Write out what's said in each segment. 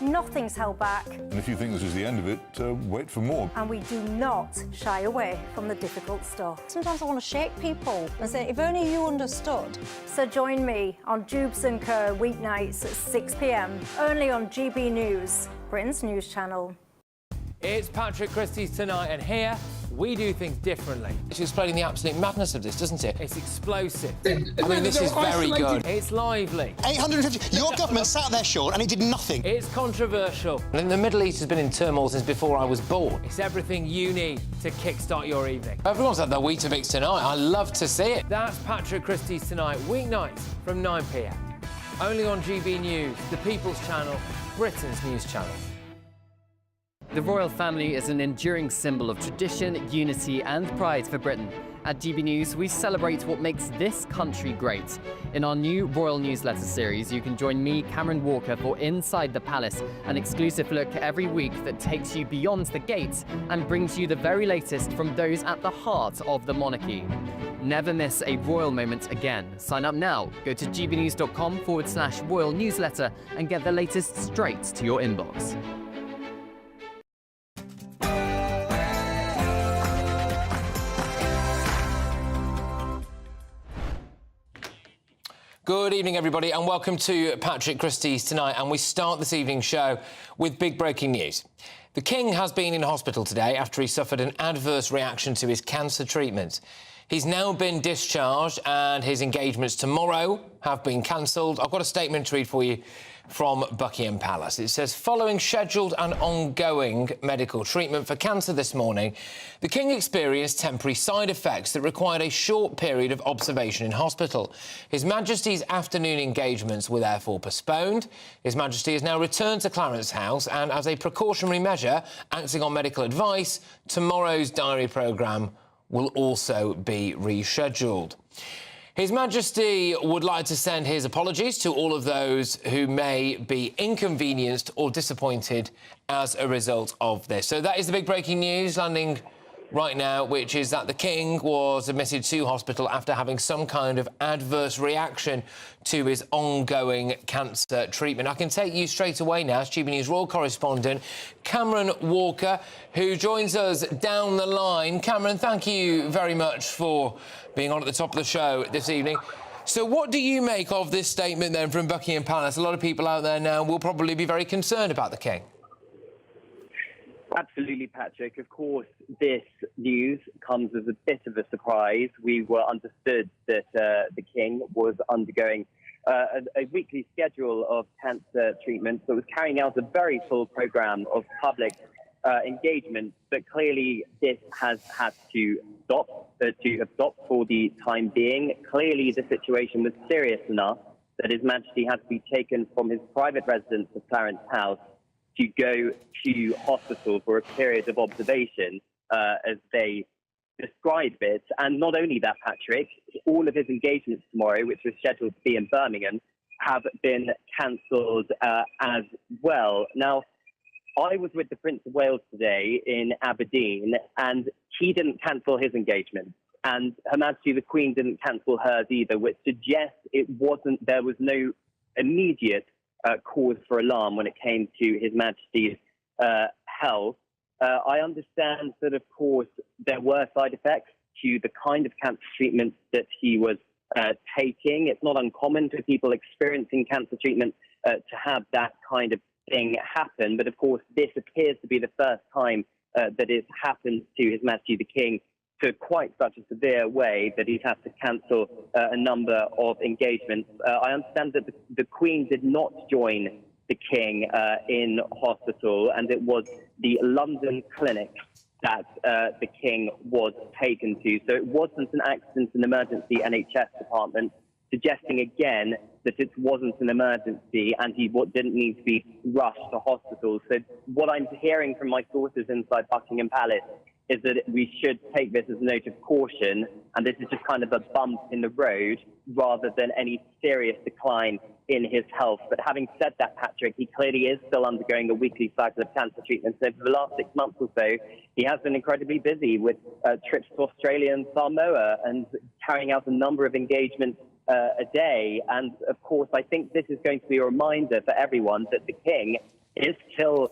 Nothing's held back. And if you think this is the end of it, wait for more. And we do not shy away from the difficult stuff. Sometimes I want to shake people and say, if only you understood. So join me on Jubes & Kerr weeknights at 6 p.m, only on GB News, Britain's news channel. It's Patrick Christys tonight, and here we do things differently. It's explaining the absolute madness of this, doesn't it? It's explosive. I mean, this is very good. It's lively. 850. Your government sat there, Sean, and it did nothing. It's controversial. And the Middle East has been in turmoil since before I was born. It's everything you need to kickstart your evening. Everyone's had their Weetabix tonight. I love to see it. That's Patrick Christys tonight, weeknights from 9 p.m. Only on GB News, the People's Channel, Britain's news channel. The royal family is an enduring symbol of tradition, unity and pride for Britain. At GB News, we celebrate what makes this country great. In our new royal newsletter series, you can join me, Cameron Walker, for Inside the Palace, an exclusive look every week that takes you beyond the gates and brings you the very latest from those at the heart of the monarchy. Never miss a royal moment again. Sign up now. Go to gbnews.com/royal newsletter and get the latest straight to your inbox. Good evening, everybody, and welcome to Patrick Christys tonight. And we start this evening's show with big breaking news. The King has been in hospital today after he suffered an adverse reaction to his cancer treatment. He's now been discharged and his engagements tomorrow have been cancelled. I've got a statement to read for you from Buckingham Palace. It says, following scheduled and ongoing medical treatment for cancer this morning, the King experienced temporary side effects that required a short period of observation in hospital. His Majesty's afternoon engagements were therefore postponed. His Majesty has now returned to Clarence House and, as a precautionary measure, acting on medical advice, tomorrow's diary programme will also be rescheduled. His Majesty would like to send his apologies to all of those who may be inconvenienced or disappointed as a result of this. So that is the big breaking news landing right now, which is that the King was admitted to hospital after having some kind of adverse reaction to his ongoing cancer treatment. I can take you straight away now as GB News royal correspondent Cameron Walker, who joins us down the line. Cameron, thank you very much for being on at the top of the show this evening. So what do you make of this statement then from Buckingham Palace? A lot of people out there now will probably be very concerned about the King. Absolutely, Patrick. Of course, this news comes as a bit of a surprise. We were understood that the King was undergoing a weekly schedule of cancer treatment, so was carrying out a very full programme of public engagement, but clearly this has had to have stopped for the time being. Clearly, the situation was serious enough that His Majesty had to be taken from his private residence of Clarence House to go to hospital for a period of observation, as they describe it. And not only that, Patrick, all of his engagements tomorrow, which was scheduled to be in Birmingham, have been cancelled as well. Now, I was with the Prince of Wales today in Aberdeen, and he didn't cancel his engagement. And Her Majesty the Queen didn't cancel hers either, which suggests there was no immediate cause for alarm when it came to His Majesty's health. I understand that, of course, there were side effects to the kind of cancer treatment that he was taking. It's not uncommon for people experiencing cancer treatment to have that kind of thing happen. But, of course, this appears to be the first time that it's happened to His Majesty the King to quite such a severe way that he's had to cancel a number of engagements. I understand that the Queen did not join the King in hospital, and it was the London clinic that the King was taken to. So it wasn't an accident in emergency NHS department, suggesting again that it wasn't an emergency and he didn't need to be rushed to hospital. So what I'm hearing from my sources inside Buckingham Palace is that we should take this as a note of caution, and this is just kind of a bump in the road rather than any serious decline in his health. But having said that, Patrick, he clearly is still undergoing a weekly cycle of cancer treatment. So for the last 6 months or so, he has been incredibly busy with trips to Australia and Samoa and carrying out a number of engagements a day. And of course, I think this is going to be a reminder for everyone that the King still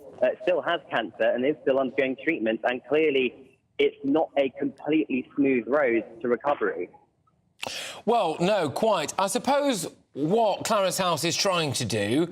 has cancer and is still undergoing treatment, and clearly it's not a completely smooth road to recovery. Well, no, quite. I suppose what Clarence House is trying to do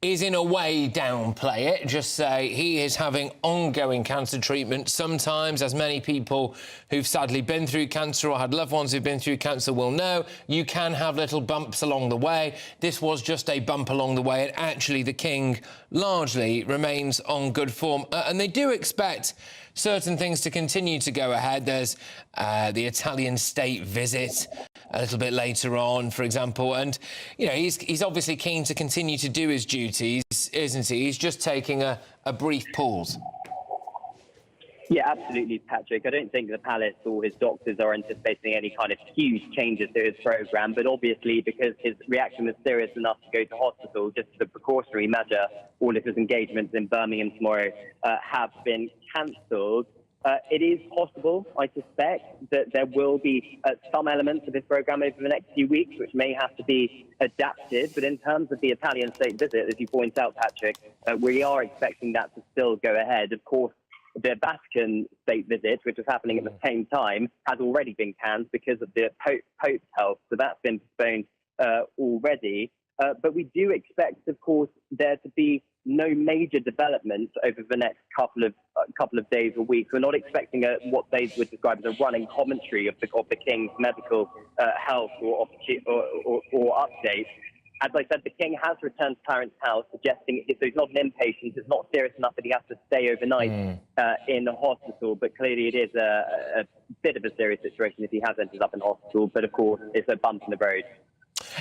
is in a way downplay it, just say he is having ongoing cancer treatment. Sometimes, as many people who've sadly been through cancer or had loved ones who've been through cancer will know, you can have little bumps along the way. This was just a bump along the way, and actually the King largely remains on good form. And they do expect certain things to continue to go ahead. There's the Italian state visit a little bit later on, for example, and you know he's obviously keen to continue to do his duties, isn't he? He's just taking a brief pause. Yeah, absolutely, Patrick. I don't think the palace or his doctors are anticipating any kind of huge changes to his programme, but obviously because his reaction was serious enough to go to hospital, just as a precautionary measure, all of his engagements in Birmingham tomorrow have been cancelled. It is possible, I suspect, that there will be some elements of his programme over the next few weeks which may have to be adapted. But in terms of the Italian state visit, as you point out, Patrick, we are expecting that to still go ahead. Of course, the Vatican state visit, which was happening at the same time, has already been canned because of the Pope's health. So that's been postponed already. But we do expect, of course, there to be no major developments over the next couple of days or weeks. We're not expecting what they would describe as a running commentary of the King's medical health or updates. As I said, the King has returned to Clarence House, suggesting so he's not an inpatient. It's not serious enough that he has to stay overnight in the hospital. But clearly, it is a bit of a serious situation if he has ended up in hospital. But of course, it's a bump in the road.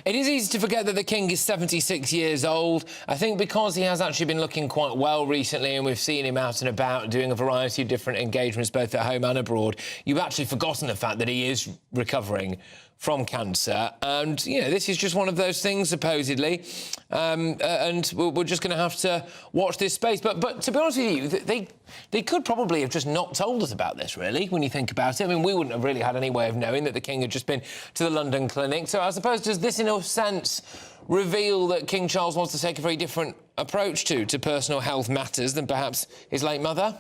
It is easy to forget that the King is 76 years old. I think because he has actually been looking quite well recently and we've seen him out and about doing a variety of different engagements both at home and abroad, you've actually forgotten the fact that he is recovering from cancer. And, you know, this is just one of those things, supposedly, and we're just going to have to watch this space. But to be honest with you, they could probably have just not told us about this, really, when you think about it. I mean, we wouldn't have really had any way of knowing that the King had just been to the London clinic. So I suppose, does this, in a sense, reveal that King Charles wants to take a very different approach to personal health matters than perhaps his late mother?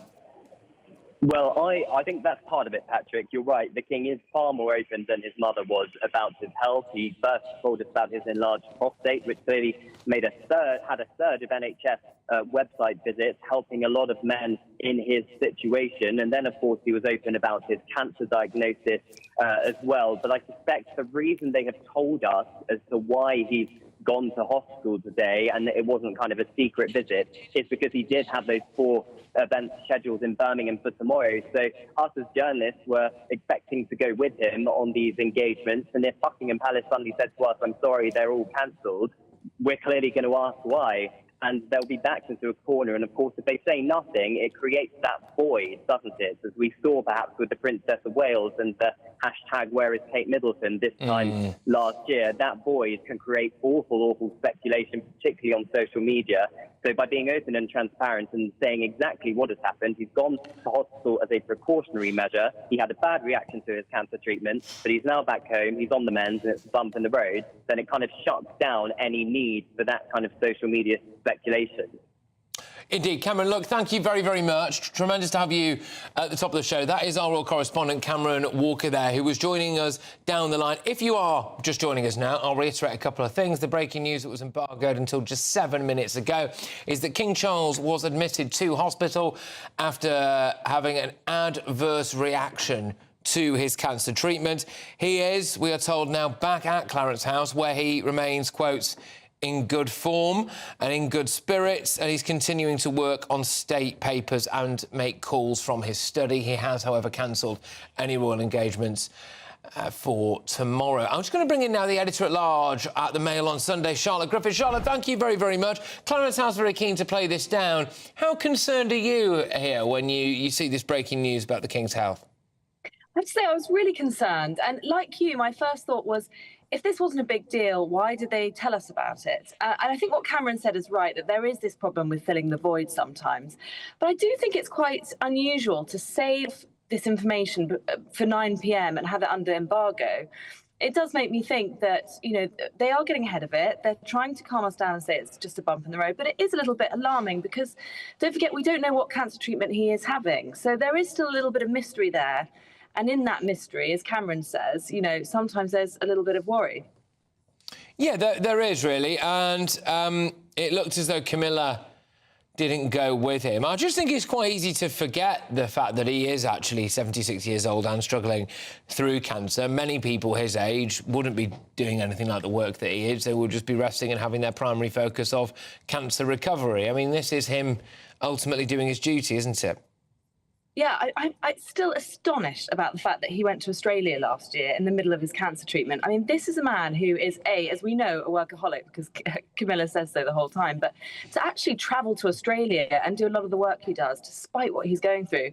Well, I think that's part of it, Patrick. You're right. The King is far more open than his mother was about his health. He first told us about his enlarged prostate, which clearly had a surge of NHS website visits, helping a lot of men in his situation. And then, of course, he was open about his cancer diagnosis as well. But I suspect the reason they have told us as to why he's gone to hospital today and it wasn't kind of a secret visit is because he did have those 4 events scheduled in Birmingham for tomorrow. So us as journalists were expecting to go with him on these engagements, and if Buckingham Palace suddenly said to us, I'm sorry, they're all cancelled, we're clearly going to ask why. And they'll be backed into a corner. And, of course, if they say nothing, it creates that void, doesn't it? As we saw, perhaps, with the Princess of Wales and the hashtag Where is Kate Middleton this time last year. That void can create awful speculation, particularly on social media. So by being open and transparent and saying exactly what has happened, he's gone to hospital as a precautionary measure. He had a bad reaction to his cancer treatment, but he's now back home, he's on the mend, and it's a bump in the road. Then it kind of shuts down any need for that kind of social media speculation. Indeed. Cameron, look, thank you very, very much. Tremendous to have you at the top of the show. That is our royal correspondent, Cameron Walker there, who was joining us down the line. If you are just joining us now, I'll reiterate a couple of things. The breaking news that was embargoed until just 7 minutes ago is that King Charles was admitted to hospital after having an adverse reaction to his cancer treatment. He is, we are told now, back at Clarence House, where he remains, quotes, in good form and in good spirits, and he's continuing to work on state papers and make calls from his study. He has, however, cancelled any royal engagements for tomorrow. I'm just going to bring in now the editor-at-large at the Mail on Sunday, Charlotte Griffith. Charlotte, thank you very, very much. Clarence House very keen to play this down. How concerned are you here when you see this breaking news about the King's health? I'd say I was really concerned. And like you, my first thought was, if this wasn't a big deal, why did they tell us about it? And I think what Cameron said is right, that there is this problem with filling the void sometimes. But I do think it's quite unusual to save this information for 9 p.m. and have it under embargo. It does make me think that, they are getting ahead of it. They're trying to calm us down and say it's just a bump in the road. But it is a little bit alarming because, don't forget, we don't know what cancer treatment he is having. So there is still a little bit of mystery there. And in that mystery, as Cameron says, sometimes there's a little bit of worry. Yeah, there is really. And it looked as though Camilla didn't go with him. I just think it's quite easy to forget the fact that he is actually 76 years old and struggling through cancer. Many people his age wouldn't be doing anything like the work that he is. They would just be resting and having their primary focus of cancer recovery. I mean, this is him ultimately doing his duty, isn't it? Yeah, I'm still astonished about the fact that he went to Australia last year in the middle of his cancer treatment. I mean, this is a man who is, as we know, a workaholic, because Camilla says so the whole time. But to actually travel to Australia and do a lot of the work he does, despite what he's going through,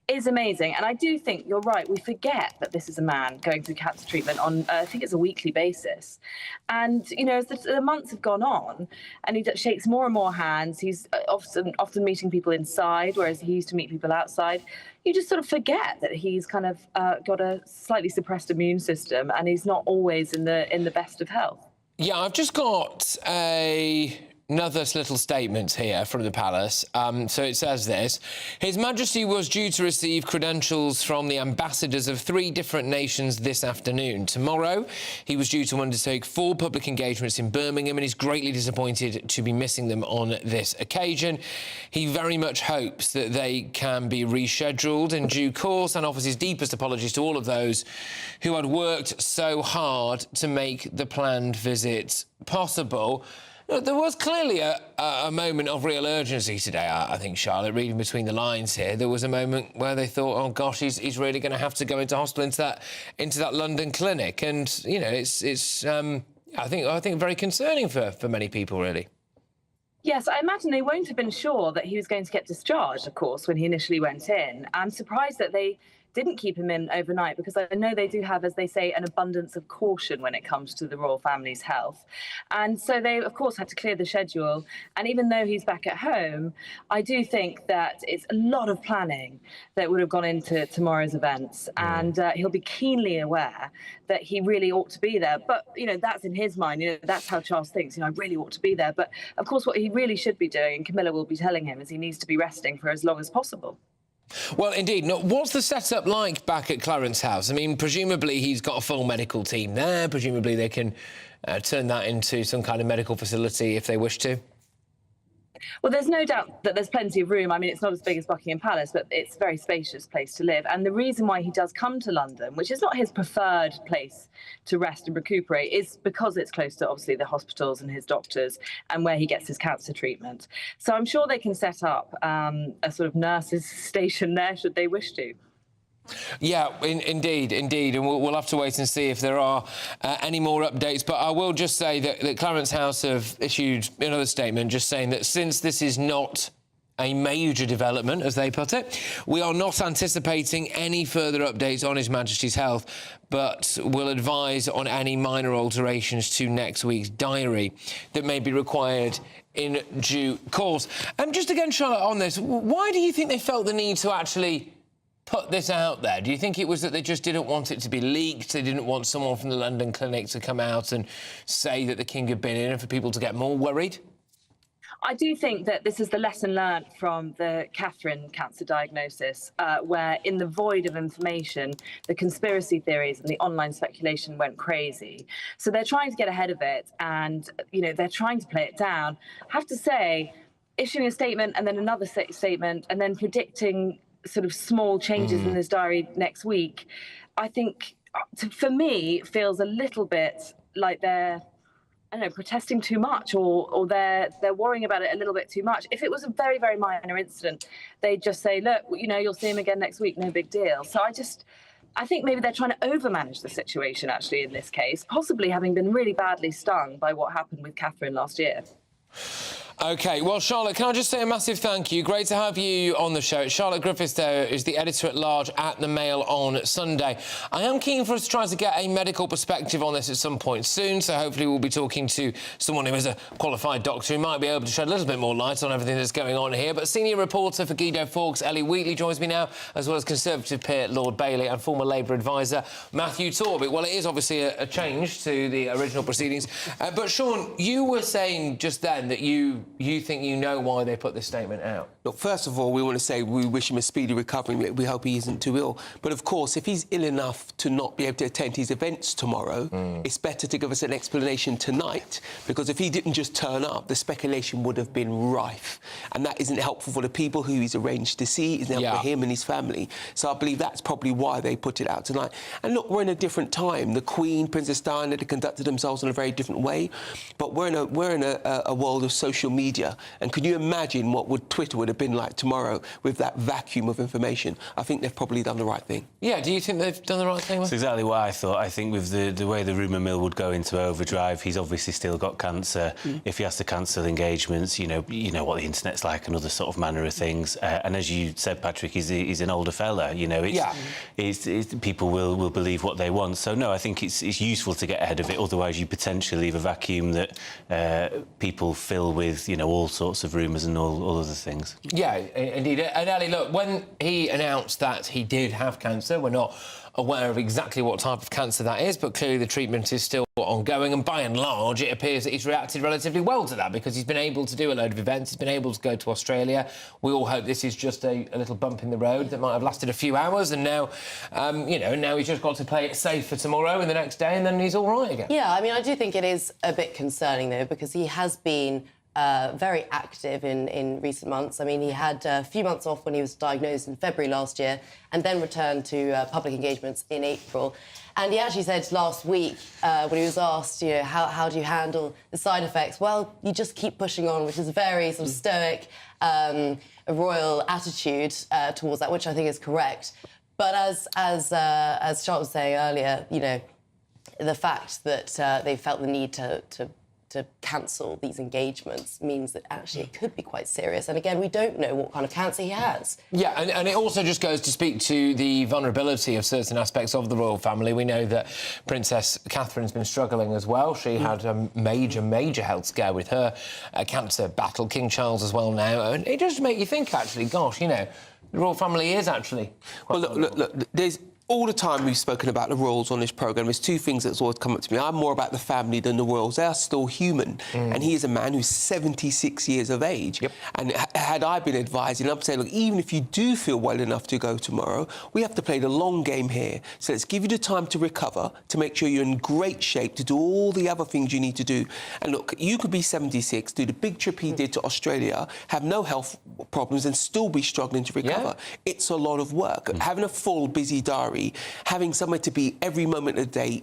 is amazing. And I do think you're right. We forget that this is a man going through cancer treatment on, I think it's a weekly basis. And, as the months have gone on and he shakes more and more hands, he's often meeting people inside, whereas he used to meet people outside. You just sort of forget that he's kind of got a slightly suppressed immune system and he's not always in the best of health. Yeah, I've just got another little statement here from the palace. So it says this: His Majesty was due to receive credentials from the ambassadors of 3 different nations this afternoon. Tomorrow, he was due to undertake 4 public engagements in Birmingham and is greatly disappointed to be missing them on this occasion. He very much hopes that they can be rescheduled in due course and offers his deepest apologies to all of those who had worked so hard to make the planned visit possible. There was clearly a moment of real urgency today, I think, Charlotte, reading between the lines here. There was a moment where they thought, oh, gosh, he's really going to have to go into hospital, into that London clinic. And, it's I think very concerning for many people, really. Yes, I imagine they won't have been sure that he was going to get discharged, of course, when he initially went in. I'm surprised that they didn't keep him in overnight, because I know they do have, as they say, an abundance of caution when it comes to the royal family's health. And so they, of course, had to clear the schedule. And even though he's back at home, I do think that it's a lot of planning that would have gone into tomorrow's events. And he'll be keenly aware that he really ought to be there. But, that's in his mind. That's how Charles thinks. I really ought to be there. But, of course, what he really should be doing, and Camilla will be telling him, is he needs to be resting for as long as possible. Well, indeed. Now, what's the setup like back at Clarence House? I mean, presumably he's got a full medical team there. Presumably they can turn that into some kind of medical facility if they wish to. Well, there's no doubt that there's plenty of room. I mean, it's not as big as Buckingham Palace, but it's a very spacious place to live. And the reason why he does come to London, which is not his preferred place to rest and recuperate, is because it's close to, obviously, the hospitals and his doctors and where he gets his cancer treatment. So I'm sure they can set up a sort of nurses' station there, should they wish to. Yeah, indeed. And we'll have to wait and see if there are any more updates. But I will just say that Clarence House have issued another statement just saying that since this is not a major development, as they put it, we are not anticipating any further updates on His Majesty's health, but will advise on any minor alterations to next week's diary that may be required in due course. Just again, Charlotte, on this, why do you think they felt the need to actually put this out there? Do you think it was that they just didn't want it to be leaked? They didn't want someone from the London clinic to come out and say that the King had been in and for people to get more worried? I do think that this is the lesson learned from the Catherine cancer diagnosis, where in the void of information, the conspiracy theories and the online speculation went crazy. So they're trying to get ahead of it and, they're trying to play it down. I have to say, issuing a statement and then another statement and then predicting sort of small changes in this diary next week, I think, for me, it feels a little bit like they're, protesting too much, or they're worrying about it a little bit too much. If it was a very, very minor incident, they'd just say, look, you'll see him again next week, no big deal. So I think maybe they're trying to overmanage the situation, actually, in this case, possibly having been really badly stung by what happened with Catherine last year. OK, well, Charlotte, can I just say a massive thank you? Great to have you on the show. Charlotte Griffiths, though, is the editor-at-large at The Mail on Sunday. I am keen for us to try to get a medical perspective on this at some point soon, so hopefully we'll be talking to someone who is a qualified doctor who might be able to shed a little bit more light on everything that's going on here. But senior reporter for Guido Fawkes, Ellie Wheatley, joins me now, as well as Conservative peer Lord Bailey and former Labour advisor Matthew Torbitt. Well, it is obviously a change to the original proceedings. But, Sean, you were saying just then that you think you know why they put this statement out. Look, first of all, we want to say we wish him a speedy recovery. We hope he isn't too ill. But, of course, if he's ill enough to not be able to attend his events tomorrow, it's better to give us an explanation tonight, because if he didn't just turn up, the speculation would have been rife. And that isn't helpful for the people who he's arranged to see, isn't helpful for him and his family. So I believe that's probably why they put it out tonight. And, look, we're in a different time. The Queen, Princess Diana, they conducted themselves in a very different way. But we're in a world of social media. And can you imagine what Twitter would have been like tomorrow with that vacuum of information? I think they've probably done the right thing. Yeah, do you think they've done the right thing? That's exactly what I thought. I think with the way the rumour mill would go into overdrive, he's obviously still got cancer. If he has to cancel engagements, you know what the internet's like and other sort of manner of things. And as you said, Patrick, he's an older fella. You know, people will believe what they want. So no, I think it's useful to get ahead of it. Otherwise, you potentially leave a vacuum that people fill with all sorts of rumours and all other things. Yeah, indeed. And Ellie, look, when he announced that he did have cancer, we're not aware of exactly what type of cancer that is, but clearly the treatment is still ongoing, and by and large it appears that he's reacted relatively well to that, because he's been able to do a load of events, he's been able to go to Australia. We all hope this is just a little bump in the road that might have lasted a few hours, and now, now he's just got to play it safe for tomorrow and the next day, and then he's all right again. Yeah, I mean, I do think it is a bit concerning, though, because he has been very active in recent months. I mean, he had a few months off when he was diagnosed in February last year, and then returned to public engagements in April. And he actually said last week, when he was asked, how do you handle the side effects? Well, you just keep pushing on, which is a very sort of stoic, a royal attitude towards that, which I think is correct. But as Charlotte was saying earlier, the fact that they felt the need to cancel these engagements means that actually it could be quite serious. And again, we don't know what kind of cancer he has. Yeah, and it also just goes to speak to the vulnerability of certain aspects of the royal family. We know that Princess Catherine's been struggling as well. She had a major health scare with her cancer battle. King Charles as well now. And it does make you think, actually, gosh, the royal family is actually... Well, look, there's... All the time we've spoken about the royals on this programme, there's two things that's always come up to me. I'm more about the family than the royals. They are still human. And he is a man who's 76 years of age. Yep. And had I been advising, I'm saying, look, even if you do feel well enough to go tomorrow, we have to play the long game here. So let's give you the time to recover, to make sure you're in great shape, to do all the other things you need to do. And look, you could be 76, do the big trip he did to Australia, have no health problems and still be struggling to recover. Yeah. It's a lot of work. Having a full, busy diary, having somewhere to be every moment of the day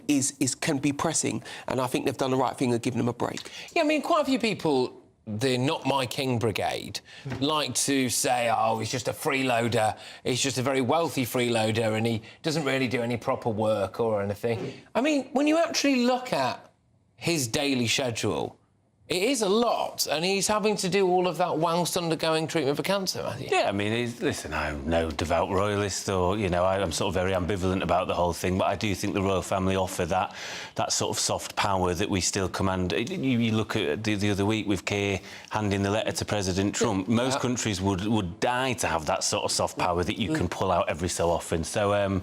can be pressing, and I think they've done the right thing of giving him a break. Yeah, I mean, quite a few people, the Not My King brigade, like to say, oh, he's just a freeloader, he's just a very wealthy freeloader, and he doesn't really do any proper work or anything. I mean, when you actually look at his daily schedule, it is a lot, and he's having to do all of that whilst undergoing treatment for cancer, Matthew. Yeah, I mean, listen, I'm no devout royalist, or, I'm sort of very ambivalent about the whole thing, but I do think the royal family offer that sort of soft power that we still command. You look at the other week with Keir handing the letter to President Trump. Most countries would die to have that sort of soft power that you can pull out every so often. So,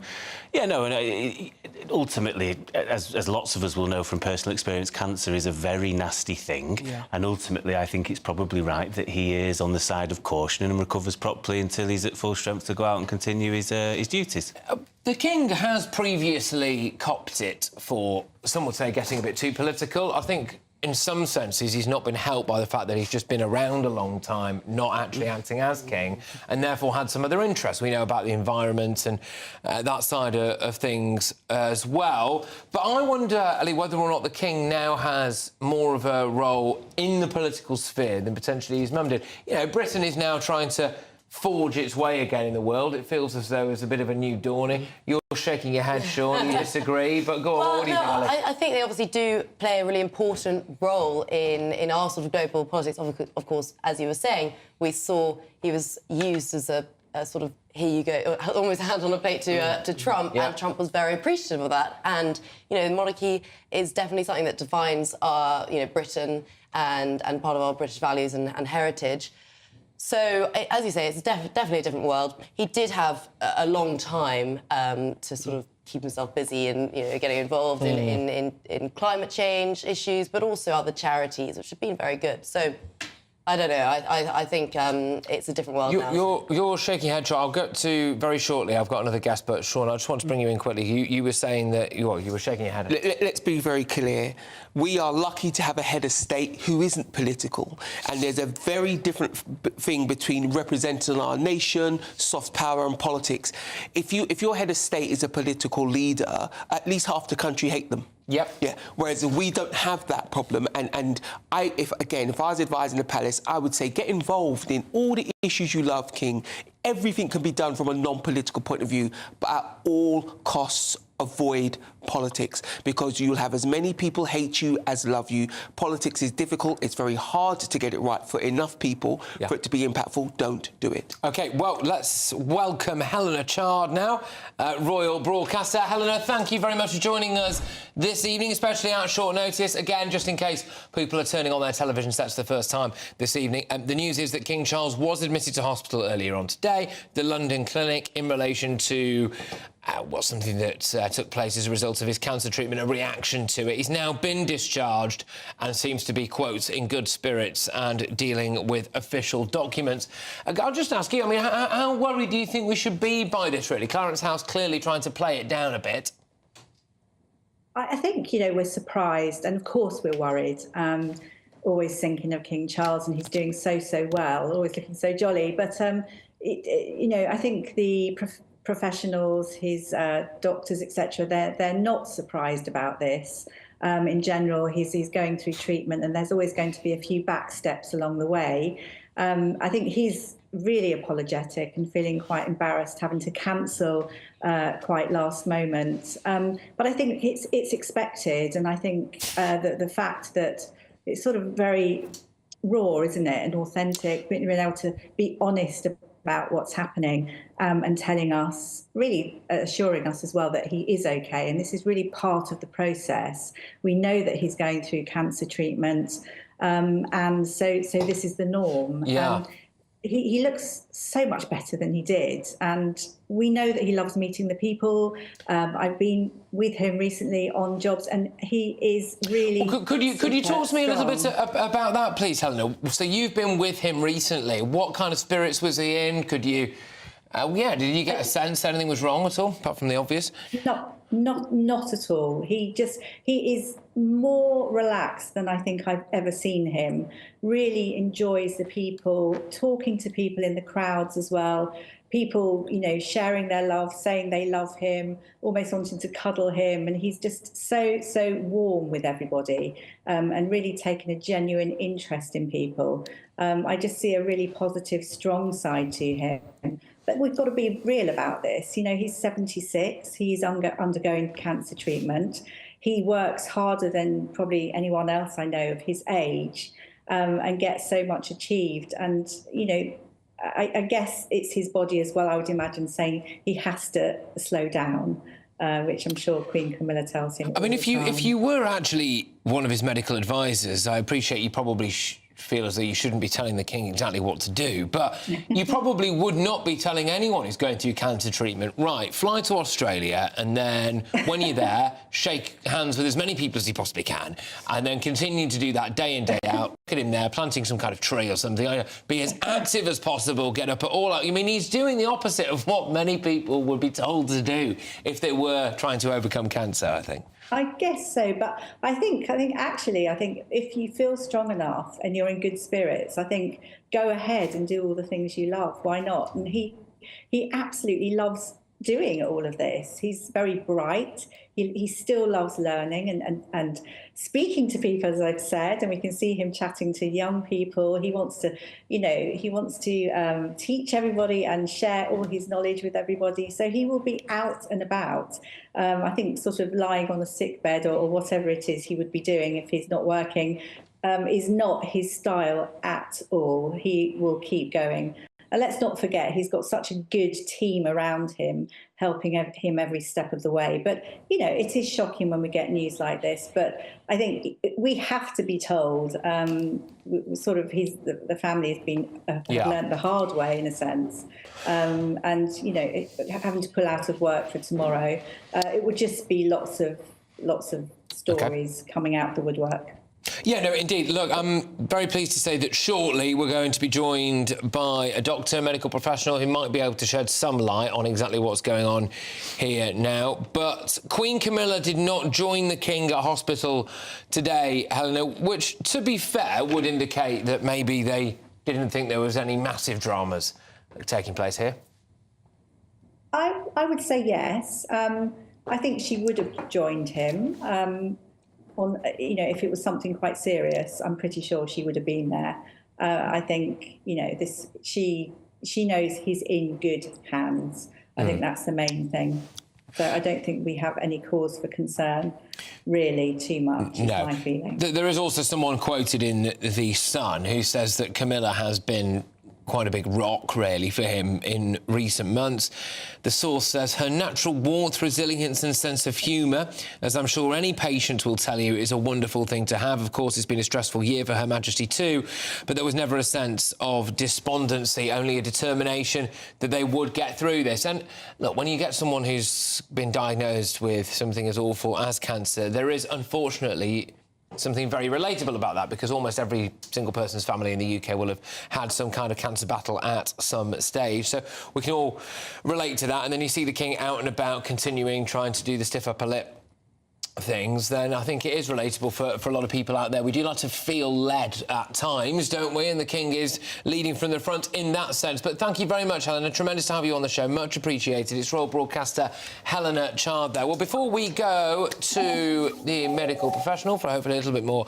ultimately, as lots of us will know from personal experience, cancer is a very nasty thing. Yeah. And ultimately, I think it's probably right that he is on the side of caution and recovers properly until he's at full strength to go out and continue his duties. The King has previously copped it for, some would say, getting a bit too political. I think in some senses he's not been helped by the fact that he's just been around a long time, not actually acting as king, and therefore had some other interests. We know about the environment and that side of things as well. But I wonder, Ellie, whether or not the King now has more of a role in the political sphere than potentially his mum did. Britain is now trying to forge its way again in the world. It feels as though it's a bit of a new dawning. You're shaking your head, Sean. You disagree, but go on. What do you think, Alex? I think they obviously do play a really important role in our sort of global politics. Of course, as you were saying, we saw he was used as a sort of, here you go, almost hand on a plate to Trump, and Trump was very appreciative of that. And, you know, the monarchy is definitely something that defines our, you know, Britain and part of our British values and heritage. So, as you say, it's definitely a different world. He did have a long time to sort of keep himself busy and, you know, getting involved in climate change issues, but also other charities, which have been very good. So, I don't know. I think it's a different world now. You're shaking your head, Sean. I'll get to very shortly. I've got another guest, but Sean, I just want to bring you in quickly. You were saying that you were shaking your head. Let's be very clear. We are lucky to have a head of state who isn't political, and there's a very different thing between representing our nation, soft power, and politics. If your head of state is a political leader, at least half the country hate them. Yep. Yeah. Whereas we don't have that problem, and if I was advising the palace, I would say get involved in all the issues you love, King. Everything can be done from a non-political point of view, but at all costs, avoid politics, because you'll have as many people hate you as love you. Politics is difficult. It's very hard to get it right for enough people for it to be impactful. Don't do it. OK, well, let's welcome Helena Chard now, royal broadcaster. Helena, thank you very much for joining us this evening, especially at short notice. Again, just in case people are turning on their television sets for the first time this evening, the news is that King Charles was admitted to hospital earlier on today, the London clinic, in relation to something that took place as a result of his cancer treatment, a reaction to it. He's now been discharged and seems to be, quote, in good spirits and dealing with official documents. I'll just ask you, I mean, how worried do you think we should be by this, really? Clarence House clearly trying to play it down a bit. I think, you know, we're surprised, and of course we're worried. Always thinking of King Charles, and he's doing so well, always looking so jolly. But, you know, I think the professionals, his doctors, etc., they're not surprised about this. In general, he's going through treatment, and there's always going to be a few back steps along the way. I think he's really apologetic and feeling quite embarrassed having to cancel quite last moment. But I think it's expected, and I think that the fact that it's sort of very raw, isn't it, and authentic, being able to be honest about what's happening and telling us, really assuring us as well that he is okay. And this is really part of the process. We know that he's going through cancer treatment, and so this is the norm. Yeah. He looks so much better than he did, and we know that he loves meeting the people. I've been with him recently on jobs, and he is really. Well, could you talk to me a little bit about that, please, Helena? So you've been with him recently. What kind of spirits was he in? Could you? Did you get a sense anything was wrong at all, apart from the obvious? Not at all. He is more relaxed than I think I've ever seen him. Really enjoys the people, talking to people in the crowds as well. People, you know, sharing their love, saying they love him, almost wanting to cuddle him, and he's just so warm with everybody, and really taken a genuine interest in people. I just see a really positive, strong side to him. But we've got to be real about this. You know, he's 76. He's undergoing cancer treatment. He works harder than probably anyone else I know of his age, and gets so much achieved. And, you know, I guess it's his body as well, I would imagine, saying he has to slow down, which I'm sure Queen Camilla tells him. I mean, if you were actually one of his medical advisors, I appreciate you probably feel as though you shouldn't be telling the King exactly what to do, but you probably would not be telling anyone who's going through cancer treatment, right, fly to Australia, and then when you're there, shake hands with as many people as you possibly can, and then continue to do that day in, day out. Look at him there, planting some kind of tree or something. Be as active as possible, get up at all out. I mean, he's doing the opposite of what many people would be told to do if they were trying to overcome cancer, I think. I guess so, but I think if you feel strong enough and you're in good spirits, I think go ahead and do all the things you love. Why not? And he absolutely loves doing all of this. He's very bright. He still loves learning and speaking to people, as I've said, and we can see him chatting to young people. He wants to, teach everybody and share all his knowledge with everybody. So he will be out and about. I think sort of lying on a sick bed or whatever it is he would be doing if he's not working is not his style at all. He will keep going. And let's not forget, he's got such a good team around him, helping him every step of the way. But, it is shocking when we get news like this. But I think we have to be told, the family has been learnt the hard way, in a sense. And, having to pull out of work for tomorrow, it would just be lots of stories coming out the woodwork. Yeah, no, indeed. Look, I'm very pleased to say that shortly we're going to be joined by a doctor, medical professional who might be able to shed some light on exactly what's going on here now. But Queen Camilla did not join the King at hospital today, Helena, which, to be fair, would indicate that maybe they didn't think there was any massive dramas taking place here. I would say yes. I think she would have joined him. If it was something quite serious, I'm pretty sure she would have been there. I think, she knows he's in good hands. I think that's the main thing. So I don't think we have any cause for concern, really, too much, is my feeling. There is also someone quoted in The Sun who says that Camilla has been quite a big rock, really, for him in recent months. The source says her natural warmth, resilience and sense of humour, as I'm sure any patient will tell you, is a wonderful thing to have. Of course, it's been a stressful year for Her Majesty too, but there was never a sense of despondency, only a determination that they would get through this. And look, when you get someone who's been diagnosed with something as awful as cancer, there is, unfortunately, something very relatable about that, because almost every single person's family in the UK will have had some kind of cancer battle at some stage. So we can all relate to that. And then you see the King out and about continuing trying to do the stiff upper lip things, then I think it is relatable for a lot of people out there. We do like to feel led at times, don't we? And the King is leading from the front in that sense. But thank you very much, Helena. Tremendous to have you on the show. Much appreciated. It's royal broadcaster Helena Chard there. Well, before we go to the medical professional for hopefully a little bit more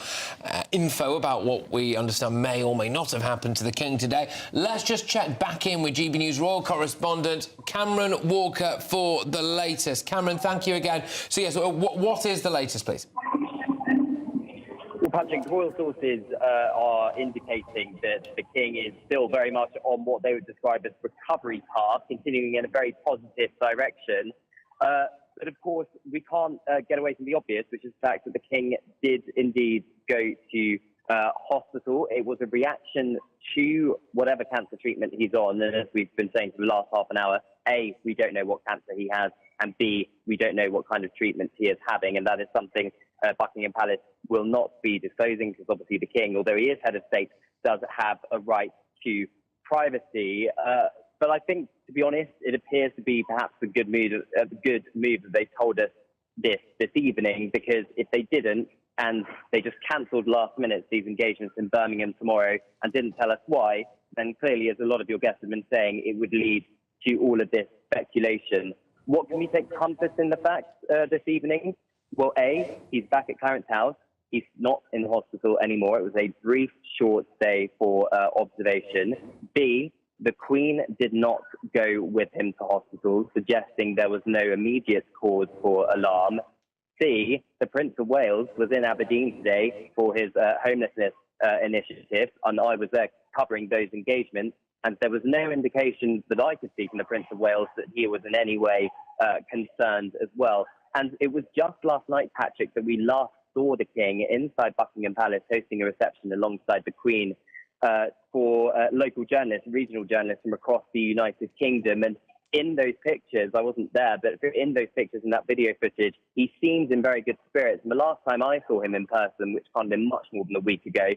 info about what we understand may or may not have happened to the King today, let's just check back in with GB News royal correspondent Cameron Walker for the latest. Cameron, thank you again. So, yes, what is the latest, please? Well, Patrick, the royal sources are indicating that the King is still very much on what they would describe as recovery path, continuing in a very positive direction. But of course, we can't get away from the obvious, which is the fact that the King did indeed go to hospital. It was a reaction to whatever cancer treatment he's on. And as we've been saying for the last half an hour, A, we don't know what cancer he has, and B, we don't know what kind of treatment he is having. And that is something Buckingham Palace will not be disclosing, because obviously the King, although he is head of state, does have a right to privacy. But I think, to be honest, it appears to be perhaps a good move that they told us this evening, because if they didn't, and they just cancelled last minute these engagements in Birmingham tomorrow and didn't tell us why, then clearly, as a lot of your guests have been saying, it would lead to all of this speculation. What can we take comfort in the facts this evening? Well, A, he's back at Clarence House. He's not in the hospital anymore. It was a brief, short stay for observation. B, the Queen did not go with him to hospital, suggesting there was no immediate cause for alarm. C, the Prince of Wales was in Aberdeen today for his homelessness initiative, and I was there covering those engagements, and there was no indication that I could see from the Prince of Wales that he was in any way concerned as well. And it was just last night, Patrick, that we last saw the King inside Buckingham Palace hosting a reception alongside the Queen for local journalists, regional journalists from across the United Kingdom. And in those pictures, I wasn't there, but in those pictures and that video footage, he seems in very good spirits. And the last time I saw him in person, which can't have been much more than a week ago,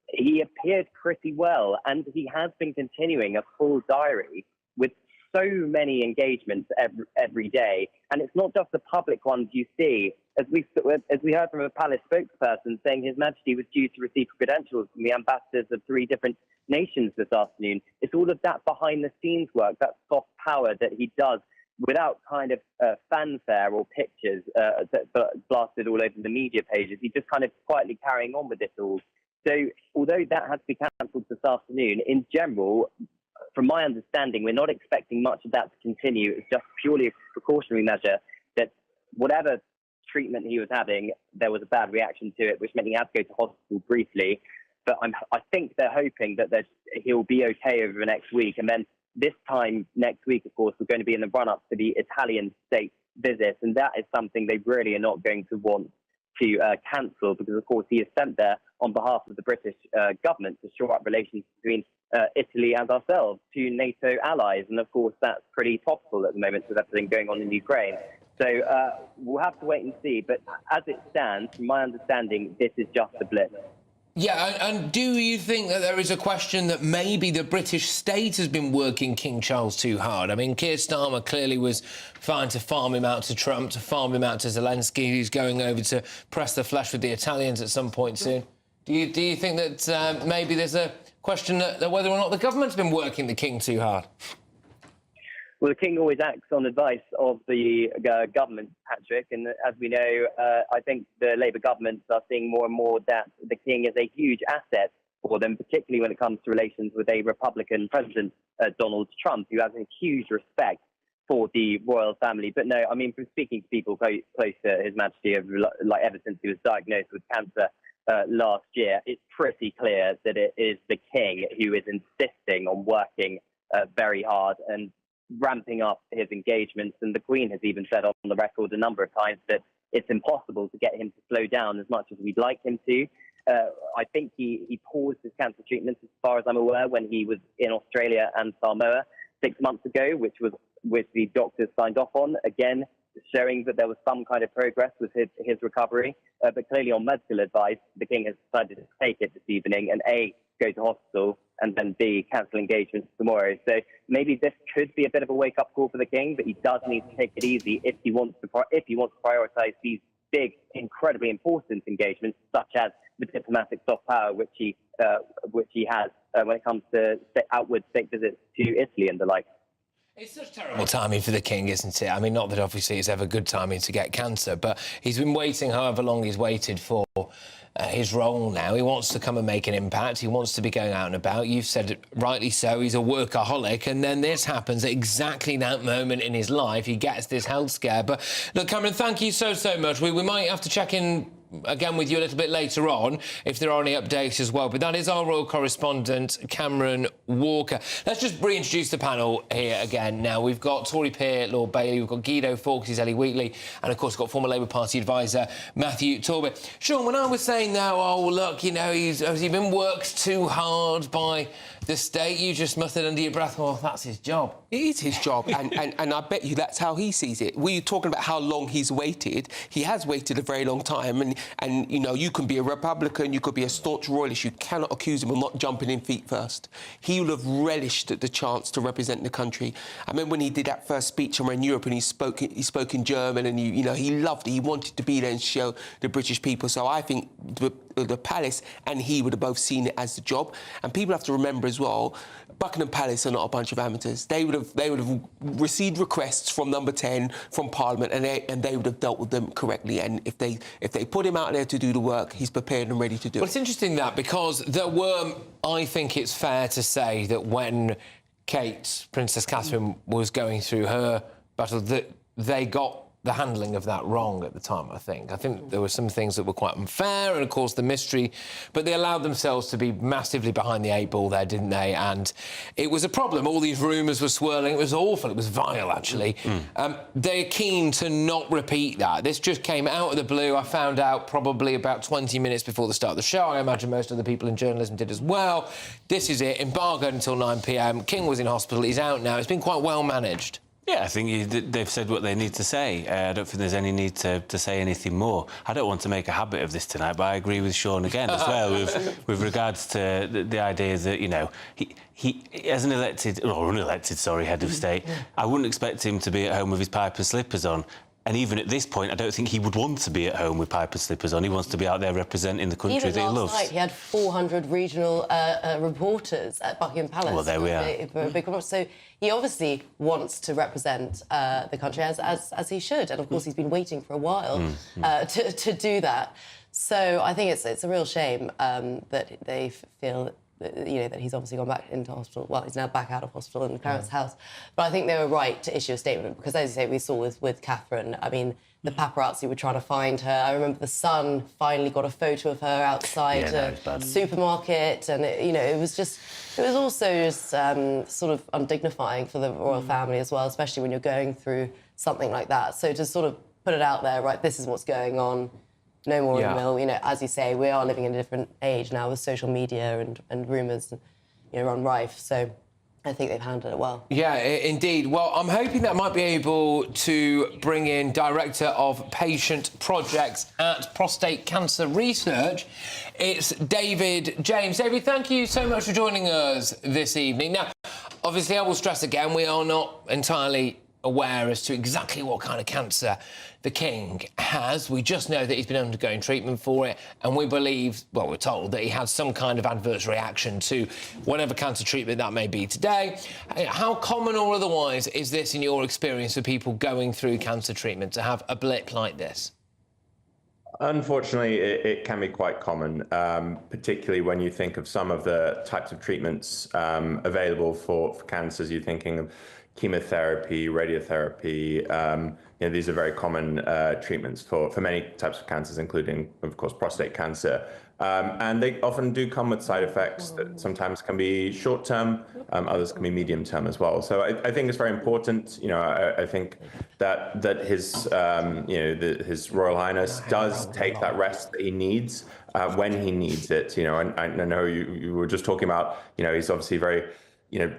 he appeared pretty well. And he has been continuing a full diary with so many engagements every day. And it's not just the public ones you see. As we heard from a palace spokesperson saying His Majesty was due to receive credentials from the ambassadors of 3 different nations this afternoon. It's all of that behind-the-scenes work, that soft power that he does without kind of fanfare or pictures that blasted all over the media pages. He's just kind of quietly carrying on with this all. So although that has to be cancelled this afternoon, in general, from my understanding, we're not expecting much of that to continue. It's just purely a precautionary measure that whatever treatment he was having, there was a bad reaction to it, which meant he had to go to hospital briefly. But I think they're hoping that he'll be okay over the next week. And then this time next week, of course, we're going to be in the run-up to the Italian state visit. And that is something they really are not going to want to cancel because, of course, he is sent there on behalf of the British government to shore up relations between Italy and ourselves, two NATO allies. And, of course, that's pretty topical at the moment with everything going on in Ukraine. So we'll have to wait and see. But as it stands, from my understanding, this is just a blip. Yeah, and do you think that there is a question that maybe the British state has been working King Charles too hard? I mean, Keir Starmer clearly was fine to farm him out to Trump, to farm him out to Zelensky, who's going over to press the flesh with the Italians at some point soon. Do you think that maybe there's a question that whether or not the government's been working the King too hard? Well, the King always acts on advice of the government, Patrick, and as we know, I think the Labour governments are seeing more and more that the King is a huge asset for them, particularly when it comes to relations with a Republican President, Donald Trump, who has a huge respect for the royal family. But no, I mean, from speaking to people close to His Majesty, ever since he was diagnosed with cancer last year, it's pretty clear that it is the King who is insisting on working very hard and ramping up his engagements, and the Queen has even said on the record a number of times that it's impossible to get him to slow down as much as we'd like him to. I think he paused his cancer treatment, as far as I'm aware, when he was in Australia and Samoa 6 months ago, which the doctors signed off on, again showing that there was some kind of progress with his recovery. But clearly on medical advice, the King has decided to take it this evening and A, go to hospital, and then B, cancel engagements tomorrow. So maybe this could be a bit of a wake-up call for the King, but he does need to take it easy if he wants to prioritise these big, incredibly important engagements, such as the diplomatic soft power which he has when it comes to outward state visits to Italy and the like. It's such terrible timing for the King, isn't it? I mean, not that obviously it's ever good timing to get cancer, but he's been waiting however long he's waited for his role now. He wants to come and make an impact. He wants to be going out and about. You've said it rightly so. He's a workaholic. And then this happens at exactly that moment in his life. He gets this health scare. But look, Cameron, thank you so much. We might have to check in again with you a little bit later on if there are any updates as well. But that is our royal correspondent, Cameron Walker. Let's just reintroduce the panel here again now. We've got Tory peer Lord Bailey, we've got Guido Fawkes, he's Ellie Wheatley, and of course we've got former Labour Party advisor Matthew Talbot. Sean, when I was saying now, oh look, you know, has he been worked too hard by the state, you just muttered under your breath, well, that's his job. It is his job, and I bet you that's how he sees it. We're talking about how long he's waited. He has waited a very long time, and you know, you can be a Republican, you could be a staunch royalist, you cannot accuse him of not jumping in feet first. He would have relished the chance to represent the country. I remember when he did that first speech around Europe, and he spoke in German, and he loved it. He wanted to be there and show the British people. So I think the palace and he would have both seen it as the job. And people have to remember as well, Buckingham Palace are not a bunch of amateurs. They would have received requests from Number 10, from Parliament, and they would have dealt with them correctly. And if they put him out there to do the work, he's prepared and ready to do it. Well, it's interesting that, because there were, I think it's fair to say that when Princess Catherine was going through her battle, that they got the handling of that wrong at the time, I think. I think there were some things that were quite unfair, and, of course, the mystery, but they allowed themselves to be massively behind the eight ball there, didn't they? And it was a problem. All these rumours were swirling. It was awful. It was vile, actually. They're keen to not repeat that. This just came out of the blue. I found out probably about 20 minutes before the start of the show. I imagine most of the people in journalism did as well. This is it. Embargoed until 9 p.m. King was in hospital. He's out now. It's been quite well managed. Yeah, I think they've said what they need to say. I don't think there's any need to say anything more. I don't want to make a habit of this tonight, but I agree with Sean again as well with regards to the idea that, you know, he as an unelected head of state, I wouldn't expect him to be at home with his pipe and slippers on. And even at this point, I don't think he would want to be at home with Piper slippers on. He wants to be out there representing the country that he loves. Last night, he had 400 regional reporters at Buckingham Palace. Well, there we are. So he obviously wants to represent the country as he should. And, of course, he's been waiting for a while to do that. So I think it's a real shame that they feel that he's obviously gone back into hospital. Well, he's now back out of hospital in Clarence House. But I think they were right to issue a statement because, as you say, we saw with Catherine, I mean, the paparazzi were trying to find her. I remember the Sun finally got a photo of her outside a supermarket, and it was also just sort of undignifying for the royal family as well, especially when you're going through something like that. So to sort of put it out there, right, this is what's going on. No more in the mill. As you say, we are living in a different age now with social media and rumours, run rife. So I think they've handled it well. Yeah, indeed. Well, I'm hoping that might be able to bring in Director of Patient Projects at Prostate Cancer Research. It's David James. David, thank you so much for joining us this evening. Now, obviously, I will stress again, we are not entirely aware as to exactly what kind of cancer the King has. We just know that he's been undergoing treatment for it, and we believe, well, we're told that he had some kind of adverse reaction to whatever cancer treatment that may be today. How common or otherwise is this in your experience for people going through cancer treatment to have a blip like this? Unfortunately, it can be quite common, particularly when you think of some of the types of treatments available for cancers. You're thinking of chemotherapy, radiotherapy. These are very common treatments for many types of cancers, including, of course, prostate cancer. And they often do come with side effects that sometimes can be short-term, others can be medium-term as well. So I think it's very important. I think that his His Royal Highness does take that rest that he needs when he needs it. And I know you were just talking about. He's obviously very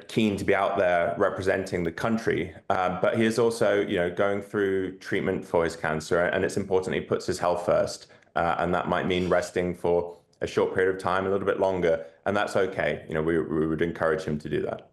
keen to be out there representing the country, but he is also, going through treatment for his cancer, and it's important he puts his health first, and that might mean resting for a short period of time, a little bit longer, and that's okay. We would encourage him to do that.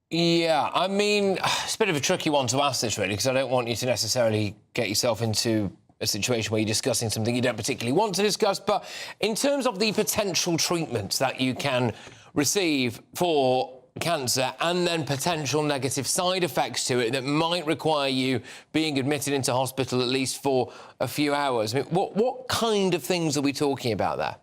Yeah, I mean, it's a bit of a tricky one to ask this, really, because I don't want you to necessarily get yourself into a situation where you're discussing something you don't particularly want to discuss, but in terms of the potential treatments that you can receive for cancer and then potential negative side effects to it that might require you being admitted into hospital at least for a few hours. I mean, what kind of things are we talking about there?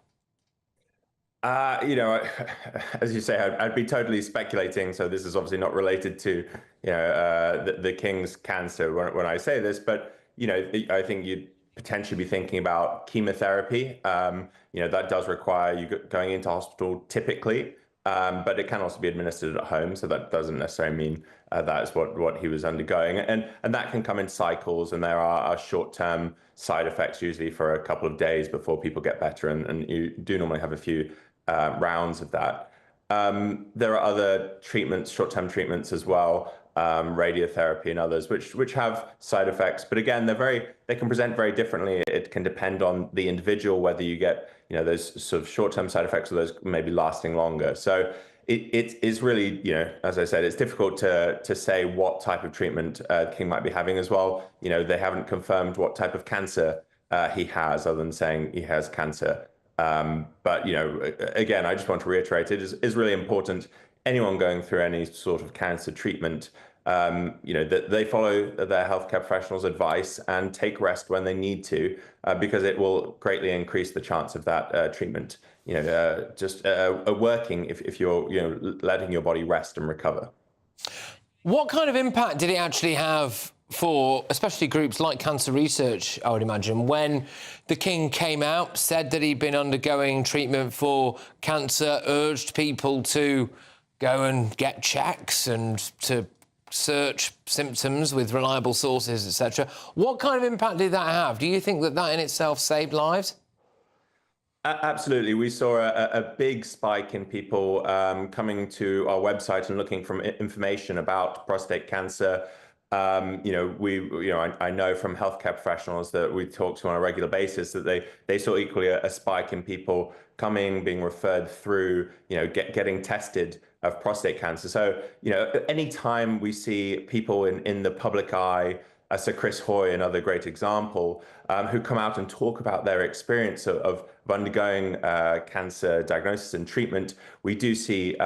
As you say, I'd be totally speculating. So this is obviously not related to, the King's cancer when I say this, but, I think you'd potentially be thinking about chemotherapy. That does require you going into hospital typically. But it can also be administered at home, so that doesn't necessarily mean that is what he was undergoing. And that can come in cycles, and there are short-term side effects usually for a couple of days before people get better, and you do normally have a few rounds of that. There are other treatments, short-term treatments as well, radiotherapy and others, which have side effects. But again, they can present very differently. It can depend on the individual whether you get those sort of short-term side effects or those maybe lasting longer. So it is really, as I said, it's difficult to say what type of treatment King might be having as well. They haven't confirmed what type of cancer he has, other than saying he has cancer. But again, I just want to reiterate, it is really important. Anyone going through any sort of cancer treatment, that they follow their healthcare professionals' advice and take rest when they need to, because it will greatly increase the chance of that treatment, working if you're, letting your body rest and recover. What kind of impact did it actually have for especially groups like Cancer Research, I would imagine, when the King came out, said that he'd been undergoing treatment for cancer, urged people to go and get checks and to search symptoms with reliable sources, etc. What kind of impact did that have? Do you think that in itself saved lives? Absolutely. We saw a big spike in people coming to our website and looking for information about prostate cancer. I know from healthcare professionals that we talk to on a regular basis that they saw equally a spike in people coming, being referred through, getting tested of prostate cancer. So, any time we see people in the public eye Sir Chris Hoy, another great example, who come out and talk about their experience of undergoing cancer diagnosis and treatment. We do see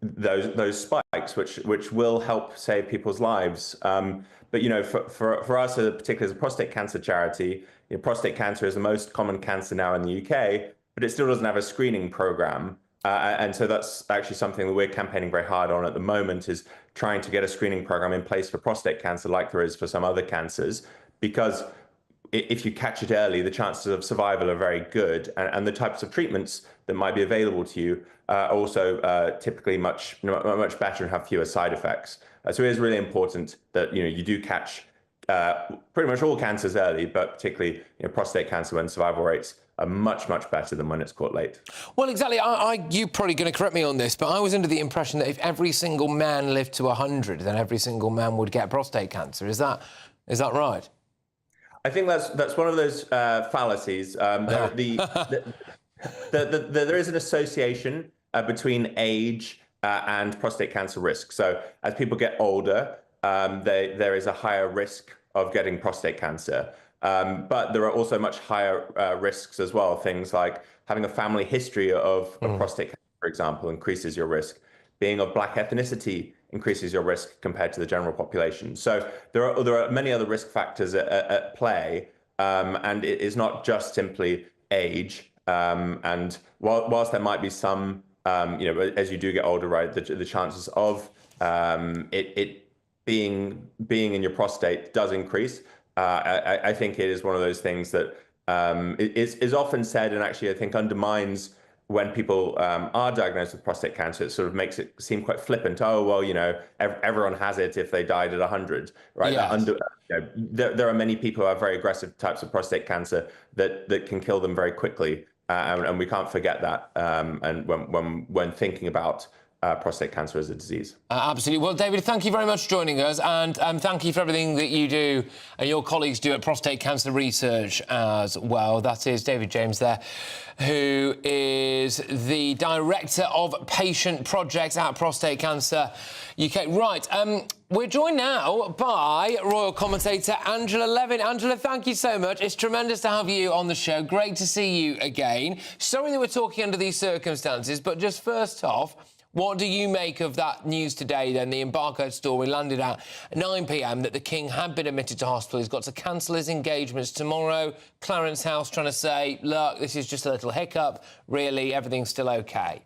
those spikes, which will help save people's lives. But for us, particularly as a prostate cancer charity, prostate cancer is the most common cancer now in the UK, but it still doesn't have a screening program. And so that's actually something that we're campaigning very hard on at the moment, is trying to get a screening program in place for prostate cancer like there is for some other cancers, because if you catch it early, the chances of survival are very good, and the types of treatments that might be available to you are also typically much better and have fewer side effects. So it is really important that you do catch pretty much all cancers early, but particularly prostate cancer, when survival rates are much better than when it's caught late. Well, exactly. You're probably going to correct me on this, but I was under the impression that if every single man lived to 100, then every single man would get prostate cancer. Is that right? I think that's one of those fallacies. There is an association between age and prostate cancer risk. So as people get older, there is a higher risk of getting prostate cancer. But there are also much higher risks as well. Things like having a family history of prostate cancer, for example, increases your risk. Being of Black ethnicity increases your risk compared to the general population. So there are many other risk factors at play, and it is not just simply age. And whilst there might be some, as you do get older, right, the chances of it being in your prostate does increase. I think it is one of those things that is often said, and actually I think undermines when people are diagnosed with prostate cancer. It sort of makes it seem quite flippant. Oh, well, everyone has it if they died at 100, right? Yes. There are many people who have very aggressive types of prostate cancer that can kill them very quickly, and we can't forget that. And when thinking about prostate cancer as a disease. Absolutely. Well, David, thank you very much for joining us, and thank you for everything that you do and your colleagues do at Prostate Cancer Research as well. That is David James there, who is the Director of Patient Projects at Prostate Cancer UK. Right, we're joined now by royal commentator Angela Levin. Angela, thank you so much. It's tremendous to have you on the show. Great to see you again. Sorry that we're talking under these circumstances, but just first off, what do you make of that news today, then? The embargo story landed at 9 p.m. that the King had been admitted to hospital. He's got to cancel his engagements tomorrow. Clarence House trying to say, look, this is just a little hiccup. Really, everything's still OK.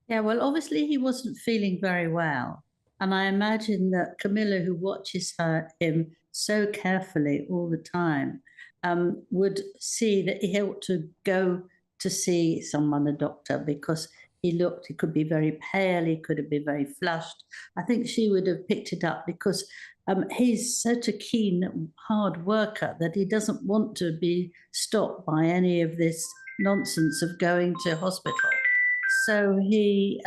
Yeah, well, obviously he wasn't feeling very well. And I imagine that Camilla, who watches him so carefully all the time, would see that he ought to go to see someone, a doctor, because he could be very pale, he could be very flushed. I think she would have picked it up because he's such a keen, hard worker that he doesn't want to be stopped by any of this nonsense of going to hospital. So he...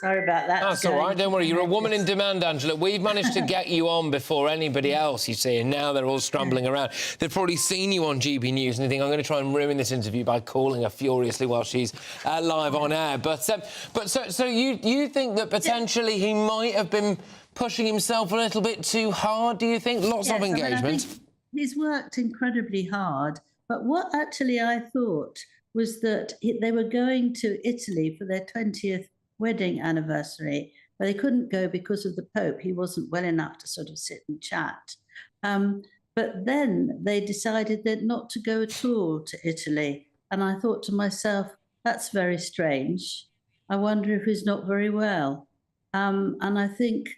sorry about that. That's all right, don't worry. You're a woman in demand, Angela. We've managed to get you on before anybody else, you see, and now they're all scrambling around. They've probably seen you on GB News and they think, I'm going to try and ruin this interview by calling her furiously while she's live on air. But so you think that potentially he might have been pushing himself a little bit too hard, do you think? Lots of engagement. I think he's worked incredibly hard, but what actually I thought was that they were going to Italy for their 20th wedding anniversary, but they couldn't go because of the Pope. He wasn't well enough to sort of sit and chat. But then they decided that not to go at all to Italy. And I thought to myself, that's very strange. I wonder if he's not very well. And I think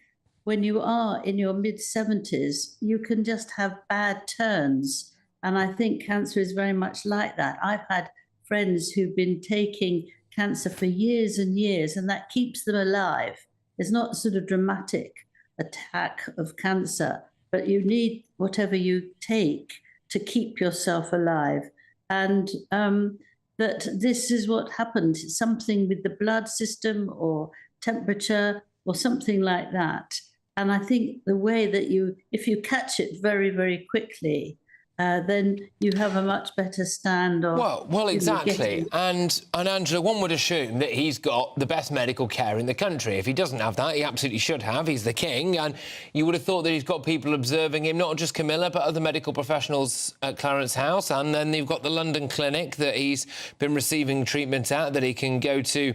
when you are in your mid-70s, you can just have bad turns. And I think cancer is very much like that. I've had friends who've been taking cancer for years and years, and that keeps them alive. It's not a sort of dramatic attack of cancer, but you need whatever you take to keep yourself alive. And that this is what happened, something with the blood system or temperature or something like that. And I think the way that if you catch it very, very quickly, then you have a much better stand on... Well, exactly. And Angela, one would assume that he's got the best medical care in the country. If he doesn't have that, he absolutely should have. He's the king, and you would have thought that he's got people observing him, not just Camilla, but other medical professionals at Clarence House. And then you've got the London clinic that he's been receiving treatment at, that he can go to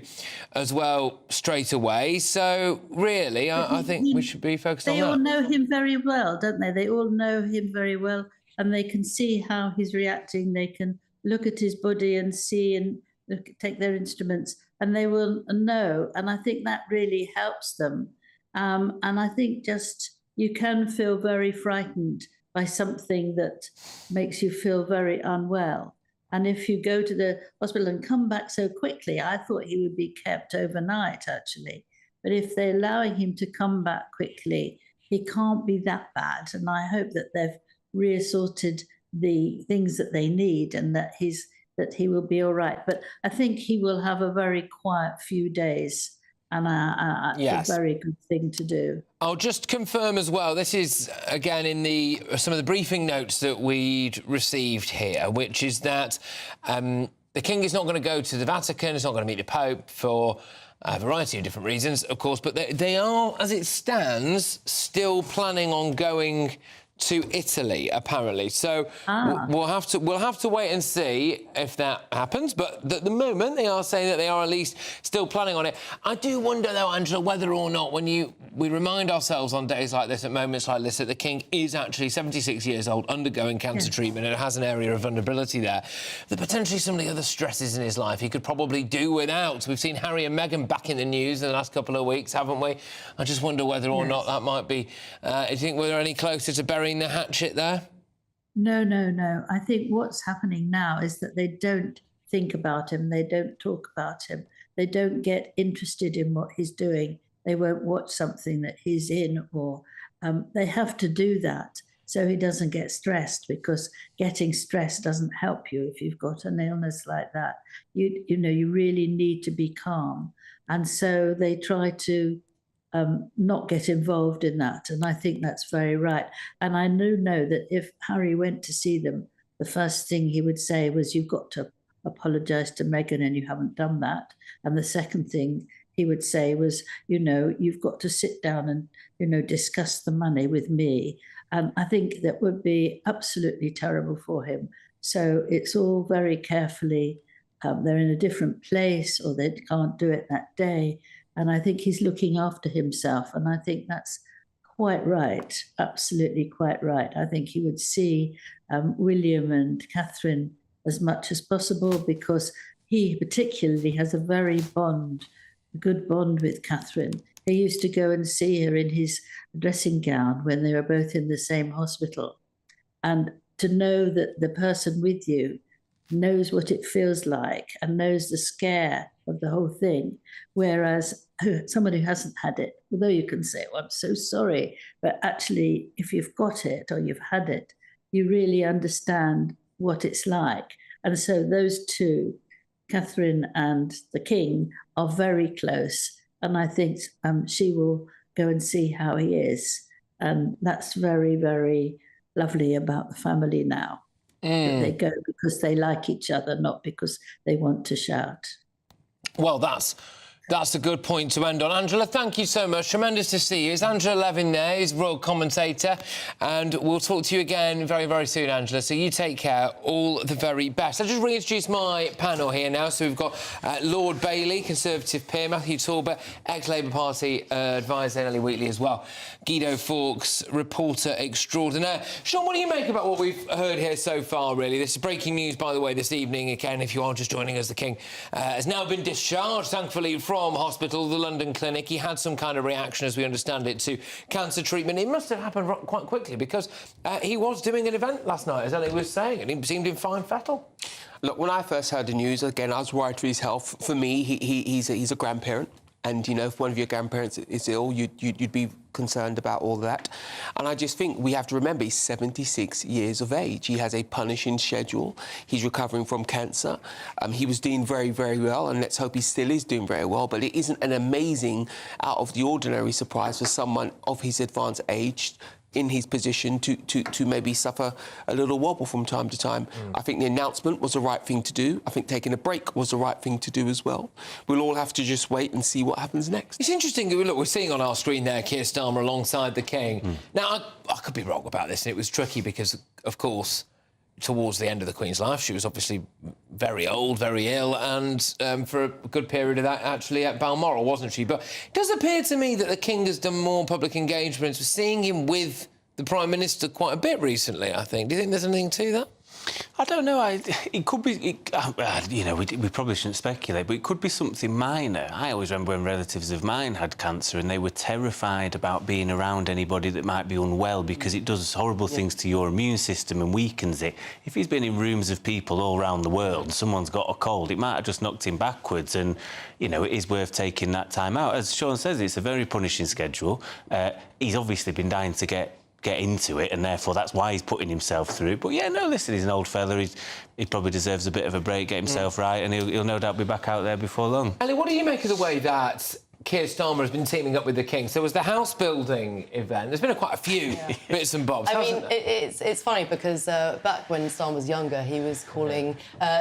as well straight away. So, really, I think we should be focused on that. They all know him very well, don't they? They all know him very well. And they can see how he's reacting. They can look at his body and see and take their instruments, and they will know. And I think that really helps them. And I think just you can feel very frightened by something that makes you feel very unwell. And if you go to the hospital and come back so quickly, I thought he would be kept overnight, actually. But if they're allowing him to come back quickly, he can't be that bad. And I hope that they've reassorted the things that they need, and that he will be all right. But I think he will have a very quiet few days, and yes, it's a very good thing to do. I'll just confirm as well, this is, again, in some of the briefing notes that we'd received here, which is that the king is not going to go to the Vatican, he's not going to meet the Pope for a variety of different reasons, of course, but they are, as it stands, still planning on going to Italy, apparently. So we'll have to wait and see if that happens. But at the moment, they are saying that they are at least still planning on it. I do wonder, though, Angela, whether or not we remind ourselves on days like this, at moments like this, that the king is actually 76 years old, undergoing cancer treatment, and it has an area of vulnerability there. That potentially some of the other stresses in his life he could probably do without. We've seen Harry and Meghan back in the news in the last couple of weeks, haven't we? I just wonder whether or not that might be... do you think we're any closer to burying the hatchet there? No. I think what's happening now is that they don't think about him, they don't talk about him, they don't get interested in what he's doing, they won't watch something that he's in, or they have to do that so he doesn't get stressed, because getting stressed doesn't help you if you've got an illness like that. You know, you really need to be calm, and so they try to not get involved in that. And I think that's very right. And I do know that if Harry went to see them, the first thing he would say was, you've got to apologise to Meghan, and you haven't done that. And the second thing he would say was, you know, you've got to sit down and, you know, discuss the money with me. And I think that would be absolutely terrible for him. So it's all very carefully, they're in a different place, or they can't do it that day. And I think he's looking after himself. And I think that's quite right, absolutely quite right. I think he would see William and Catherine as much as possible, because he particularly has a very good bond with Catherine. He used to go and see her in his dressing gown when they were both in the same hospital. And to know that the person with you knows what it feels like and knows the scare of the whole thing, whereas someone who hasn't had it, although you can say, oh, I'm so sorry, but actually if you've got it or you've had it, you really understand what it's like. And so those two, Catherine and the king, are very close, and I think she will go and see how he is, and that's very, very lovely about the family now. That they go because they like each other, not because they want to shout. Well, that's a good point to end on. Angela, thank you so much. Tremendous to see you. It's Angela Levin there, he's royal commentator, and we'll talk to you again very, very soon, Angela. So you take care. All the very best. I'll just reintroduce my panel here now. So we've got Lord Bailey, Conservative peer, Matthew Talbot, ex-Labour Party advisor, Ellie Wheatley as well, Guido Fawkes, reporter extraordinaire. Sean, what do you make about what we've heard here so far, really? This is breaking news, by the way, this evening. Again, if you are just joining us, the King has now been discharged, thankfully, from hospital, the London clinic. He had some kind of reaction, as we understand it, to cancer treatment. It must have happened quite quickly, because he was doing an event last night, as Ellie was saying, and he seemed in fine fettle. Look, when I first heard the news, again, I was worried for his health. For me, he's a grandparent. And, you know, if one of your grandparents is ill, you'd be concerned about all that. And I just think we have to remember he's 76 years of age. He has a punishing schedule. He's recovering from cancer. He was doing very, very well, and let's hope he still is doing very well. But it isn't an amazing, out of the ordinary surprise for someone of his advanced age in his position to maybe suffer a little wobble from time to time. I think the announcement was the right thing to do. I think taking a break was the right thing to do as well. We'll all have to just wait and see what happens next. It's interesting. Look, we're seeing on our screen there Keir Starmer alongside the King. Now, I could be wrong about this, and it was tricky because, of course, towards the end of the Queen's life, she was obviously very old, very ill, and for a good period of that, actually, at Balmoral, wasn't she? But it does appear to me that the King has done more public engagements. We're seeing him with the Prime Minister quite a bit recently, I think. Do you think there's anything to that? I don't know. It could be, you know, we probably shouldn't speculate, but it could be something minor. I always remember when relatives of mine had cancer and they were terrified about being around anybody that might be unwell because it does horrible things to your immune system and weakens it. If he's been in rooms of people all around the world and someone's got a cold, it might have just knocked him backwards, and, you know, it is worth taking that time out. As Sean says, it's a very punishing schedule. He's obviously been dying to get into it, and therefore that's why he's putting himself through. But yeah, no, listen, he's an old fella. He probably deserves a bit of a break, get himself right, and he'll no doubt be back out there before long. Ellie, what do you make of the way that Keir Starmer has been teaming up with the King? So was the house building event. There's been quite a few bits and bobs. I mean, it's funny because back when Starmer was younger, he was calling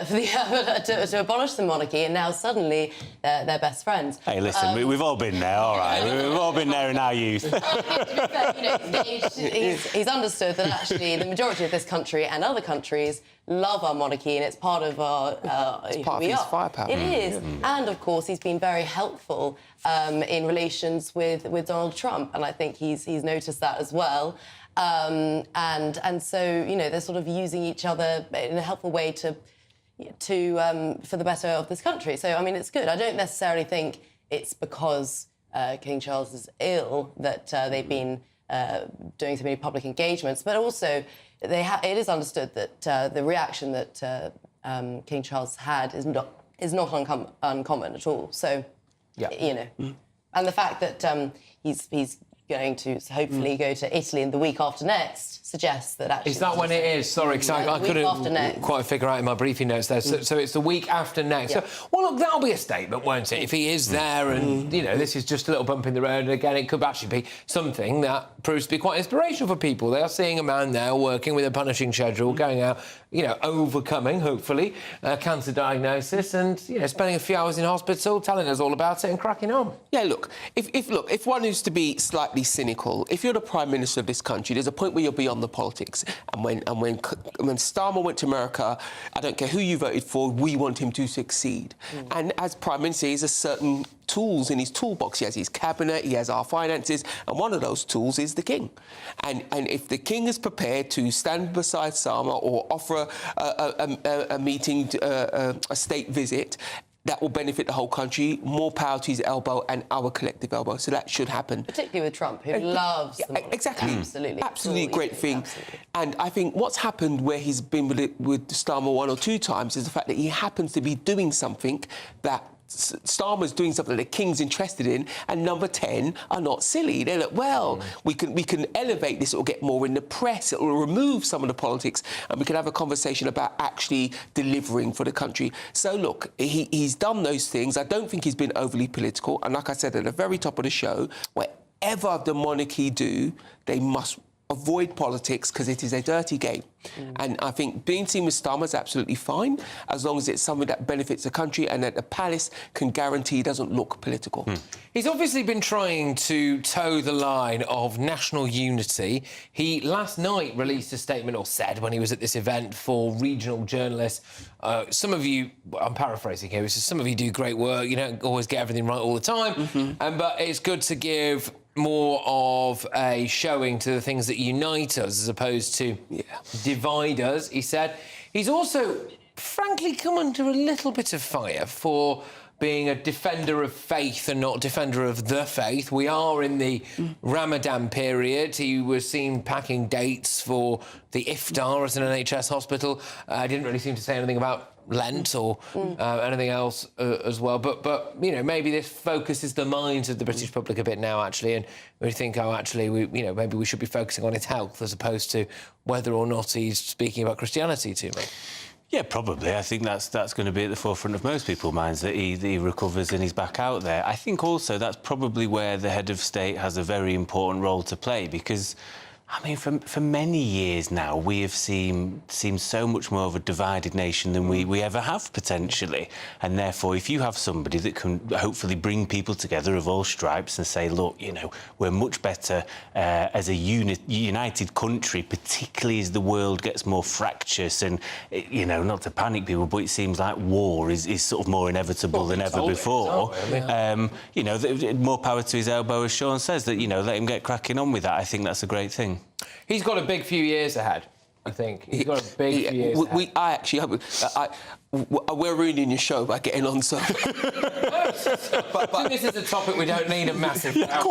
for to abolish the monarchy, and now suddenly they're best friends. Hey, listen, we've all been there, all right. We've all been there in our youth. To be fair, you know, he's understood that actually the majority of this country and other countries love our monarchy, and it's part of our it's part of his firepower. It is, and of course he's been very helpful in relations with Donald Trump, and I think he's noticed that as well. And so, you know, they're sort of using each other in a helpful way to for the better of this country. So I mean, it's good. I don't necessarily think it's because King Charles is ill that they've been doing so many public engagements, but also it is understood that the reaction that King Charles had is not uncommon at all. So, you know, and the fact that he's going to hopefully go to Italy in the week after next suggests that actually... Is that when it is? Sorry, because I couldn't quite figure out in my briefing notes there. So it's the week after next. Yeah. So, well, look, that'll be a statement, won't it? If he is there and, you know, this is just a little bump in the road, and again, it could actually be something that proves to be quite inspirational for people. They are seeing a man there working with a punishing schedule, going out, you know, overcoming, hopefully, a cancer diagnosis and, you know, spending a few hours in hospital, telling us all about it and cracking on. Yeah, look, if one is to be slightly cynical, if you're the Prime Minister of this country, there's a point where you're beyond the politics. And when Starmer went to America, I don't care who you voted for, we want him to succeed. And as Prime Minister, he has a certain tools in his toolbox. He has his cabinet, he has our finances, and one of those tools is the King. And if the King is prepared to stand beside Starmer or offer a meeting, a state visit, that will benefit the whole country. More power to his elbow and our collective elbow. So that should happen. Particularly with Trump, who loves the monarchy. Exactly. Absolutely. Absolutely great thing. Absolutely. And I think what's happened where he's been with Starmer one or two times is the fact that he happens to be doing something that Starmer's doing something that the King's interested in, and Number 10 are not silly. They're like, well, we can elevate this, it'll get more in the press, it'll remove some of the politics, and we can have a conversation about actually delivering for the country. So, look, he's done those things. I don't think he's been overly political, and like I said at the very top of the show, whatever the monarchy do, they must avoid politics because it is a dirty game. And I think being seen with Starmer is absolutely fine as long as it's something that benefits the country and that the palace can guarantee doesn't look political. He's obviously been trying to toe the line of national unity. He last night released a statement, or said when he was at this event for regional journalists, some of you, I'm paraphrasing here, he says, some of you do great work, you don't always get everything right all the time, but it's good to give more of a showing to the things that unite us as opposed to divide us, he said. He's also, frankly, come under a little bit of fire for being a defender of faith and not defender of the faith. We are in the Ramadan period. He was seen packing dates for the iftar at an NHS hospital. Didn't really seem to say anything about Lent or anything else as well. But you know, maybe this focuses the minds of the British public a bit now, actually, and we think, oh, actually, maybe we should be focusing on his health as opposed to whether or not he's speaking about Christianity too much. Yeah, probably. I think that's going to be at the forefront of most people's minds, that he recovers and he's back out there. I think also that's probably where the head of state has a very important role to play, because I mean, for many years now, we have seemed so much more of a divided nation than we ever have, potentially. And therefore, if you have somebody that can hopefully bring people together of all stripes and say, look, you know, we're much better as a united country, particularly as the world gets more fractious and, you know, not to panic people, but it seems like war is sort of more inevitable than ever before. You know, more power to his elbow, as Sean says, that, you know, let him get cracking on with that. I think that's a great thing. He's got a big few years ahead, I think. He's got a big few years ahead. We're ruining your show by getting on so. but this is a topic we don't need a massive. I've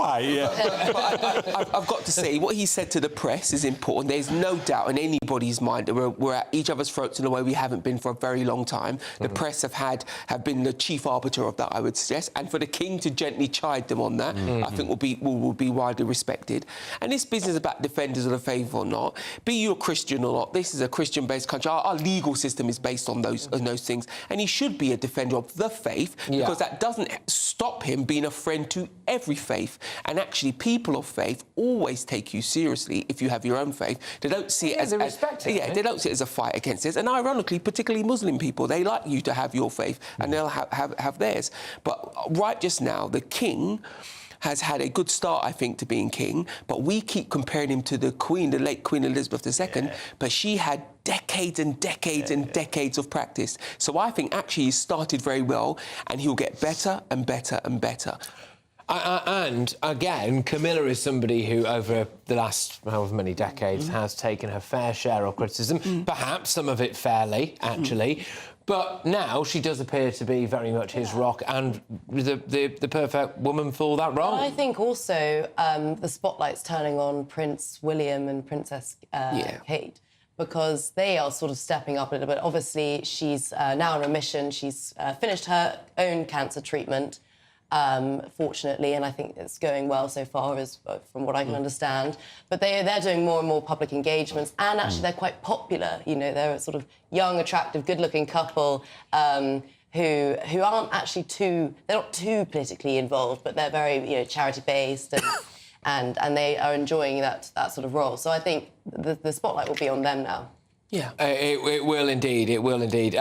got to say, what he said to the press is important. There's no doubt in anybody's mind that we're at each other's throats in a way we haven't been for a very long time. The press have been the chief arbiter of that, I would suggest, and for the King to gently chide them on that, I think will be widely respected. And this business about defenders of the faith or not, be you a Christian or not, this is a Christian-based country. Our legal system is based on those things, and he should be a defender of the faith, because that doesn't stop him being a friend to every faith. And actually, people of faith always take you seriously if you have your own faith. They don't see it they don't see it as a fight against it. And ironically, particularly Muslim people, they like you to have your faith, and they'll have theirs. But right just now, the King has had a good start, I think, to being king, but we keep comparing him to the Queen, the late Queen Elizabeth II, but she had decades and decades and decades of practice. So I think actually he started very well, and he'll get better and better and better. And again, Camilla is somebody who, over the last however many decades, has taken her fair share of criticism, perhaps some of it fairly, actually. But now she does appear to be very much his rock and the perfect woman for that role. I think also the spotlight's turning on Prince William and Princess Kate, because they are sort of stepping up a little bit. Obviously, she's now in remission. She's finished her own cancer treatment, fortunately, and I think it's going well so far, from what I can understand. But they're doing more and more public engagements, and actually they're quite popular. You know, they're a sort of young, attractive, good-looking couple who aren't actually they're not too politically involved, but they're very, you know, charity-based and they are enjoying that sort of role. So I think the spotlight will be on them now. Yeah, it will indeed. It will indeed.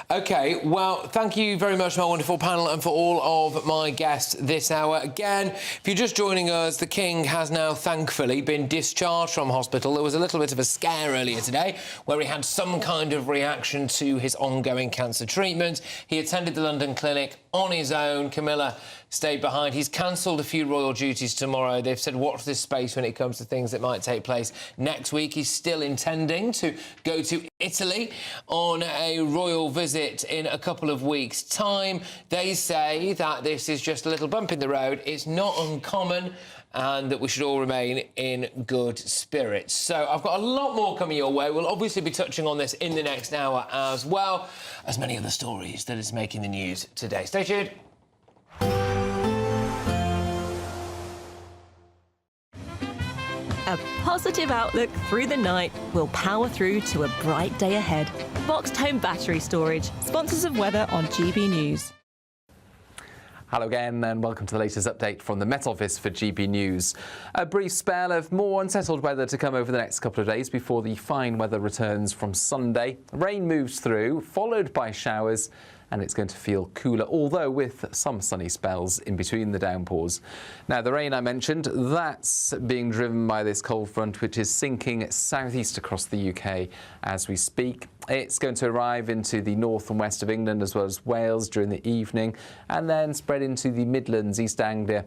OK, well, thank you very much, my wonderful panel, and for all of my guests this hour. Again, if you're just joining us, the King has now, thankfully, been discharged from hospital. There was a little bit of a scare earlier today where he had some kind of reaction to his ongoing cancer treatment. He attended the London clinic on his own. Camilla stayed behind. He's cancelled a few royal duties tomorrow. They've said watch this space when it comes to things that might take place next week. He's still intending to go to Italy on a royal visit in a couple of weeks' time. They say that this is just a little bump in the road. It's not uncommon, and that we should all remain in good spirits. So I've got a lot more coming your way. We'll obviously be touching on this in the next hour, as well as many other stories that is making the news today. Stay tuned. A positive outlook through the night will power through to a bright day ahead. Boxed Home Battery Storage, sponsors of weather on GB News. Hello again and welcome to the latest update from the Met Office for GB News. A brief spell of more unsettled weather to come over the next couple of days before the fine weather returns from Sunday. Rain moves through, followed by showers, and it's going to feel cooler, although with some sunny spells in between the downpours. Now, the rain I mentioned, that's being driven by this cold front, which is sinking southeast across the UK as we speak. It's going to arrive into the north and west of England, as well as Wales during the evening, and then spread into the Midlands, East Anglia,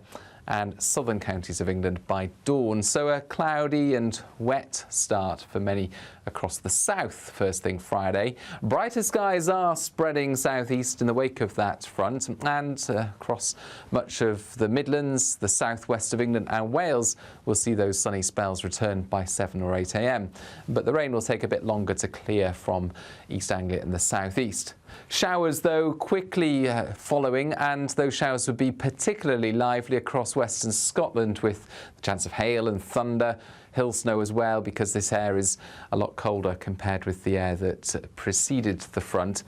and southern counties of England by dawn. So a cloudy and wet start for many across the south first thing Friday. Brighter skies are spreading southeast in the wake of that front, and across much of the Midlands, the southwest of England and Wales will see those sunny spells return by 7 or 8 a.m. But the rain will take a bit longer to clear from East Anglia and the southeast. Showers, though, quickly following, and those showers would be particularly lively across western Scotland, with the chance of hail and thunder, hill snow as well, because this air is a lot colder compared with the air that preceded the front.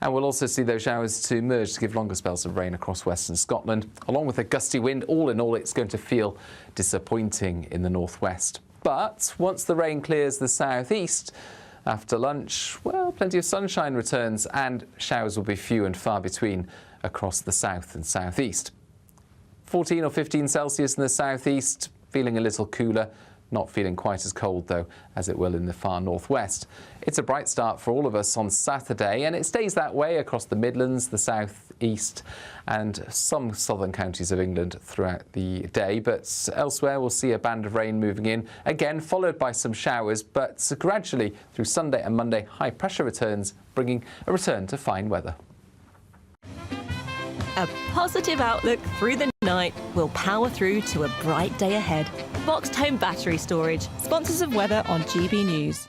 And we'll also see those showers to merge to give longer spells of rain across western Scotland, along with a gusty wind. All in all, it's going to feel disappointing in the northwest. But once the rain clears the southeast, after lunch, well, plenty of sunshine returns and showers will be few and far between across the south and southeast. 14 or 15 Celsius in the southeast, feeling a little cooler, not feeling quite as cold though as it will in the far northwest. It's a bright start for all of us on Saturday, and it stays that way across the Midlands, the southeast and some southern counties of England throughout the day. But elsewhere we'll see a band of rain moving in, again followed by some showers, but gradually through Sunday and Monday high pressure returns, bringing a return to fine weather. A positive outlook through the night will power through to a bright day ahead. Boxed home battery storage, sponsors of weather on GB News.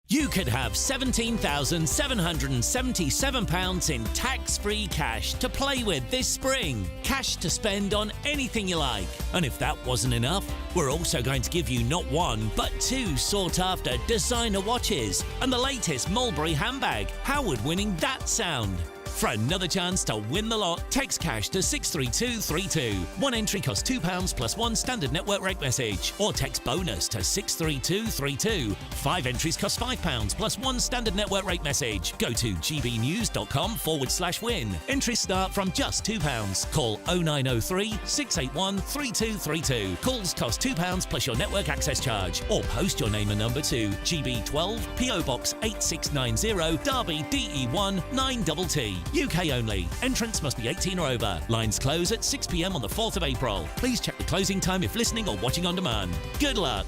You could have £17,777 in tax-free cash to play with this spring. Cash to spend on anything you like. And if that wasn't enough, we're also going to give you not one, but two sought-after designer watches and the latest Mulberry handbag. How would winning that sound? For another chance to win the lot, text cash to 63232. One entry costs £2 plus one standard network rate message. Or text bonus to 63232. 5 entries cost £5 plus one standard network rate message. Go to gbnews.com/win. Entries start from just £2. Call 0903 681 3232. Calls cost £2 plus your network access charge. Or post your name and number to GB12 PO Box 8690 Derby DE1 9TT. UK only. Entrants must be 18 or over. Lines close at 6 p.m. on the 4th of April. Please check the closing time if listening or watching on demand. Good luck.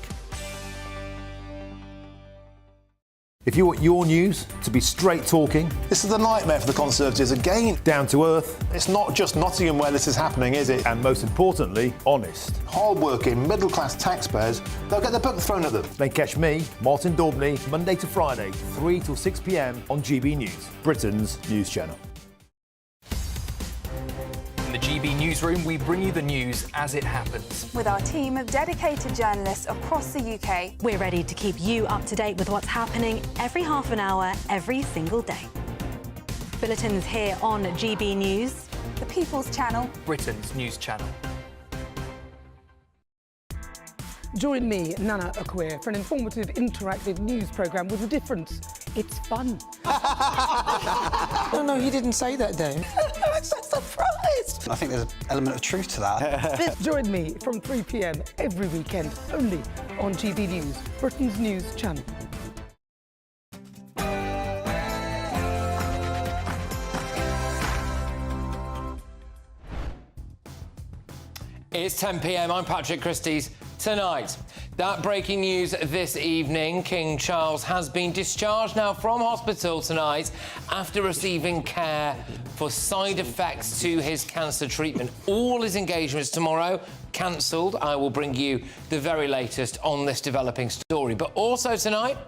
If you want your news to be straight talking, this is a nightmare for the Conservatives again. Down to earth. It's not just Nottingham where this is happening, is it? And most importantly, honest. Hard-working, middle-class taxpayers, they'll get their book thrown at them. Then catch me, Martin Daubney, Monday to Friday, 3 till 6 p.m. on GB News, Britain's news channel. In the GB Newsroom, we bring you the news as it happens. With our team of dedicated journalists across the UK. We're ready to keep you up to date with what's happening every half an hour, every single day. Bulletins here on GB News, the People's Channel, Britain's news channel. Join me, Nana Okoye, for an informative, interactive news programme with a difference. It's fun. No, he didn't say that, Dave. I'm so surprised. I think there's an element of truth to that. Join me from 3 p.m. every weekend, only on GB News, Britain's news channel. It's 10 p.m. I'm Patrick Christys. Tonight, that breaking news this evening. King Charles has been discharged now from hospital tonight after receiving care for side effects to his cancer treatment. All his engagements tomorrow cancelled. I will bring you the very latest on this developing story. But also tonight,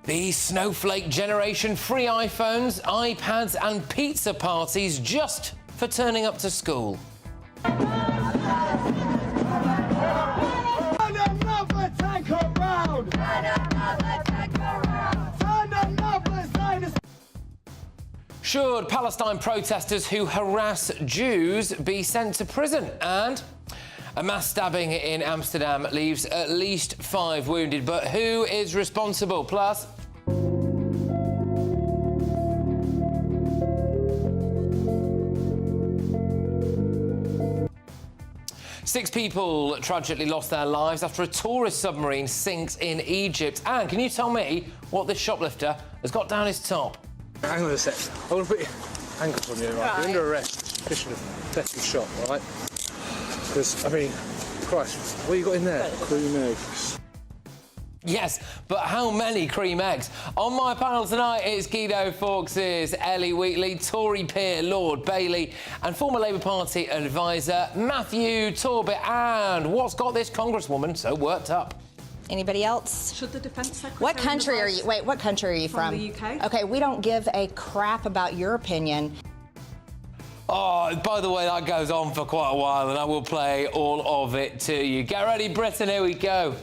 the snowflake generation, free iPhones, iPads and pizza parties just for turning up to school. Should Palestine protesters who harass Jews be sent to prison? And a mass stabbing in Amsterdam leaves at least 5 wounded. But who is responsible? Plus, six people tragically lost their lives after a tourist submarine sinks in Egypt. And can you tell me what this shoplifter has got down his top? Hang on a sec. I want to put your handcuffs on you, right? You're under arrest. Suspicion of theft of shop, all right? Because, I mean, Christ, what you got in there? Cream eggs. Yes, but how many cream eggs? On my panel tonight, it's Guido Fawkes, Ellie Wheatley, Tory peer Lord Bailey, and former Labour Party advisor Matthew Torbett. And what's got this Congresswoman so worked up? Anybody else? Should the Defence Secretary... What country are you? Wait, what country are you from? The UK. Okay, we don't give a crap about your opinion. Oh, by the way, that goes on for quite a while, and I will play all of it to you. Get ready, Britain, here we go.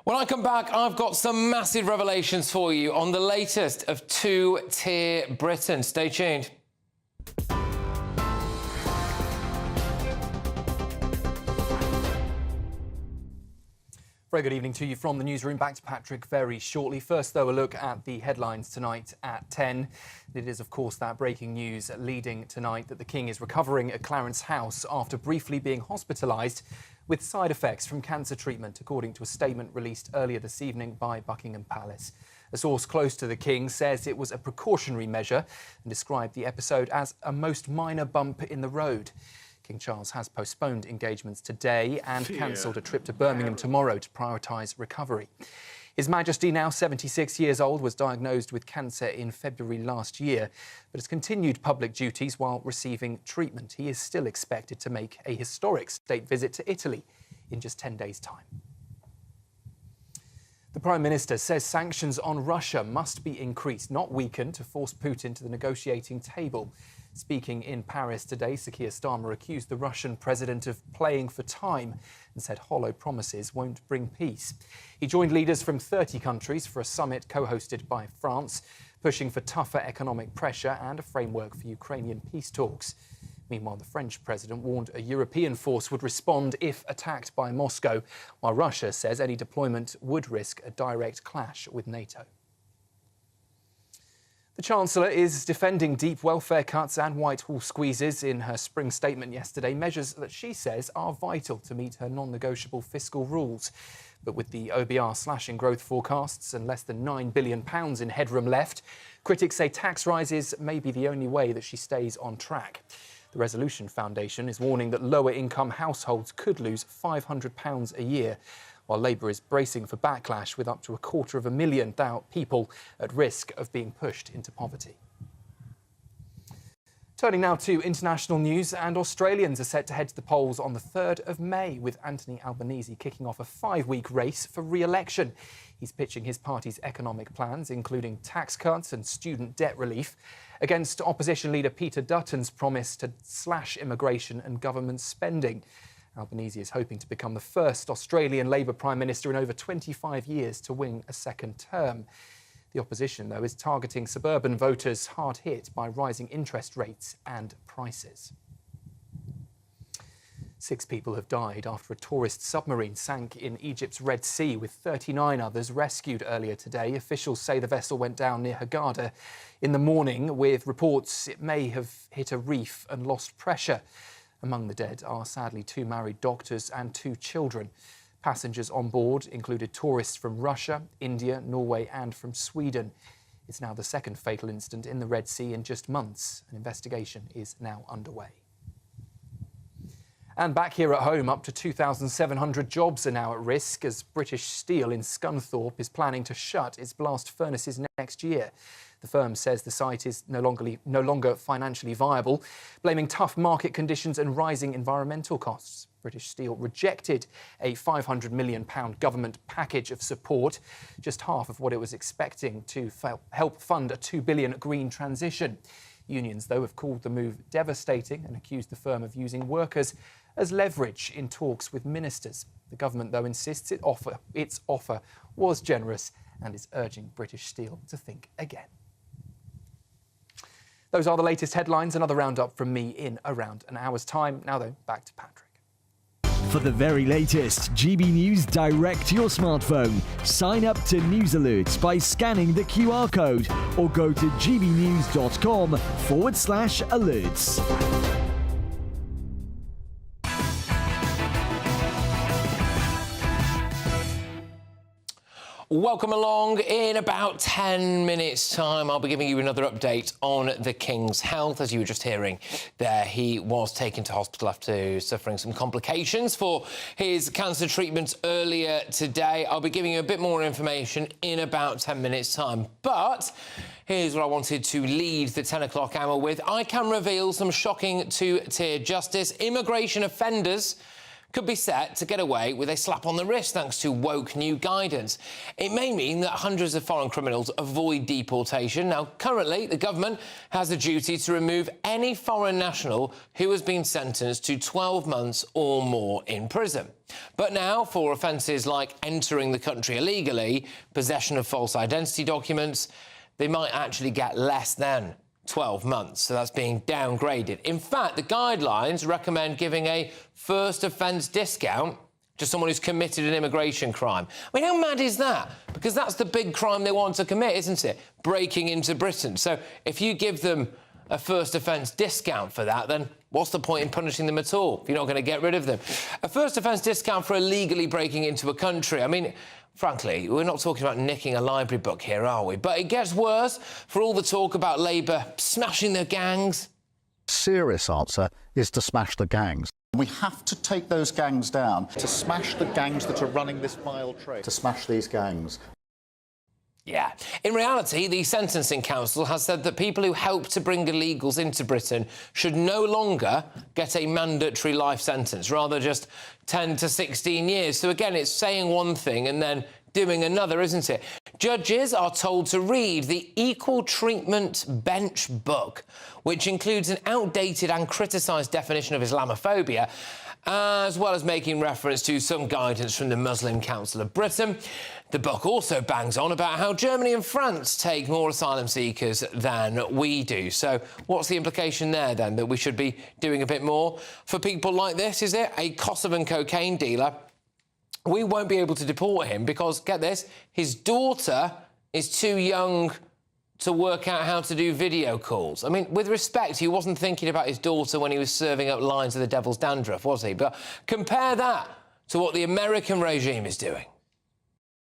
When I come back, I've got some massive revelations for you on the latest of two-tier Britain. Stay tuned. Very good evening to you from the newsroom. Back to Patrick very shortly. First, though, a look at the headlines tonight at 10. It is, of course, that breaking news leading tonight that the King is recovering at Clarence House after briefly being hospitalised with side effects from cancer treatment, according to a statement released earlier this evening by Buckingham Palace. A source close to the King says it was a precautionary measure and described the episode as a most minor bump in the road. King Charles has postponed engagements today and cancelled a trip to Birmingham tomorrow to prioritise recovery. His Majesty, now 76 years old, was diagnosed with cancer in February last year, but has continued public duties while receiving treatment. He is still expected to make a historic state visit to Italy in just 10 days' time. The Prime Minister says sanctions on Russia must be increased, not weakened, to force Putin to the negotiating table. Speaking in Paris today, Sir Keir Starmer accused the Russian president of playing for time and said hollow promises won't bring peace. He joined leaders from 30 countries for a summit co-hosted by France, pushing for tougher economic pressure and a framework for Ukrainian peace talks. Meanwhile, the French president warned a European force would respond if attacked by Moscow, while Russia says any deployment would risk a direct clash with NATO. The Chancellor is defending deep welfare cuts and Whitehall squeezes in her spring statement yesterday, measures that she says are vital to meet her non-negotiable fiscal rules. But with the OBR slashing growth forecasts and less than £9 billion in headroom left, critics say tax rises may be the only way that she stays on track. The Resolution Foundation is warning that lower-income households could lose £500 a year, while Labour is bracing for backlash with up to 250,000 people at risk of being pushed into poverty. Turning now to international news, and Australians are set to head to the polls on the 3rd of May, with Anthony Albanese kicking off a 5-week race for re-election. He's pitching his party's economic plans, including tax cuts and student debt relief, against opposition leader Peter Dutton's promise to slash immigration and government spending. Albanese is hoping to become the first Australian Labour Prime Minister in over 25 years to win a second term. The opposition, though, is targeting suburban voters hard hit by rising interest rates and prices. 6 people have died after a tourist submarine sank in Egypt's Red Sea, with 39 others rescued earlier today. Officials say the vessel went down near Hurghada in the morning, with reports it may have hit a reef and lost pressure. Among the dead are sadly 2 married doctors and 2 children. Passengers on board included tourists from Russia, India, Norway and from Sweden. It's now the second fatal incident in the Red Sea in just months. An investigation is now underway. And back here at home, up to 2,700 jobs are now at risk as British Steel in Scunthorpe is planning to shut its blast furnaces next year. The firm says the site is no longer financially viable, blaming tough market conditions and rising environmental costs. British Steel rejected a £500 million government package of support, just half of what it was expecting to help fund a £2 billion green transition. Unions, though, have called the move devastating and accused the firm of using workers as leverage in talks with ministers. The government, though, insists its offer was generous and is urging British Steel to think again. Those are the latest headlines. Another roundup from me in around an hour's time. Now, though, back to Patrick. For the very latest GB News direct to your smartphone, sign up to News Alerts by scanning the QR code or go to gbnews.com/alerts. Welcome along. In about 10 minutes' time, I'll be giving you another update on the King's health. As you were just hearing there, he was taken to hospital after suffering some complications for his cancer treatment earlier today. I'll be giving you a bit more information in about 10 minutes' time. But here's what I wanted to lead the 10 o'clock hour with. I can reveal some shocking two-tier justice. Immigration offenders could be set to get away with a slap on the wrist thanks to woke new guidance. It may mean that hundreds of foreign criminals avoid deportation. Now, currently, the government has a duty to remove any foreign national who has been sentenced to 12 months or more in prison. But now, for offences like entering the country illegally, possession of false identity documents, they might actually get less than 12 months, so that's being downgraded. In fact, the guidelines recommend giving a first offence discount to someone who's committed an immigration crime. I mean, how mad is that? Because that's the big crime they want to commit, isn't it? Breaking into Britain. So if you give them a first offence discount for that, then what's the point in punishing them at all if you're not going to get rid of them? A first offence discount for illegally breaking into a country. I mean, frankly, we're not talking about nicking a library book here, are we? But it gets worse for all the talk about Labour smashing their gangs. Serious answer is to smash the gangs. We have to take those gangs down, to smash the gangs that are running this vile trade, to smash these gangs. Yeah. In reality, the Sentencing Council has said that people who help to bring illegals into Britain should no longer get a mandatory life sentence, rather just 10 to 16 years. So, again, it's saying one thing and then doing another, isn't it? Judges are told to read the Equal Treatment Bench book, which includes an outdated and criticised definition of Islamophobia, as well as making reference to some guidance from the Muslim Council of Britain. The book also bangs on about how Germany and France take more asylum seekers than we do. So what's the implication there, then, that we should be doing a bit more for people like this, is it? A Kosovan cocaine dealer. We won't be able to deport him because, get this, his daughter is too young to work out how to do video calls. I mean, with respect, he wasn't thinking about his daughter when he was serving up lines of the devil's dandruff, was he? But compare that to what the American regime is doing.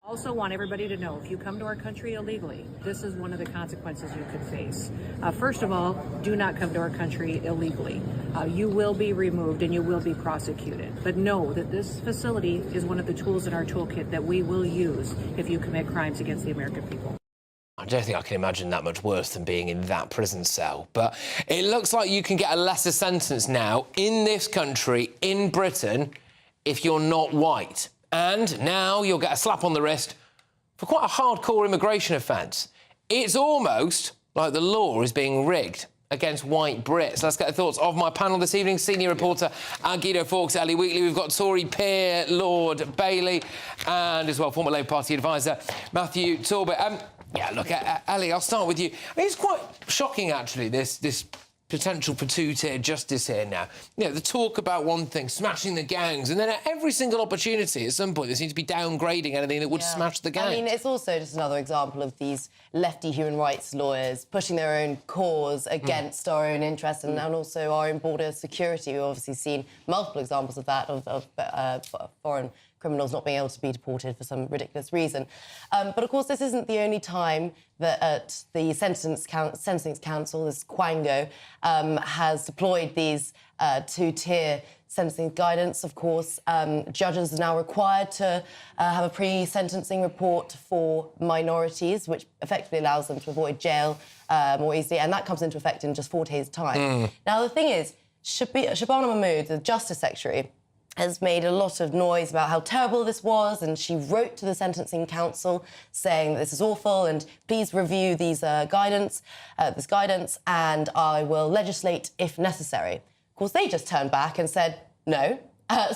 Also want everybody to know, if you come to our country illegally, this is one of the consequences you could face. First of all, do not come to our country illegally. You will be removed and you will be prosecuted. But know that this facility is one of the tools in our toolkit that we will use if you commit crimes against the American people. I don't think I can imagine that much worse than being in that prison cell. But it looks like you can get a lesser sentence now in this country, in Britain, if you're not white. And now you'll get a slap on the wrist for quite a hardcore immigration offence. It's almost like the law is being rigged against white Brits. Let's get the thoughts of my panel this evening. Senior reporter Guido Fawkes, Ellie Wheatley. We've got Tory peer Lord Bailey and, as well, former Labour Party advisor Matthew Talbot. Yeah, look, Ellie, I'll start with you. I mean, it's quite shocking, actually, this potential for two-tier justice here now. You know, the talk about one thing, smashing the gangs, and then at every single opportunity, at some point, there seems to be downgrading anything that would smash the gangs. I mean, it's also just another example of these lefty human rights lawyers pushing their own cause against our own interests and also our own border security. We've obviously seen multiple examples of that, of foreign criminals not being able to be deported for some ridiculous reason. But, of course, this isn't the only time that the Sentencing Council, this Quango, has deployed these two-tier sentencing guidance. Of course, judges are now required to have a pre-sentencing report for minorities, which effectively allows them to avoid jail more easily, and that comes into effect in just 4 days' time. Now, the thing is, Shabana Mahmood, the Justice Secretary, has made a lot of noise about how terrible this was, and she wrote to the Sentencing Council saying that this is awful and please review these this guidance, and I will legislate if necessary. Of course, they just turned back and said no.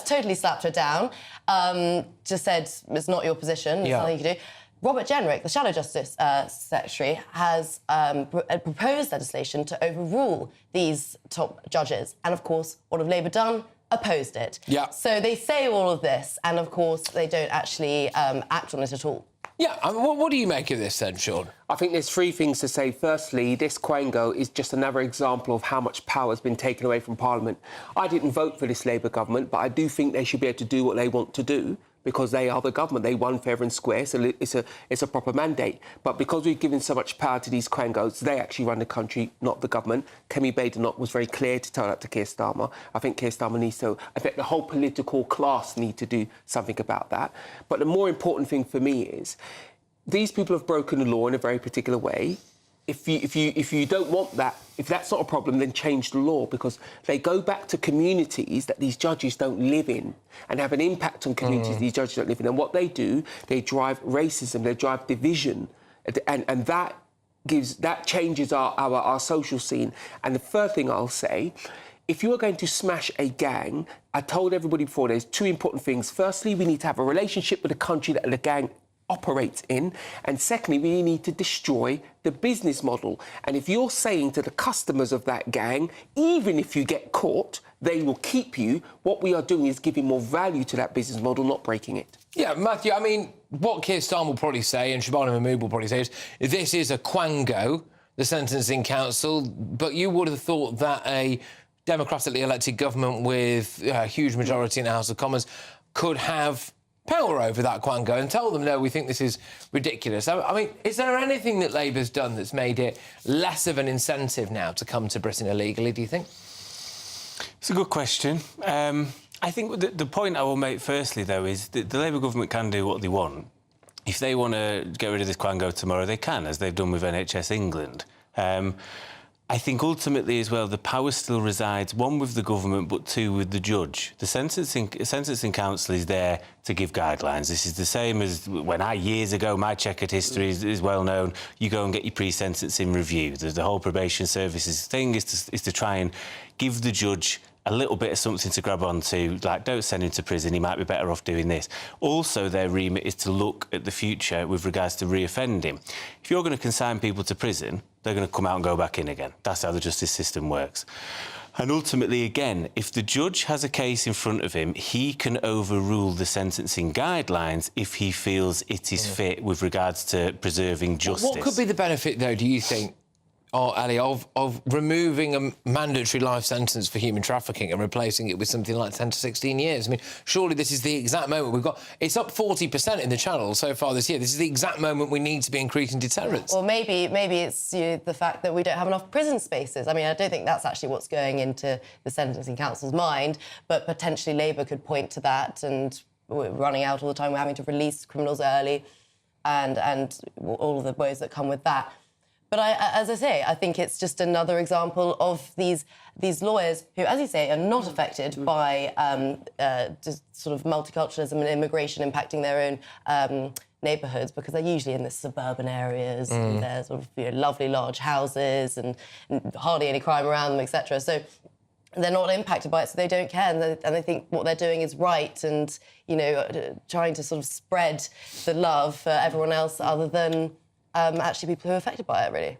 Totally slapped her down. Just said it's not your position. There's nothing you can do. Robert Jenrick, the Shadow Justice Secretary, has proposed legislation to overrule these top judges. And, of course, what have Labour done? Opposed it. Yeah. So they say all of this, and, of course, they don't actually act on it at all. Yeah, I mean, what do you make of this then, Sean? I think there's three things to say. Firstly, this Quango is just another example of how much power has been taken away from Parliament. I didn't vote for this Labour government, but I do think they should be able to do what they want to do. because they are the government. They won fair and square, so it's a proper mandate. But because we've given so much power to these quangos, they actually run the country, not the government. Kemi Badenoch was very clear to tell that to Keir Starmer. I think Keir Starmer needs to... I think the whole political class need to do something about that. But the more important thing for me is these people have broken the law in a very particular way. If you don't want that, if that's not a problem, then change the law, because they go back to communities that these judges don't live in and have an impact on communities these judges don't live in. And what they do, they drive racism, they drive division, and that changes our social scene. And the third thing I'll say, if you are going to smash a gang, I told everybody before, there's two important things. Firstly, we need to have a relationship with the country that the gang operates in, and secondly, we need to destroy the business model. And if you're saying to the customers of that gang, even if you get caught, they will keep you, what we are doing is giving more value to that business model, not breaking it. Yeah, Matthew, I mean, what Keir Starmer will probably say, and Shabana Mahmood will probably say, is this is a quango, the sentencing council, but you would have thought that a democratically elected government with a huge majority in the House of Commons could have power over that quango and tell them, no, we think this is ridiculous. I mean, is there anything that Labour's done that's made it less of an incentive now to come to Britain illegally, do you think? It's a good question. I think the point I will make firstly, though, is that the Labour government can do what they want. If they want to get rid of this quango tomorrow, they can, as they've done with NHS England. I think ultimately as well, the power still resides, one, with the government, but two, with the judge. The sentencing council is there to give guidelines. This is the same as when years ago, my checkered history is well known, you go and get your pre-sentencing review. The whole probation services thing is to try and give the judge a little bit of something to grab onto, like, don't send him to prison, he might be better off doing this. Also, their remit is to look at the future with regards to reoffending. If you're going to consign people to prison, they're going to come out and go back in again. That's how the justice system works. And ultimately, again, if the judge has a case in front of him, he can overrule the sentencing guidelines if he feels it is fit with regards to preserving justice. What could be the benefit, though, do you think, Ali, of removing a mandatory life sentence for human trafficking and replacing it with something like 10 to 16 years? I mean, surely this is the exact moment we've got... It's up 40% in the Channel so far this year. This is the exact moment we need to be increasing deterrence. Or maybe it's the fact that we don't have enough prison spaces. I mean, I don't think that's actually what's going into the Sentencing Council's mind, but potentially Labour could point to that, and we're running out all the time, we're having to release criminals early, and all of the woes that come with that. But as I say, I think it's just another example of these lawyers who, as you say, are not affected by just sort of multiculturalism and immigration impacting their own neighbourhoods, because they're usually in the suburban areas and they're sort of lovely large houses and hardly any crime around them, etc. So they're not impacted by it, so they don't care, and they think what they're doing is right, and trying to sort of spread the love for everyone else other than actually people who are affected by it, really.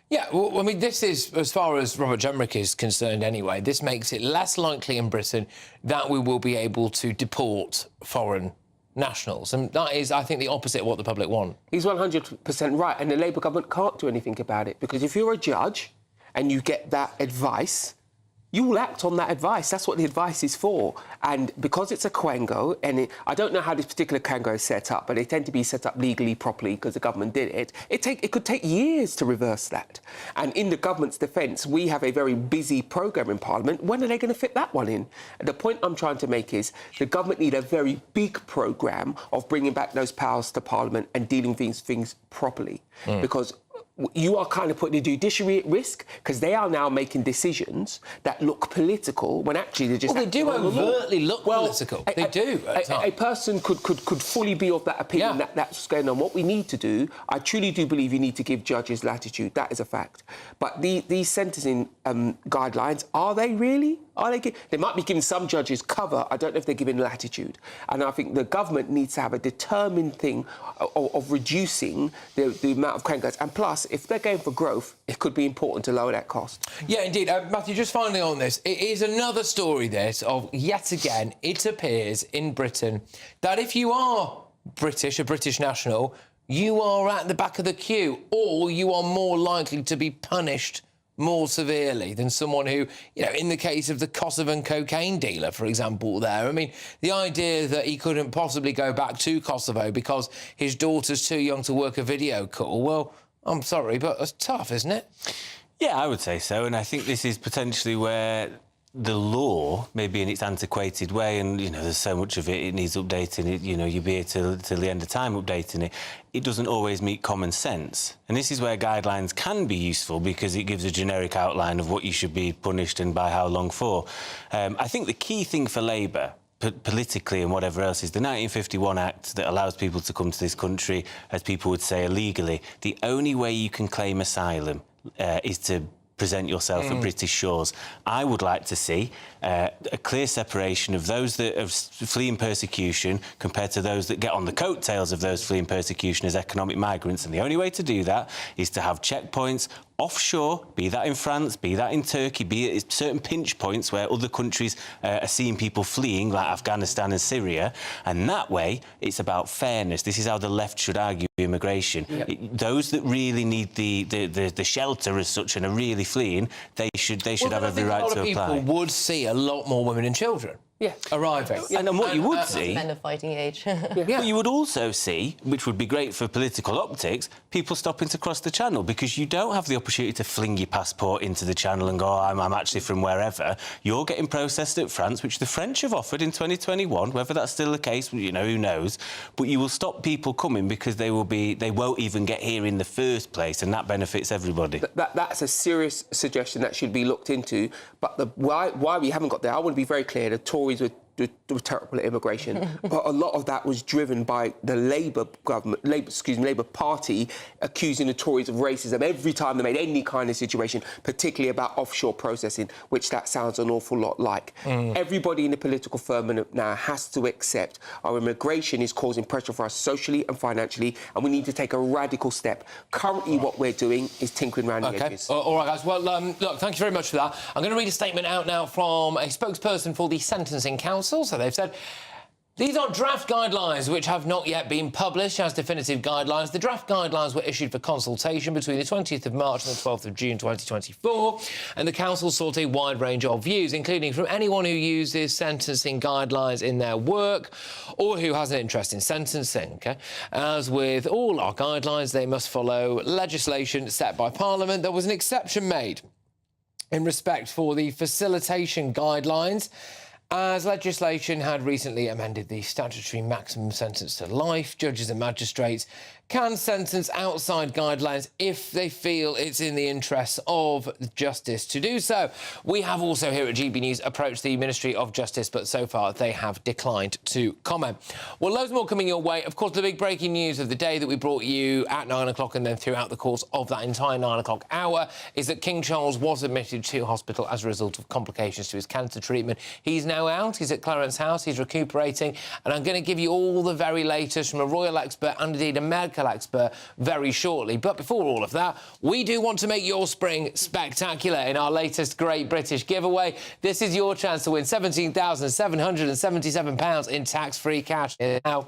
Yeah, well, I mean, this is, as far as Robert Jenrick is concerned anyway, this makes it less likely in Britain that we will be able to deport foreign nationals. And that is, I think, the opposite of what the public want. He's 100% right, and the Labour government can't do anything about it, because if you're a judge and you get that advice, you will act on that advice. That's what the advice is for. And because it's a quango, and I don't know how this particular quango is set up, but they tend to be set up legally, properly, because the government did it. It could take years to reverse that. And in the government's defence, we have a very busy programme in Parliament. When are they going to fit that one in? And the point I'm trying to make is the government need a very big programme of bringing back those powers to Parliament and dealing with these things properly. Because you are kind of putting the judiciary at risk, because they are now making decisions that look political when actually they're just... Well, they do overtly look political. They do, at times. A person could fully be of that opinion that that's what's going on. What we need to do, I truly do believe you need to give judges latitude. That is a fact. But these sentencing guidelines, are they really? They might be giving some judges cover. I don't know if they're giving latitude. And I think the government needs to have a determined thing of reducing the amount of quangos. And plus, if they're going for growth, it could be important to lower that cost. Yeah, indeed. Matthew, just finally on this, it is another story, this, of yet again, it appears in Britain that if you are British, a British national, you are at the back of the queue, or you are more likely to be punished more severely than someone who, you know, in the case of the Kosovan cocaine dealer, for example, there. I mean, the idea that he couldn't possibly go back to Kosovo because his daughter's too young to work a video call, well, I'm sorry, but that's tough, isn't it? Yeah, I would say so, and I think this is potentially where the law, maybe in its antiquated way, and, you know, there's so much of it, it needs updating, it, you know, you'll be here till the end of time updating it, it doesn't always meet common sense. And this is where guidelines can be useful because it gives a generic outline of what you should be punished and by how long for. I think the key thing for Labour, politically and whatever else, is the 1951 Act that allows people to come to this country, as people would say, illegally. The only way you can claim asylum is to present yourself at British shores. I would like to see a clear separation of those that are fleeing persecution compared to those that get on the coattails of those fleeing persecution as economic migrants. And the only way to do that is to have checkpoints offshore, be that in France, be that in Turkey, be it at certain pinch points where other countries are seeing people fleeing, like Afghanistan and Syria. And that way, it's about fairness. This is how the left should argue immigration. Yep. Those that really need the shelter as such and are really fleeing, they should have every right to apply. A lot of people would see a lot more women and children arriving. And what you would see... Men of fighting age. But you would also see, which would be great for political optics, people stopping to cross the channel, because you don't have the opportunity to fling your passport into the channel and go, oh, I'm actually from wherever. You're getting processed at France, which the French have offered in 2021. Whether that's still the case, you know, who knows? But you will stop people coming because they won't even get here in the first place, and that benefits everybody. That's a serious suggestion that should be looked into. But why we haven't got there, I want to be very clear, the Tories were terrible at immigration, but a lot of that was driven by the Labour government, Labour Party accusing the Tories of racism every time they made any kind of situation, particularly about offshore processing, which that sounds an awful lot like. Everybody in the political firmament now has to accept our immigration is causing pressure for us socially and financially, and we need to take a radical step. Currently, what we're doing is tinkering around the edges. All right, guys. Well, look, thank you very much for that. I'm going to read a statement out now from a spokesperson for the Sentencing Council. So they've said, these are draft guidelines which have not yet been published as definitive guidelines. The draft guidelines were issued for consultation between the 20th of March and the 12th of June 2024, and the Council sought a wide range of views, including from anyone who uses sentencing guidelines in their work or who has an interest in sentencing. Okay? As with all our guidelines, they must follow legislation set by Parliament. There was an exception made in respect for the facilitation guidelines, as legislation had recently amended the statutory maximum sentence to life. Judges and magistrates can sentence outside guidelines if they feel it's in the interests of justice to do so. We have also here at GB News approached the Ministry of Justice, but so far they have declined to comment. Well, loads more coming your way. Of course, the big breaking news of the day that we brought you at 9 o'clock and then throughout the course of that entire 9 o'clock hour is that King Charles was admitted to hospital as a result of complications to his cancer treatment. He's now out. He's at Clarence House. He's recuperating. And I'm going to give you all the very latest from a royal expert and indeed a medical expert very shortly. But before all of that, we do want to make your spring spectacular in our latest Great British giveaway. This is your chance to win £17,777 in tax-free cash. Now,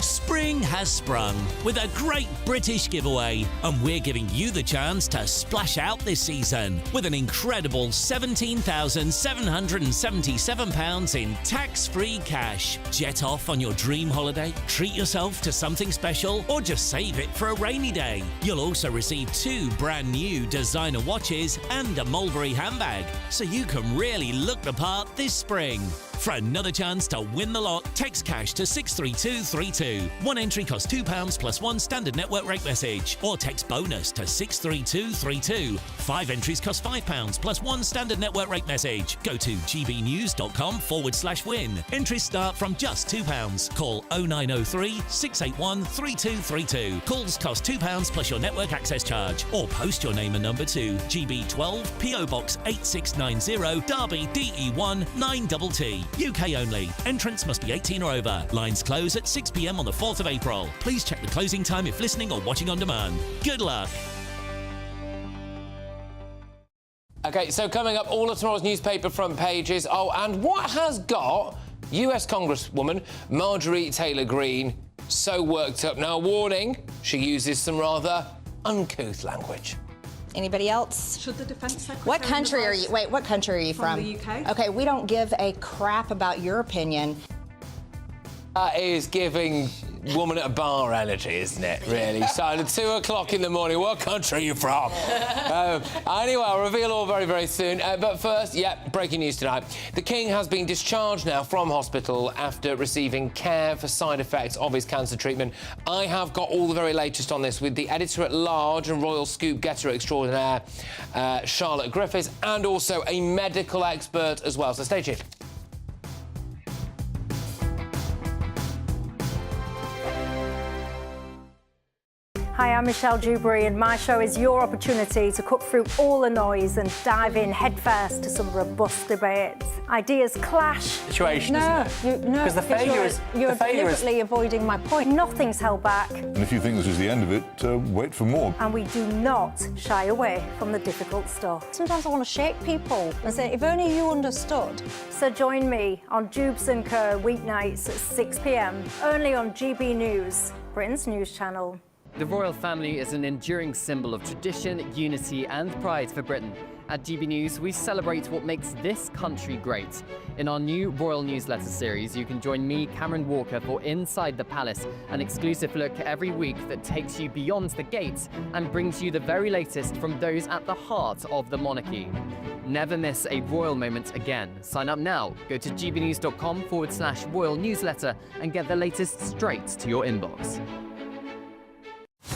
Spring has sprung with a Great British giveaway, and we're giving you the chance to splash out this season with an incredible £17,777 in tax-free cash. Jet off on your dream holiday, treat yourself to something special, or just save it for a rainy day. You'll also receive 2 brand new designer watches and a Mulberry handbag, so you can really look the part this spring. For another chance to win the lot, text cash to 63232. One entry costs £2 plus 1 standard network rate message, or text bonus to 63232. 5 entries cost £5 plus 1 standard network rate message. Go to gbnews.com/win. Entries start from just £2. Call 0903 681 3232. Calls cost £2 plus your network access charge, or post your name and number to GB12 PO Box 8690 Derby DE1 9TT. UK only. Entrants must be 18 or over. Lines close at 6 p.m. on the 4th of April. Please check the closing time if listening or watching on demand. Good luck. OK, so coming up, all of tomorrow's newspaper front pages. Oh, and what has got US Congresswoman Marjorie Taylor Greene so worked up? Now, warning, she uses some rather uncouth language. Anybody else? Should the Defence Secretary... What country are you? Wait, what country are you from? the UK. Okay, we don't give a crap about your opinion. That is giving woman at a bar energy, isn't it, really? So at 2 o'clock in the morning, what country are you from? Anyway, I'll reveal all very, very soon. But first, breaking news tonight. The King has been discharged now from hospital after receiving care for side effects of his cancer treatment. I have got all the very latest on this with the editor-at-large and Royal Scoop getter extraordinaire, Charlotte Griffiths, and also a medical expert as well. So stay tuned. Hi, I'm Michelle Dewberry, and my show is your opportunity to cut through all the noise and dive in headfirst to some robust debates. Ideas clash. Situation, isn't it? No, because the failure is you're deliberately avoiding my point. Nothing's held back, And if you think this is the end of it, wait for more. and we do not shy away from the difficult stuff. Sometimes I want to shake people and say, if only you understood. So join me on Jubes & Co. weeknights at 6 p.m. only on GB News, Britain's news channel. The royal family is an enduring symbol of tradition, unity and pride for Britain. At GB News, we celebrate what makes this country great. In our new royal newsletter series, you can join me, Cameron Walker, for Inside the Palace, an exclusive look every week that takes you beyond the gates and brings you the very latest from those at the heart of the monarchy. Never miss a royal moment again. Sign up now. Go to gbnews.com/royal newsletter and get the latest straight to your inbox.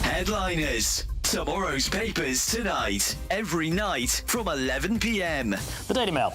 Headliners. Tomorrow's papers tonight. Every night from 11 p.m. The Daily Mail.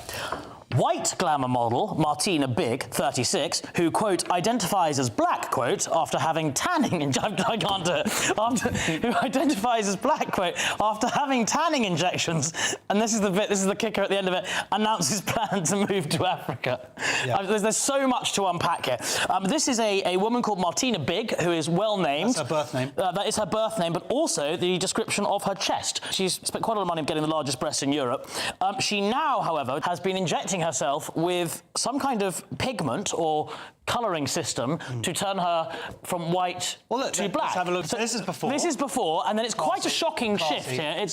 White glamour model Martina Big, 36, who, quote, identifies as black, quote, after having tanning... I can't do it. Who identifies as black, quote, after having tanning injections, and this is the bit, this is the kicker at the end of it, announces plan to move to Africa. Yeah. There's so much to unpack here. This is a woman called Martina Big, who is well-named. That's her birth name. That is her birth name, but also the description of her chest. She's spent quite a lot of money getting the largest breasts in Europe. She now, however, has been injecting herself with some kind of pigment or colouring system to turn her from white to black. Let's have a look. So this is before. This is before, and then it's quite a shocking shift here.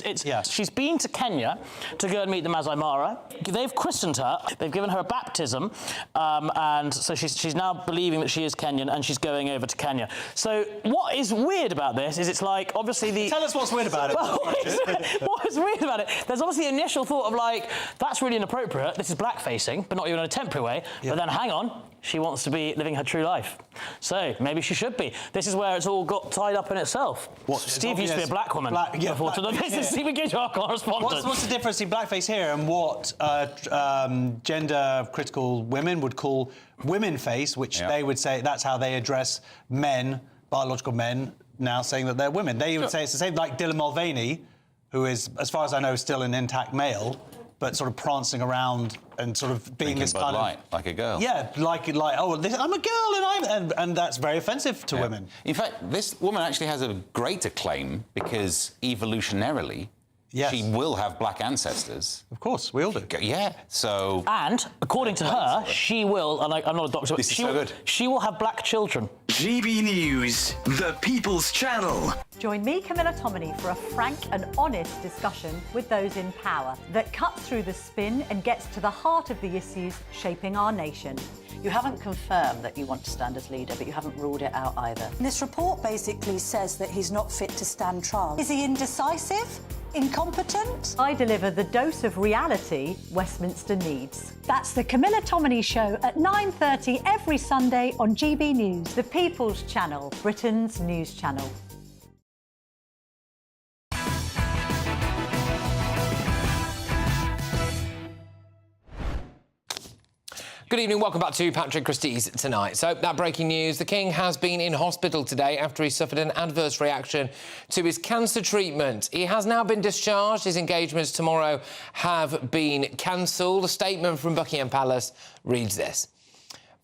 She's been to Kenya to go and meet the Masai Mara. They've christened her. They've given her a baptism, and so she's now believing that she is Kenyan, and she's going over to Kenya. So what is weird about this is it's like, obviously the... Tell us what's weird about it. Well, what is weird about it? There's obviously the initial thought of like, that's really inappropriate. This is black-facing, but not even in a temporary way. Yeah. But then hang on, she wants to be living her true life. So maybe she should be. This is where it's all got tied up in itself. Steve used to be a black woman before to the business. We go to our correspondent. What's the difference in blackface here and what gender-critical women would call women face, which they would say that's how they address men, biological men, now saying that they're women. They would say it's the same, like Dylan Mulvaney, who is, as far as I know, still an intact male, but sort of prancing around and sort of being this kind of... like a girl. Yeah, like oh, I'm a girl and that's very offensive to women. In fact, this woman actually has a greater claim because evolutionarily, she will have black ancestors. Of course, we all do. Yeah, so... And, according to her, she will, and I'm not a doctor, this is so good. She will have black children. GB News, the People's Channel. Join me, Camilla Tominey, for a frank and honest discussion with those in power that cuts through the spin and gets to the heart of the issues shaping our nation. You haven't confirmed that you want to stand as leader, but you haven't ruled it out either. This report basically says that he's not fit to stand trial. Is he indecisive? Incompetent? I deliver the dose of reality Westminster needs. That's the Camilla Tominey Show at 9:30 every Sunday on GB News, the People's Channel, Britain's news channel. Good evening, welcome back to Patrick Christys Tonight. So, that breaking news, the King has been in hospital today after he suffered an adverse reaction to his cancer treatment. He has now been discharged. His engagements tomorrow have been cancelled. A statement from Buckingham Palace reads this.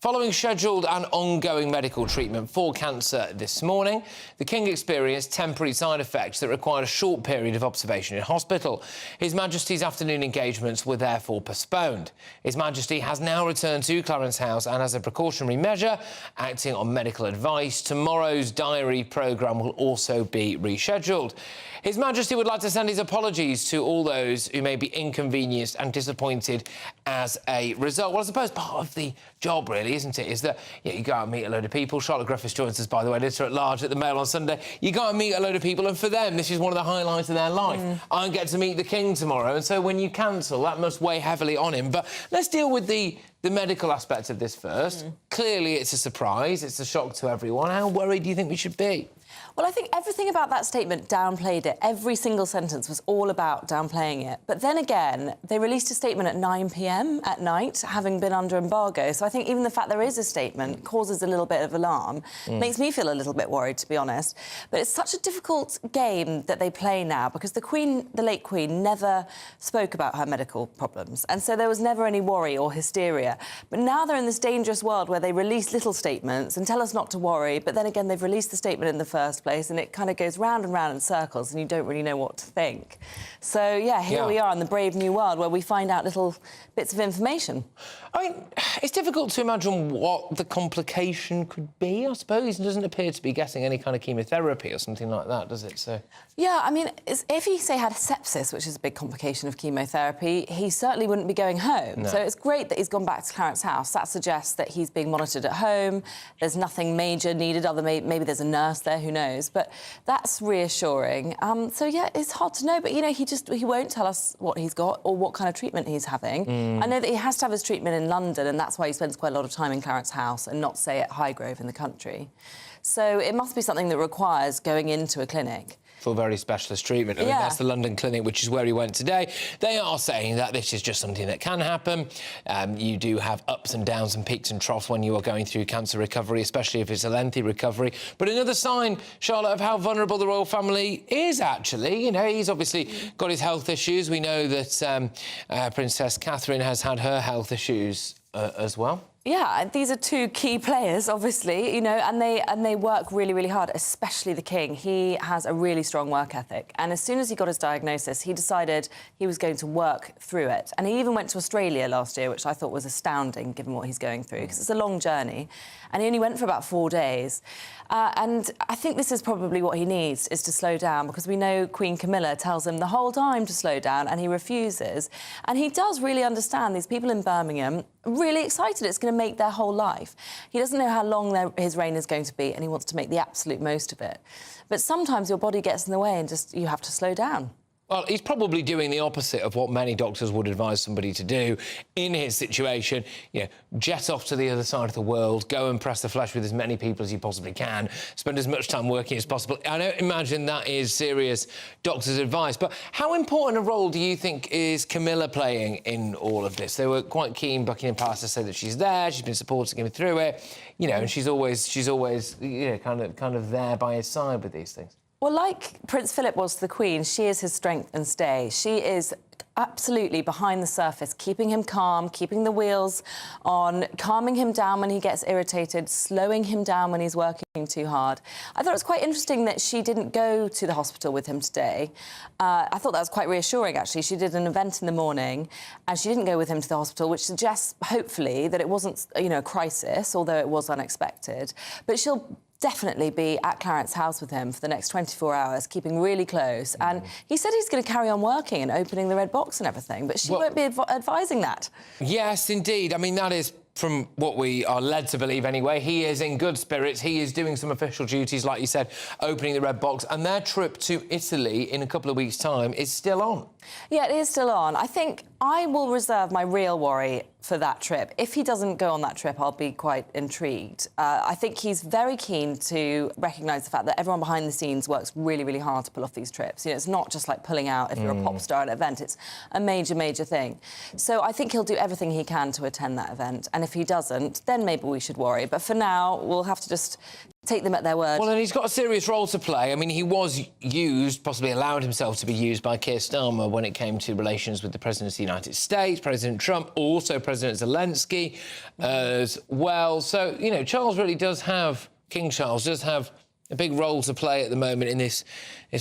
Following scheduled and ongoing medical treatment for cancer this morning, the King experienced temporary side effects that required a short period of observation in hospital. His Majesty's afternoon engagements were therefore postponed. His Majesty has now returned to Clarence House and, as a precautionary measure, acting on medical advice, tomorrow's diary programme will also be rescheduled. His Majesty would like to send his apologies to all those who may be inconvenienced and disappointed as a result. Well, I suppose part of the job, really, isn't it, is that you go out and meet a load of people. Charlotte Griffiths joins us, by the way, editor-at-large at the Mail on Sunday. You go out and meet a load of people, and for them, this is one of the highlights of their life. I get to meet the King tomorrow, and so when you cancel, that must weigh heavily on him. But let's deal with the medical aspect of this first. Clearly, it's a surprise. It's a shock to everyone. How worried do you think we should be? Well, I think everything about that statement downplayed it. Every single sentence was all about downplaying it. But then again, they released a statement at 9 p.m. at night, having been under embargo. So I think even the fact there is a statement causes a little bit of alarm. Makes me feel a little bit worried, to be honest. But it's such a difficult game that they play now because the Queen, the late Queen, never spoke about her medical problems. And so there was never any worry or hysteria. But now they're in this dangerous world where they release little statements and tell us not to worry. But then again, they've released the statement in the first place and it kind of goes round and round in circles and you don't really know what to think. So, yeah, here we are in the brave new world where we find out little bits of information. I mean, it's difficult to imagine what the complication could be, I suppose. It doesn't appear to be getting any kind of chemotherapy or something like that, does it? So, yeah, I mean, if he, say, had sepsis, which is a big complication of chemotherapy, he certainly wouldn't be going home. No. So it's great that he's gone back to Clarence House. That suggests that he's being monitored at home. There's nothing major needed, other maybe there's a nurse there, who knows. But that's reassuring. So, yeah, it's hard to know. But, you know, he won't tell us what he's got or what kind of treatment he's having. I know that he has to have his treatment in London, and that's why he spends quite a lot of time in Clarence House and not, say, at Highgrove in the country. So it must be something that requires going into a clinic. For very specialist treatment. I mean, that's the London clinic, which is where he went today. They are saying that this is just something that can happen. You do have ups and downs and peaks and troughs when you are going through cancer recovery, especially if it's a lengthy recovery. But another sign, Charlotte, of how vulnerable the royal family is, actually. You know, he's obviously got his health issues. We know that Princess Catherine has had her health issues as well. Yeah, these are two key players, obviously, you know, and they work really, really hard, especially the King. He has a really strong work ethic. And as soon as he got his diagnosis, he decided he was going to work through it. And he even went to Australia last year, which I thought was astounding, given what he's going through, because it's a long journey. And he only went for about 4 days. And I think this is probably what he needs, is to slow down, because we know Queen Camilla tells him the whole time to slow down, and he refuses. And he does really understand these people in Birmingham really excited. It's going to make their whole life. He doesn't know how long his reign is going to be, and he wants to make the absolute most of it. But sometimes your body gets in the way and just you have to slow down. Well, he's probably doing the opposite of what many doctors would advise somebody to do in his situation. You know, jet off to the other side of the world, go and press the flesh with as many people as you possibly can, spend as much time working as possible. I don't imagine that is serious doctor's advice. But how important a role do you think is Camilla playing in all of this? They were quite keen, Buckingham Palace, to say that she's there, she's been supporting him through it, you know, and she's always, you know, kind of there by his side with these things. Well, like Prince Philip was to the Queen, she is his strength and stay. She is absolutely behind the surface, keeping him calm, keeping the wheels on, calming him down when he gets irritated, slowing him down when he's working too hard. I thought it was quite interesting that she didn't go to the hospital with him today. I thought that was quite reassuring, actually. She did an event in the morning and she didn't go with him to the hospital, which suggests, hopefully, that it wasn't, you know, a crisis, although it was unexpected. But she'll definitely be at Clarence House with him for the next 24 hours, keeping really close. And he said he's going to carry on working and opening the red box and everything, but she won't be advising that. Yes, indeed. I mean, that is, from what we are led to believe anyway, he is in good spirits. He is doing some official duties, like you said, opening the red box. And their trip to Italy in a couple of weeks' time is still on. Yeah, it is still on. I think I will reserve my real worry for that trip. If he doesn't go on that trip, I'll be quite intrigued. I think he's very keen to recognise the fact that everyone behind the scenes works really, really hard to pull off these trips. You know, it's not just like pulling out if you're a pop star at an event. It's a major, major thing. So I think he'll do everything he can to attend that event. And if he doesn't, then maybe we should worry. But for now, we'll have to just take them at their word. Well, and he's got a serious role to play. I mean, he was used, possibly allowed himself to be used by Keir Starmer when it came to relations with the President of the United States, President Trump, also President Zelensky as well. So, you know, Charles really does have, King Charles does have a big role to play at the moment in this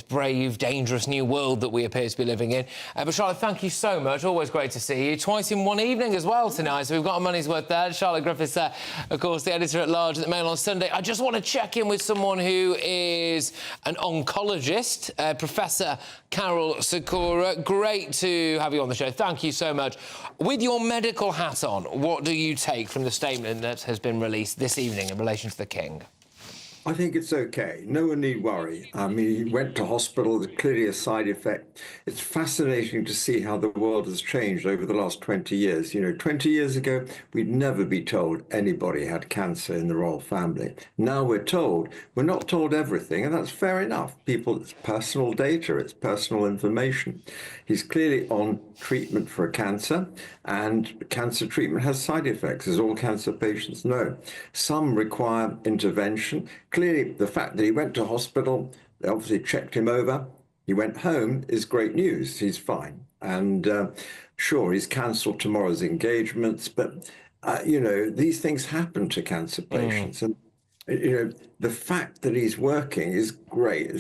brave, dangerous new world that we appear to be living in. But Charlotte, thank you so much. Always great to see you. Twice in one evening as well tonight, so we've got our money's worth there. Charlotte Griffiths, of course, the editor-at-large at the Mail on Sunday. I just want to check in with someone who is an oncologist, Professor Carol Sikora. Great to have you on the show. Thank you so much. With your medical hat on, what do you take from the statement that has been released this evening in relation to the King? I think it's okay. No one need worry. I mean, he went to hospital. There's clearly a side effect. It's fascinating to see how the world has changed over the last 20 years. You know, 20 years ago, we'd never be told anybody had cancer in the royal family. Now we're told. We're not told everything, and that's fair enough. It's personal data. It's personal information. He's clearly on treatment for a cancer, and cancer treatment has side effects, as all cancer patients know. Some require intervention. Clearly, the fact that he went to hospital, they obviously checked him over, he went home, is great news. He's fine. And sure, he's cancelled tomorrow's engagements, but, you know, these things happen to cancer patients. And, you know, the fact that he's working is great.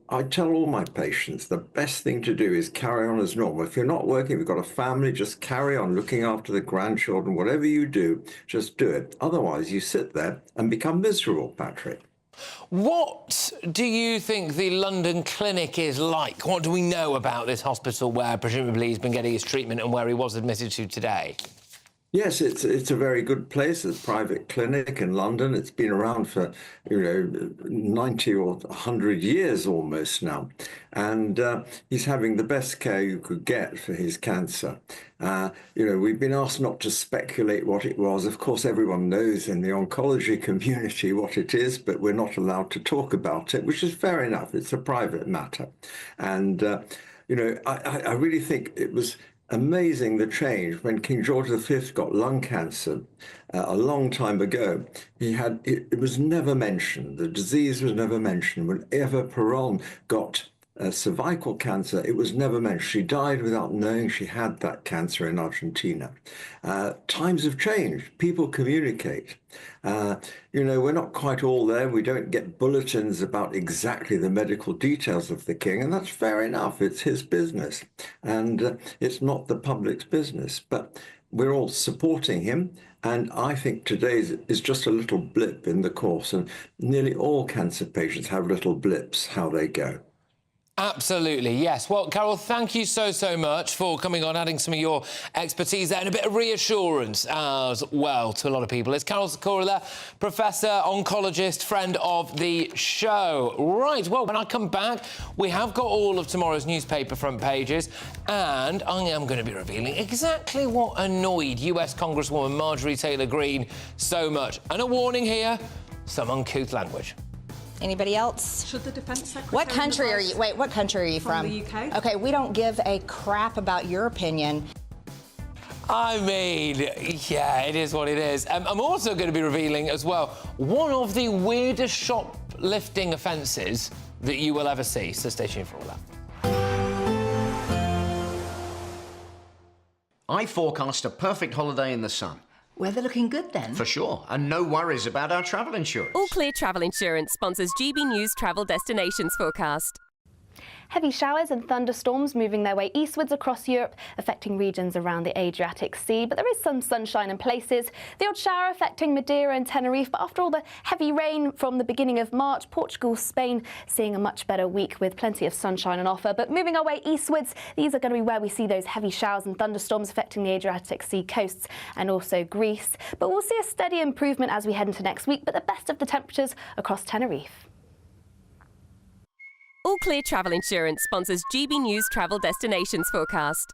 I tell all my patients, the best thing to do is carry on as normal. If you're not working, if you've got a family, just carry on looking after the grandchildren. Whatever you do, just do it. Otherwise, you sit there and become miserable, Patrick. What do you think the London clinic is like? What do we know about this hospital where presumably he's been getting his treatment and where he was admitted to today? Yes, it's a very good place. It's a private clinic in London. It's been around for, you know, 90 or 100 years almost now. And he's having the best care you could get for his cancer. You know, we've been asked not to speculate what it was. Of course, everyone knows in the oncology community what it is, but we're not allowed to talk about it, which is fair enough. It's a private matter. And, you know, I really think it was amazing the change when King George V got lung cancer a long time ago. It was never mentioned. The disease was never mentioned. Whenever Perron got cervical cancer, it was never mentioned. She died without knowing she had that cancer in Argentina. Times have changed. People communicate. You know, we're not quite all there. We don't get bulletins about exactly the medical details of the King, and that's fair enough. It's his business, and it's not the public's business. But we're all supporting him, and I think today's is just a little blip in the course, and nearly all cancer patients have little blips, how they go. Absolutely, yes. Well, Carol, thank you so much for coming on, adding some of your expertise there and a bit of reassurance as well to a lot of people. It's Carol Sikora there, professor, oncologist, friend of the show. Right, well, when I come back, we have got all of tomorrow's newspaper front pages, and I am going to be revealing exactly what annoyed US Congresswoman Marjorie Taylor Greene so much. And a warning here, some uncouth language. Anybody else? Should the Defence Secretary... What country are you? Wait, what country are you from? The UK. Okay, we don't give a crap about your opinion. I mean, yeah, it is what it is. I'm also going to be revealing as well one of the weirdest shoplifting offences that you will ever see. So stay tuned for all that. I forecast a perfect holiday in the sun. Weather looking good then? For sure, and no worries about our travel insurance. All Clear Travel Insurance sponsors GBNews Travel Destinations Forecast. Heavy showers and thunderstorms moving their way eastwards across Europe, affecting regions around the Adriatic Sea. But there is some sunshine in places. The odd shower affecting Madeira and Tenerife. But after all the heavy rain from the beginning of March, Portugal, Spain seeing a much better week with plenty of sunshine on offer. But moving our way eastwards, these are going to be where we see those heavy showers and thunderstorms affecting the Adriatic Sea coasts and also Greece. But we'll see a steady improvement as we head into next week, but the best of the temperatures across Tenerife. All Clear Travel Insurance sponsors GBNews Travel Destinations Forecast.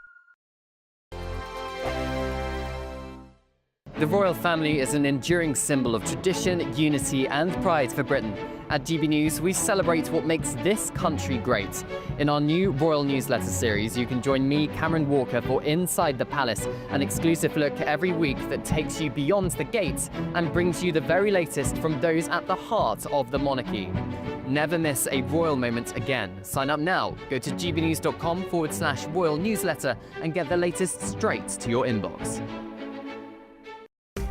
The royal family is an enduring symbol of tradition, unity and pride for Britain. At GB News, we celebrate what makes this country great. In our new royal newsletter series, you can join me, Cameron Walker, for Inside the Palace, an exclusive look every week that takes you beyond the gates and brings you the very latest from those at the heart of the monarchy. Never miss a royal moment again. Sign up now. Go to gbnews.com/royal newsletter and get the latest straight to your inbox.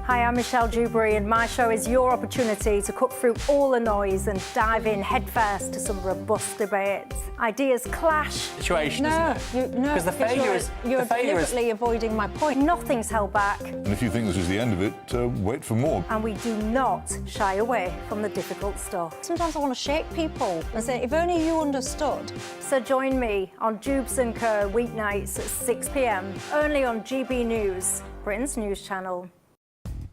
Hi, I'm Michelle Dewberry, and my show is your opportunity to cut through all the noise and dive in headfirst to some robust debates. Ideas clash. Situation, No, isn't it? Because the failure is... You're the failure deliberately avoiding my point. Nothing's held back. And if you think this is the end of it, wait for more. And we do not shy away from the difficult stuff. Sometimes I want to shake people and say, if only you understood. So join me on Jubes & Co. weeknights at 6 p.m, only on GB News, Britain's news channel.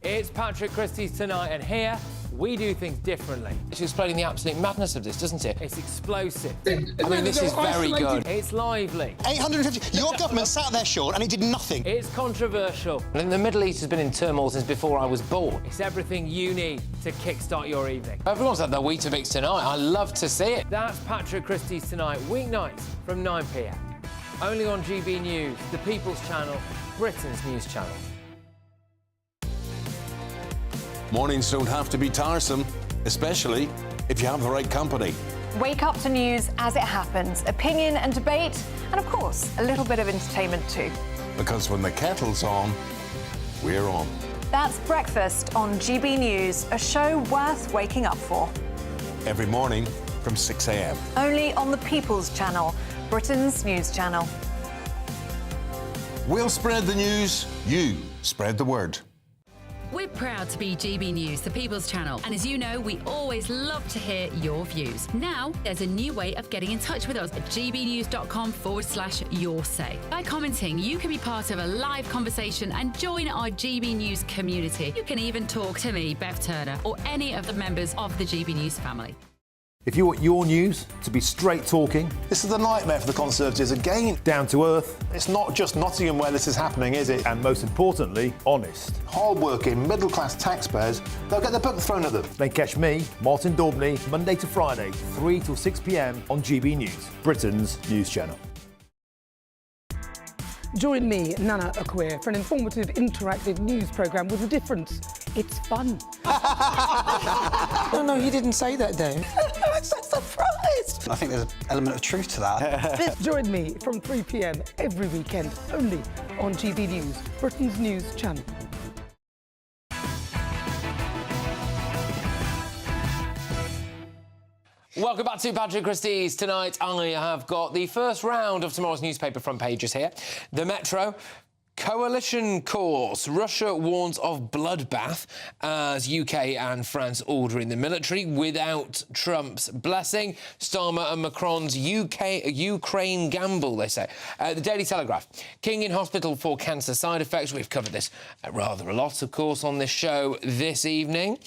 It's Patrick Christys tonight, and here we do things differently. It's explaining the absolute madness of this, doesn't it? It's explosive. I mean, this is very good. It's lively. 850. Your government sat there short and it did nothing. It's controversial. And the Middle East has been in turmoil since before I was born. It's everything you need to kickstart your evening. Everyone's had their Weetabix tonight. I love to see it. That's Patrick Christys tonight, weeknights from 9 p.m. Only on GB News, the People's Channel, Britain's news channel. Mornings don't have to be tiresome, especially if you have the right company. Wake up to news as it happens, opinion and debate, and of course, a little bit of entertainment too. Because when the kettle's on, we're on. That's Breakfast on GB News, a show worth waking up for. Every morning from 6 a.m. Only on the People's Channel, Britain's news channel. We'll spread the news, you spread the word. We're proud to be GB News, the People's Channel, and as you know, we always love to hear your views. Now, there's a new way of getting in touch with us at gbnews.com/your say. By commenting, you can be part of a live conversation and join our GB News community. You can even talk to me, Bev Turner, or any of the members of the GB News family. If you want your news to be straight talking... This is a nightmare for the Conservatives again. Down to earth. It's not just Nottingham where this is happening, is it? And most importantly, honest. Hard-working, middle-class taxpayers, they'll get their book thrown at them. Then catch me, Martin Daubney, Monday to Friday, 3 till 6 p.m. on GB News, Britain's news channel. Join me, Nana Akwe, for an informative, interactive news programme with a difference. It's fun. No, he didn't say that, Dave. I'm so surprised. I think there's an element of truth to that. Join me from 3 p.m. every weekend, only on GB News, Britain's news channel. Welcome back to Patrick Christys. Tonight I have got the first round of tomorrow's newspaper front pages here. The Metro. Coalition course. Russia warns of bloodbath as UK and France order in the military without Trump's blessing. Starmer and Macron's Ukraine gamble, they say. The Daily Telegraph. King in hospital for cancer side effects. We've covered this rather a lot, of course, on this show this evening.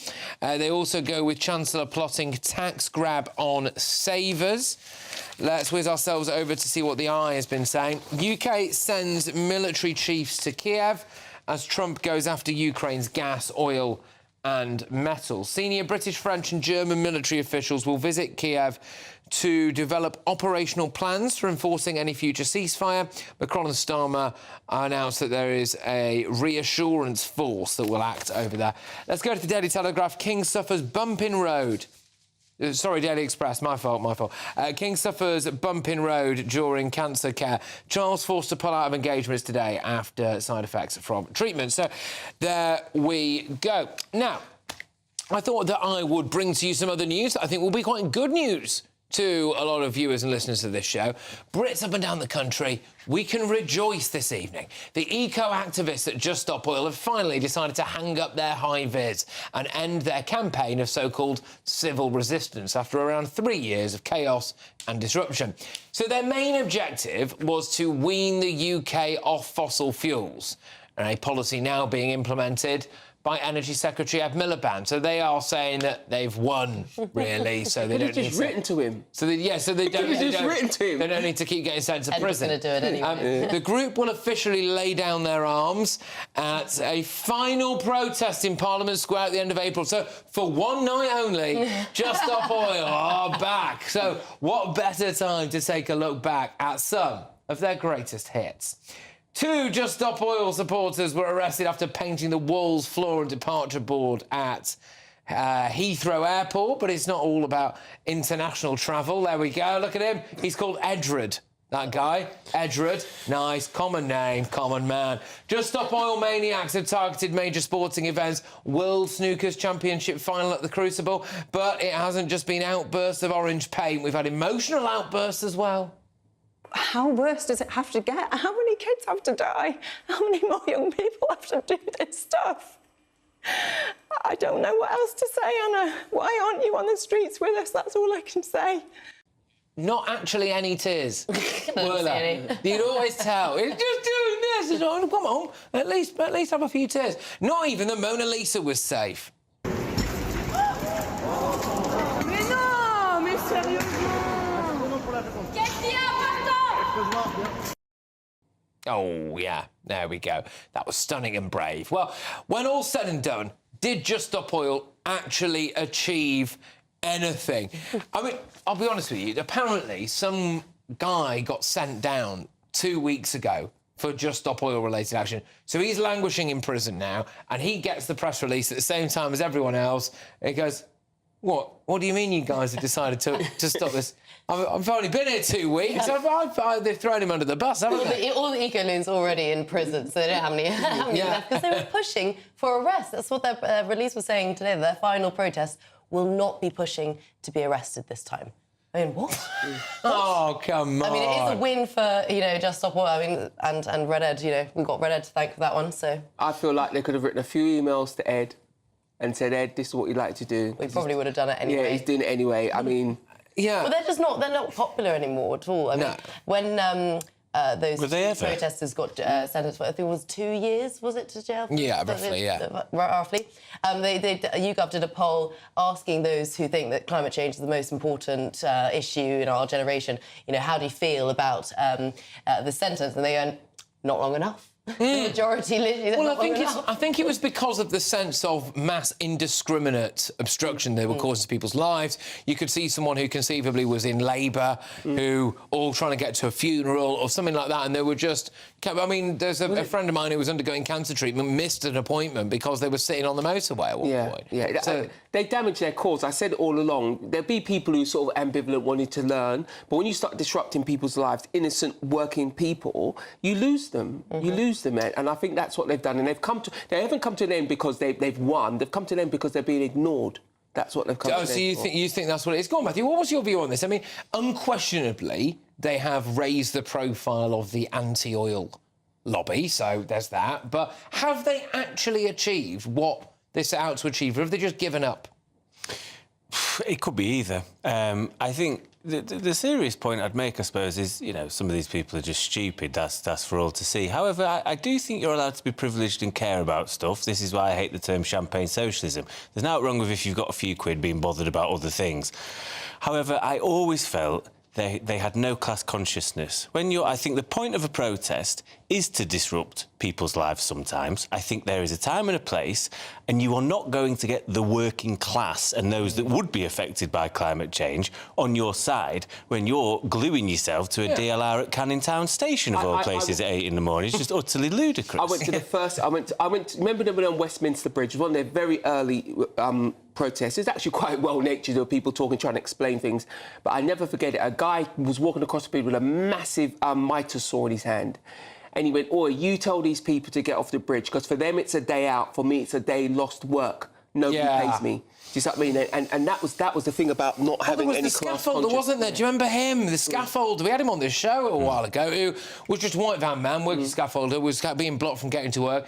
They also go with Chancellor plotting tax grab on savers. Let's whiz ourselves over to see what the Eye has been saying. UK sends military chiefs to Kiev as Trump goes after Ukraine's gas, oil and metals. Senior British, French and German military officials will visit Kiev to develop operational plans for enforcing any future ceasefire. Macron and Starmer announced that there is a reassurance force that will act over there. Let's go to the Daily Telegraph. King suffers bump in road. Sorry, Daily Express, my fault. King suffers bump in road during cancer care. Charles forced to pull out of engagements today after side effects from treatment. So there we go. Now, I thought that I would bring to you some other news that I think will be quite good news to a lot of viewers and listeners of this show. Brits up and down the country, we can rejoice this evening. The eco-activists at Just Stop Oil have finally decided to hang up their high vis and end their campaign of so-called civil resistance after around 3 years of chaos and disruption. So their main objective was to wean the UK off fossil fuels, and a policy now being implemented by Energy Secretary Ed Miliband. So they are saying that they've won, really. So they don't need just written to him. So they don't. Written to him. They don't need to keep getting sent to prison. Going to do it anyway. The group will officially lay down their arms at a final protest in Parliament Square at the end of April. So for one night only, Just Stop Oil are back. So what better time to take a look back at some of their greatest hits. 2 Just Stop Oil supporters were arrested after painting the walls, floor and departure board at Heathrow Airport, but it's not all about international travel. There we go, look at him. He's called Edred, that guy. Edred, nice, common name, common man. Just Stop Oil maniacs have targeted major sporting events, World Snooker's Championship final at the Crucible, but it hasn't just been outbursts of orange paint. We've had emotional outbursts as well. How worse does it have to get? How many kids have to die? How many more young people have to do this stuff? I don't know what else to say, Anna. Why aren't you on the streets with us? That's all I can say. Not actually any tears, were there? You'd always tell. It's just doing this. It's like, come on, at least have a few tears. Not even the Mona Lisa was safe. Oh, yeah, there we go. That was stunning and brave. Well, when all's said and done, did Just Stop Oil actually achieve anything? I mean, I'll be honest with you, apparently some guy got sent down 2 weeks ago for Just Stop Oil-related action. So he's languishing in prison now, and he gets the press release at the same time as everyone else. And he goes, What do you mean you guys have decided to stop this? I've only been here 2 weeks. They've thrown him under the bus, haven't they? All the eco-loons already in prison, so they don't have any left, because they were pushing for arrest. That's what their release was saying today. Their final protest will not be pushing to be arrested this time. I mean, what? Oh, come on. I mean, it is a win for, Just Stop Oil. I mean, and Red Ed, we've got Red Ed to thank for that one, so... I feel like they could have written a few emails to Ed and said, Ed, this is what you'd like to do. We probably would have done it anyway. Yeah, he's doing it anyway. I mean... Yeah. Well, they're not popular anymore at all. I mean, when those protesters got sentenced for, I think it was 2 years, was it, to jail? Yeah, roughly, yeah. Roughly. YouGov did a poll asking those who think that climate change is the most important issue in our generation, how do you feel about the sentence? And they go, not long enough. The majority literally... Well, I think it was because of the sense of mass indiscriminate obstruction they were causing to people's lives. You could see someone who conceivably was in labour, who all trying to get to a funeral or something like that, and they were just... I mean, there's a friend of mine who was undergoing cancer treatment, missed an appointment because they were sitting on the motorway at one point. Yeah, so they damage their cause. I said it all along. There'll be people who sort of ambivalent, wanting to learn, but when you start disrupting people's lives, innocent working people, you lose them. You lose them, man. And I think that's what they've done. And they haven't come to an end because they've won. They've come to an end because they're being ignored. That's what they've come to an end for. So you think that's what it is? Go on, Matthew, what was your view on this? I mean, unquestionably, they have raised the profile of the anti-oil lobby, so there's that. But have they actually achieved what they set out to achieve, or have they just given up? It could be either. I think the serious point I'd make, I suppose, is, some of these people are just stupid. That's for all to see. However, I do think you're allowed to be privileged and care about stuff. This is why I hate the term champagne socialism. There's nothing wrong with if you've got a few quid being bothered about other things. However, I always felt they had no class consciousness. I think the point of a protest is to disrupt people's lives sometimes. I think there is a time and a place, and you are not going to get the working class and those that would be affected by climate change on your side when you're gluing yourself to a DLR at Canning Town Station, of all places, at 8 in the morning. It's just utterly ludicrous. I went to the first... remember them on Westminster Bridge, one of their very early protests. It's actually quite well-natured. There were people talking, trying to explain things. But I never forget it. A guy was walking across the bridge with a massive mitre saw in his hand. And he went, you told these people to get off the bridge, because for them it's a day out, for me it's a day lost work. Nobody pays me. you see what I mean? And that was the thing about not having there was any the class scaffolder, consciousness. wasn't there? Do you remember him? The scaffolder. We had him on this show a while ago, who was just a white van man, working scaffolder, was being blocked from getting to work,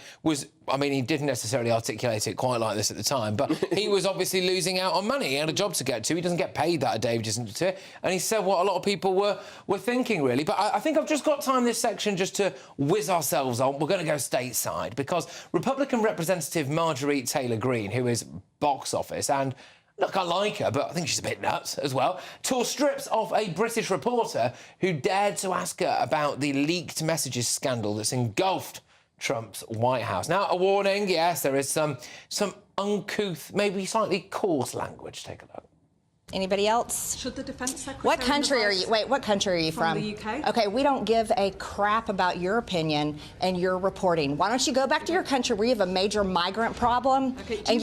I mean, he didn't necessarily articulate it quite like this at the time, but he was obviously losing out on money. He had a job to get to. He doesn't get paid that a day, and he said what a lot of people were thinking, really. But I think I've just got time this section just to whiz ourselves on. We're going to go stateside, because Republican Representative Marjorie Taylor Greene, who is box office, and look, I like her, but I think she's a bit nuts as well, tore strips off a British reporter who dared to ask her about the leaked messages scandal that's engulfed Trump's White House. Now, a warning, yes, there is some uncouth, maybe slightly coarse language. Take a look. Anybody else? Should the Defence Secretary... What country are you... Wait, what country are you from? From the UK. OK, we don't give a crap about your opinion and your reporting. Why don't you go back to your country where you have a major migrant problem? Okay, and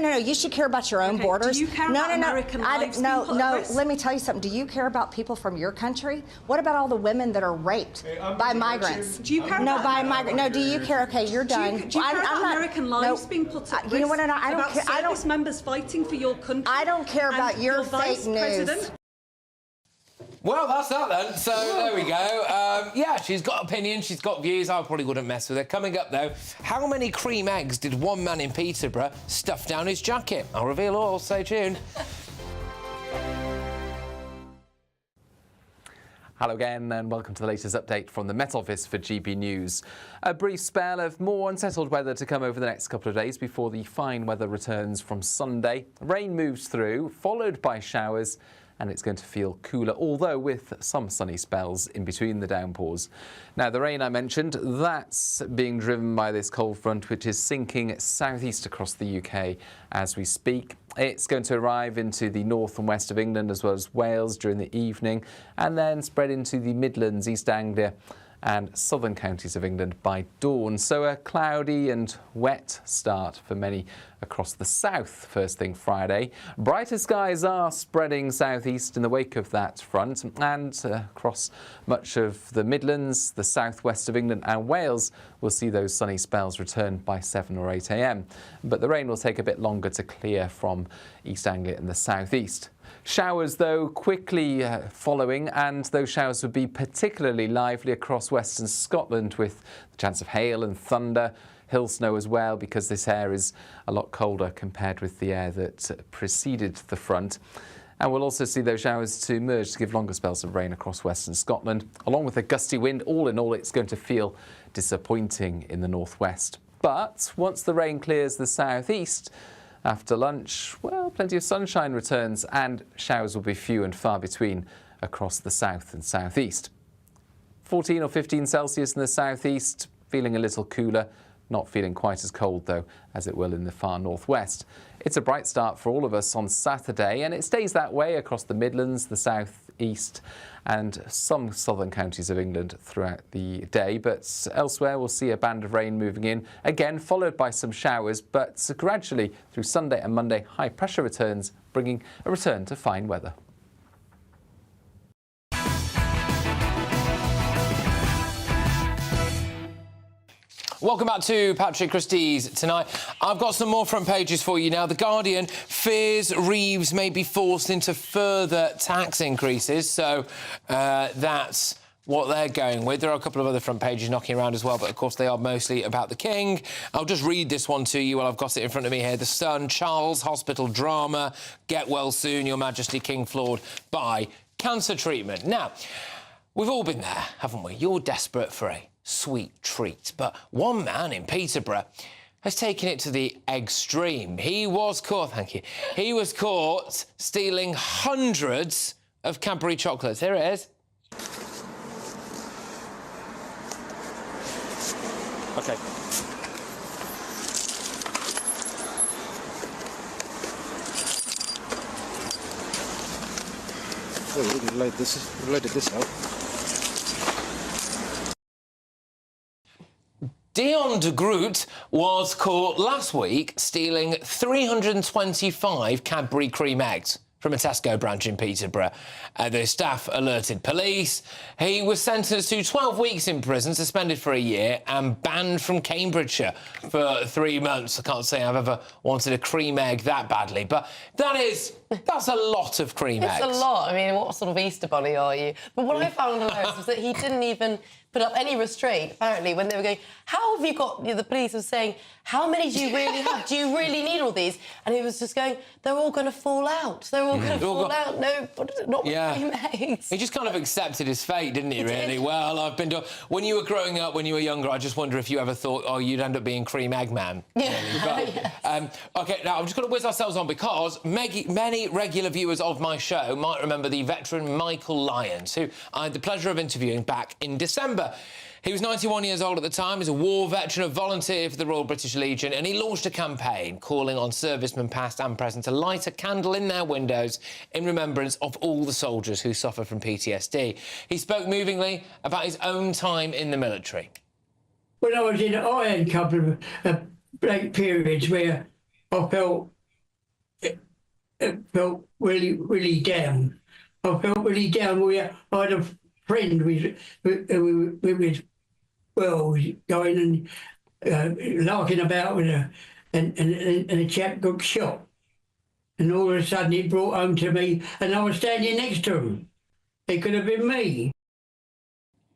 no, you should care about your own borders. Do you care about American lives being put at risk? Let me tell you something. Do you care about people from your country? What about all the women that are raped by migrants? Do you care about... about by migrants? No, do you care? OK, you're done. Do you care about American lives being put at risk? You know what? I don't care. Service members fighting for your country. I don't care about your fake news. Well, that's that then. So there we go. Yeah, she's got opinions, she's got views. I probably wouldn't mess with her. Coming up, though, how many cream eggs did one man in Peterborough stuff down his jacket? I'll reveal all. Stay tuned. Hello again and welcome to the latest update from the Met Office for GB News. A brief spell of more unsettled weather to come over the next couple of days before the fine weather returns from Sunday. Rain moves through, followed by showers, and it's going to feel cooler, although with some sunny spells in between the downpours. Now, the rain I mentioned, that's being driven by this cold front, which is sinking southeast across the UK as we speak. It's going to arrive into the north and west of England as well as Wales during the evening, and then spread into the Midlands, East Anglia and southern counties of England by dawn. So a cloudy and wet start for many across the south first thing Friday. Brighter skies are spreading southeast in the wake of that front, and across much of the Midlands, the southwest of England and Wales will see those sunny spells return by 7 or 8 a.m. But the rain will take a bit longer to clear from East Anglia and the southeast. Showers, though, quickly following, and those showers would be particularly lively across western Scotland, with the chance of hail and thunder, hill snow as well, because this air is a lot colder compared with the air that preceded the front. And we'll also see those showers to merge to give longer spells of rain across western Scotland, along with a gusty wind. All in all, it's going to feel disappointing in the northwest. But once the rain clears the southeast, after lunch, well, plenty of sunshine returns and showers will be few and far between across the south and southeast. 14 or 15 Celsius in the southeast, feeling a little cooler, not feeling quite as cold, though, as it will in the far northwest. It's a bright start for all of us on Saturday, and it stays that way across the Midlands, the southeast and some southern counties of England throughout the day. But elsewhere, we'll see a band of rain moving in, again followed by some showers, but gradually through Sunday and Monday, high pressure returns, bringing a return to fine weather. Welcome back to Patrick Christys tonight. I've got some more front pages for you now. The Guardian fears Reeves may be forced into further tax increases, so that's what they're going with. There are a couple of other front pages knocking around as well, but of course they are mostly about the King. I'll just read this one to you while I've got it in front of me here. The Sun, Charles Hospital drama, get well soon, Your Majesty, King floored by cancer treatment. Now, we've all been there, haven't we? You're desperate for a sweet treat, but one man in Peterborough has taken it to the extreme. He was caught, he was caught stealing hundreds of Cadbury chocolates. Here it is. Okay. Oh, we can loaded this out. Dion de Groot was caught last week stealing 325 Cadbury cream eggs. from a Tesco branch in Peterborough. The staff alerted police. He was sentenced to 12 weeks in prison, suspended for a year and banned from Cambridgeshire for 3 months. I can't say I've ever wanted a cream egg that badly, but that's a lot of cream eggs. It's a lot. I mean, what sort of Easter bunny are you? But what I found hilarious was that he didn't even put up any restraint, apparently, when they were going, how have you got... the police were saying, how many do you really have? Do you really need all these? And he was just going, they're all going to fall out. They're all going to fall out. No, not with cream eggs. He just kind of accepted his fate, didn't he, really? Well, I've been doing... When you were growing up, when you were younger, I just wonder if you ever thought, oh, you'd end up being cream egg man. Yeah. Really. But, OK, now, I'm just going to whiz ourselves on because many regular viewers of my show might remember the veteran Michael Lyons, who I had the pleasure of interviewing back in December. He was 91 years old at the time. He's a war veteran, a volunteer for the Royal British Legion, and he launched a campaign calling on servicemen past and present to light a candle in their windows in remembrance of all the soldiers who suffer from PTSD. He spoke movingly about his own time in the military. When I was in it, I had a couple of blank periods where I felt really, really down. I felt really down where I had a friend who was going and larking about with her, and a chap got shot. And all of a sudden it brought home to me, and I was standing next to him. It could have been me.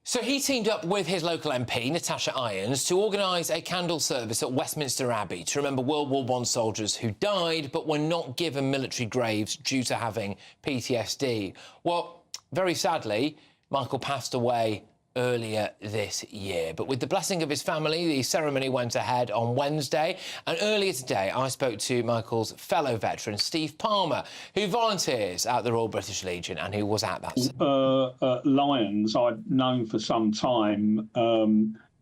So he teamed up with his local MP, Natasha Irons, to organise a candle service at Westminster Abbey to remember World War I soldiers who died but were not given military graves due to having PTSD. Well, very sadly, Michael passed away earlier this year. But with the blessing of his family, the ceremony went ahead on Wednesday. And earlier today, I spoke to Michael's fellow veteran, Steve Palmer, who volunteers at the Royal British Legion and who was at that. Lyons, I'd known for some time.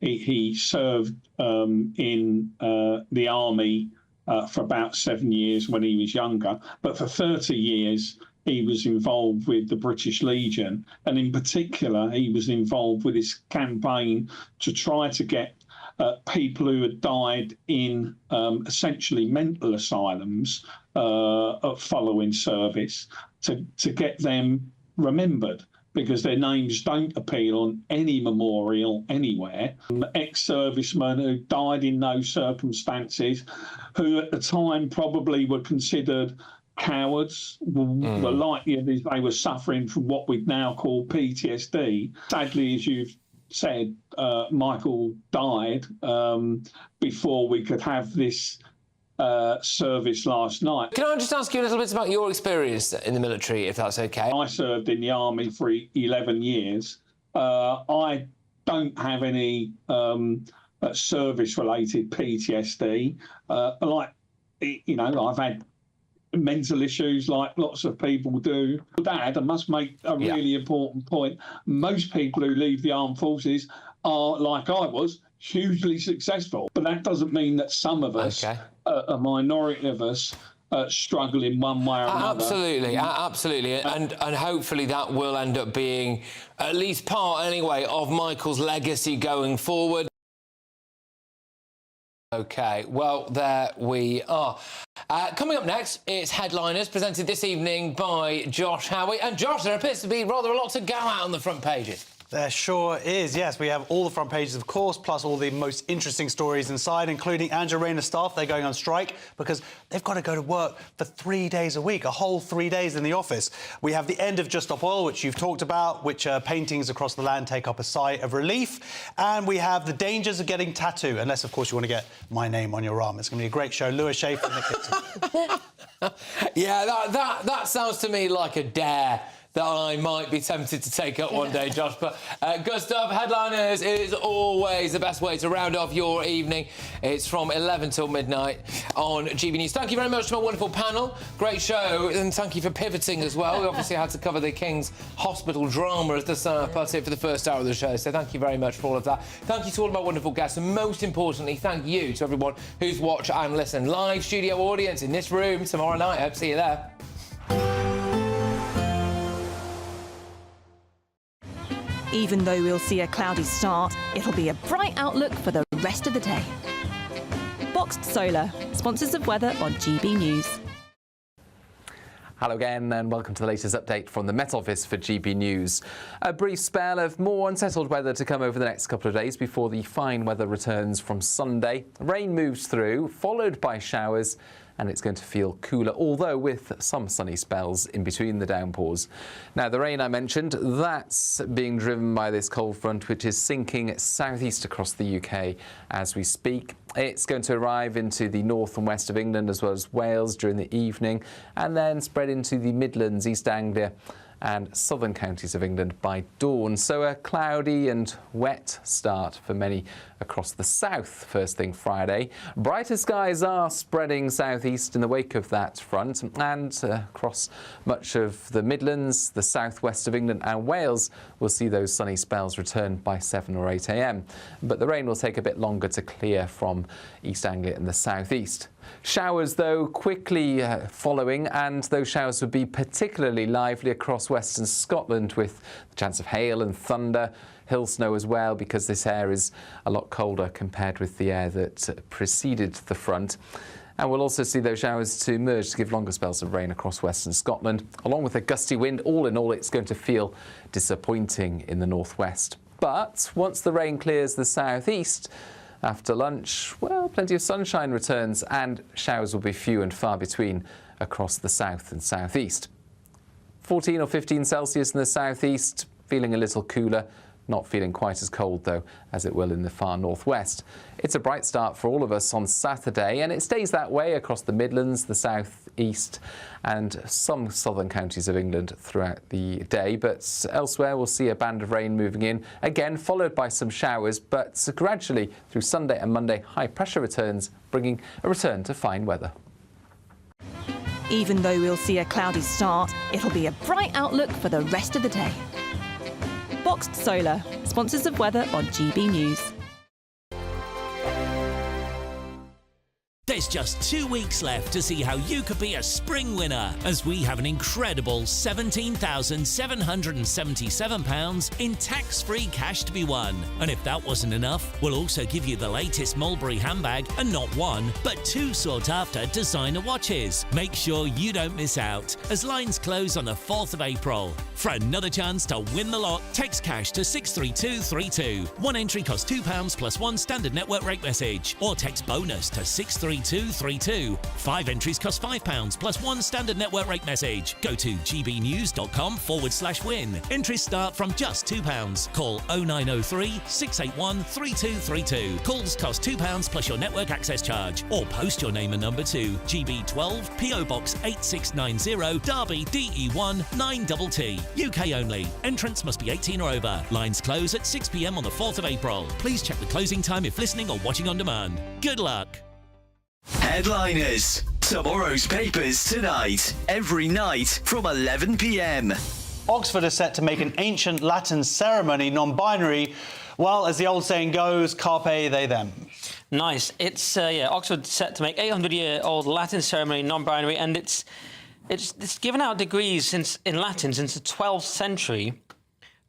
He served in the army for about 7 years when he was younger. But for 30 years, he was involved with the British Legion, and in particular, he was involved with this campaign to try to get people who had died in essentially mental asylums following service to get them remembered, because their names don't appear on any memorial anywhere. Ex-servicemen who died in those circumstances, who at the time probably were considered cowards, were likely they were suffering from what we now call PTSD. Sadly, as you've said, Michael died before we could have this service last night. Can I just ask you a little bit about your experience in the military, if that's OK? I served in the army for 11 years. I don't have any service-related PTSD. I've had mental issues like lots of people do. Dad, I must make a really important point. Most people who leave the armed forces are, like I was, hugely successful. But that doesn't mean that some of us, a minority of us, struggle in one way or another. Absolutely, absolutely. And hopefully that will end up being at least part, anyway, of Michael's legacy going forward. OK, well, there we are. Coming up next, it's Headliners, presented this evening by Josh Howie. And Josh, there appears to be rather a lot to go at on the front pages. There sure is, yes. We have all the front pages, of course, plus all the most interesting stories inside, including Angela Rayner's staff. They're going on strike because they've got to go to work for 3 days a week, a whole 3 days in the office. We have the end of Just Stop Oil, which you've talked about, which paintings across the land take up a sigh of relief. And we have the dangers of getting tattoo, unless, of course, you want to get my name on your arm. It's going to be a great show. Lewis Schaefer and Nick Gibson. Yeah, that sounds to me like a dare that I might be tempted to take up one day, Josh. But good stuff. Headliners is always the best way to round off your evening. It's from 11 till midnight on GB News. Thank you very much to my wonderful panel. Great show, and thank you for pivoting as well. We obviously had to cover the King's Hospital drama as the sun put it for the first hour of the show, so thank you very much for all of that. Thank you to all of my wonderful guests, and most importantly, thank you to everyone who's watched and listened. Live studio audience in this room tomorrow night. I hope to see you there. Even though we'll see a cloudy start, it'll be a bright outlook for the rest of the day. Boxed Solar, sponsors of weather on GB News. Hello again and welcome to the latest update from the Met Office for GB News. A brief spell of more unsettled weather to come over the next couple of days before the fine weather returns from Sunday. Rain moves through, followed by showers, and it's going to feel cooler, although with some sunny spells in between the downpours. Now, the rain I mentioned, that's being driven by this cold front, which is sinking southeast across the UK as we speak. It's going to arrive into the north and west of England as well as Wales during the evening, and then spread into the Midlands, East Anglia and southern counties of England by dawn. So a cloudy and wet start for many across the south first thing Friday. Brighter skies are spreading southeast in the wake of that front, and across much of the Midlands, the southwest of England and Wales will see those sunny spells return by 7 or 8 a.m. But the rain will take a bit longer to clear from East Anglia and the southeast. Showers, though, quickly following, and those showers would be particularly lively across western Scotland with the chance of hail and thunder, hill snow as well, because this air is a lot colder compared with the air that preceded the front. And we'll also see those showers to emerge to give longer spells of rain across western Scotland, along with a gusty wind. All in all, it's going to feel disappointing in the northwest. But once the rain clears the southeast, after lunch, well, plenty of sunshine returns and showers will be few and far between across the south and southeast. 14 or 15 Celsius in the southeast, feeling a little cooler, not feeling quite as cold, though, as it will in the far northwest. It's a bright start for all of us on Saturday, and it stays that way across the Midlands, the south east and some southern counties of England throughout the day. But elsewhere we'll see a band of rain moving in, again followed by some showers, but gradually through Sunday and Monday high pressure returns, bringing a return to fine weather. Even though we'll see a cloudy start, it'll be a bright outlook for the rest of the day. Boxed Solar, sponsors of weather on GB News. There's just 2 weeks left to see how you could be a spring winner, as we have an incredible £17,777 in tax-free cash to be won. And if that wasn't enough, we'll also give you the latest Mulberry handbag and not 1, but 2 sought-after designer watches. Make sure you don't miss out, as lines close on the 4th of April. For another chance to win the lot, text cash to 63232. One entry costs £2 plus 1 standard network rate message, or text bonus to 63232. 5 entries cost £5 plus 1 standard network rate message. Go to gbnews.com/win. Entries start from just £2. Call 0903 681 3232. Calls cost £2 plus your network access charge, or post your name and number to GB12 PO Box 8690 Derby DE1 9TT. UK only. Entrants must be 18 or over. Lines close at 6 p.m. on the 4th of April. Please check the closing time if listening or watching on demand. Good luck. Headliners. Tomorrow's papers tonight. Every night from 11 p.m. Oxford is set to make an ancient Latin ceremony non-binary. Well, as the old saying goes, carpe they them. Nice. It's Oxford set to make 800-year-old Latin ceremony non-binary, and it's given out degrees in Latin since the 12th century,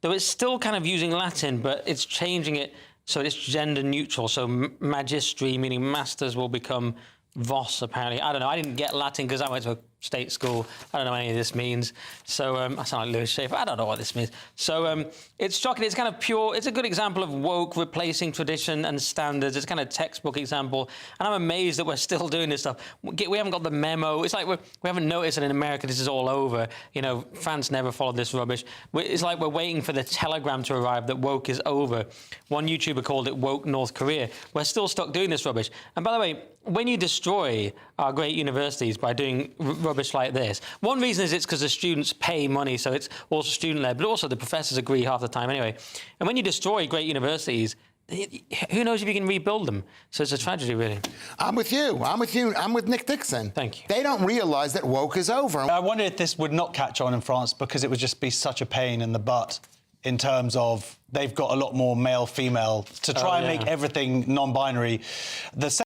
though it's still kind of using Latin, but it's changing it so it's gender neutral. So magistri, meaning masters, will become vos, apparently. I don't know. I didn't get Latin because I went to a state school. I don't know what any of this means. So I sound like Lewis Schaefer. I don't know what this means. So it's shocking. It's kind of pure. It's a good example of woke replacing tradition and standards. It's kind of textbook example. And I'm amazed that we're still doing this stuff. We haven't got the memo. It's like we haven't noticed that in America this is all over. You know, France never followed this rubbish. It's like we're waiting for the telegram to arrive that woke is over. One YouTuber called it woke North Korea. We're still stuck doing this rubbish. And by the way, when you destroy our great universities by doing rubbish like this, one reason is it's because the students pay money, so it's also student-led, but also the professors agree half the time anyway. And when you destroy great universities, who knows if you can rebuild them? So it's a tragedy, really. I'm with you. I'm with Nick Dixon. Thank you. They don't realise that woke is over. I wonder if this would not catch on in France because it would just be such a pain in the butt in terms of they've got a lot more male-female to try and make everything non-binary. The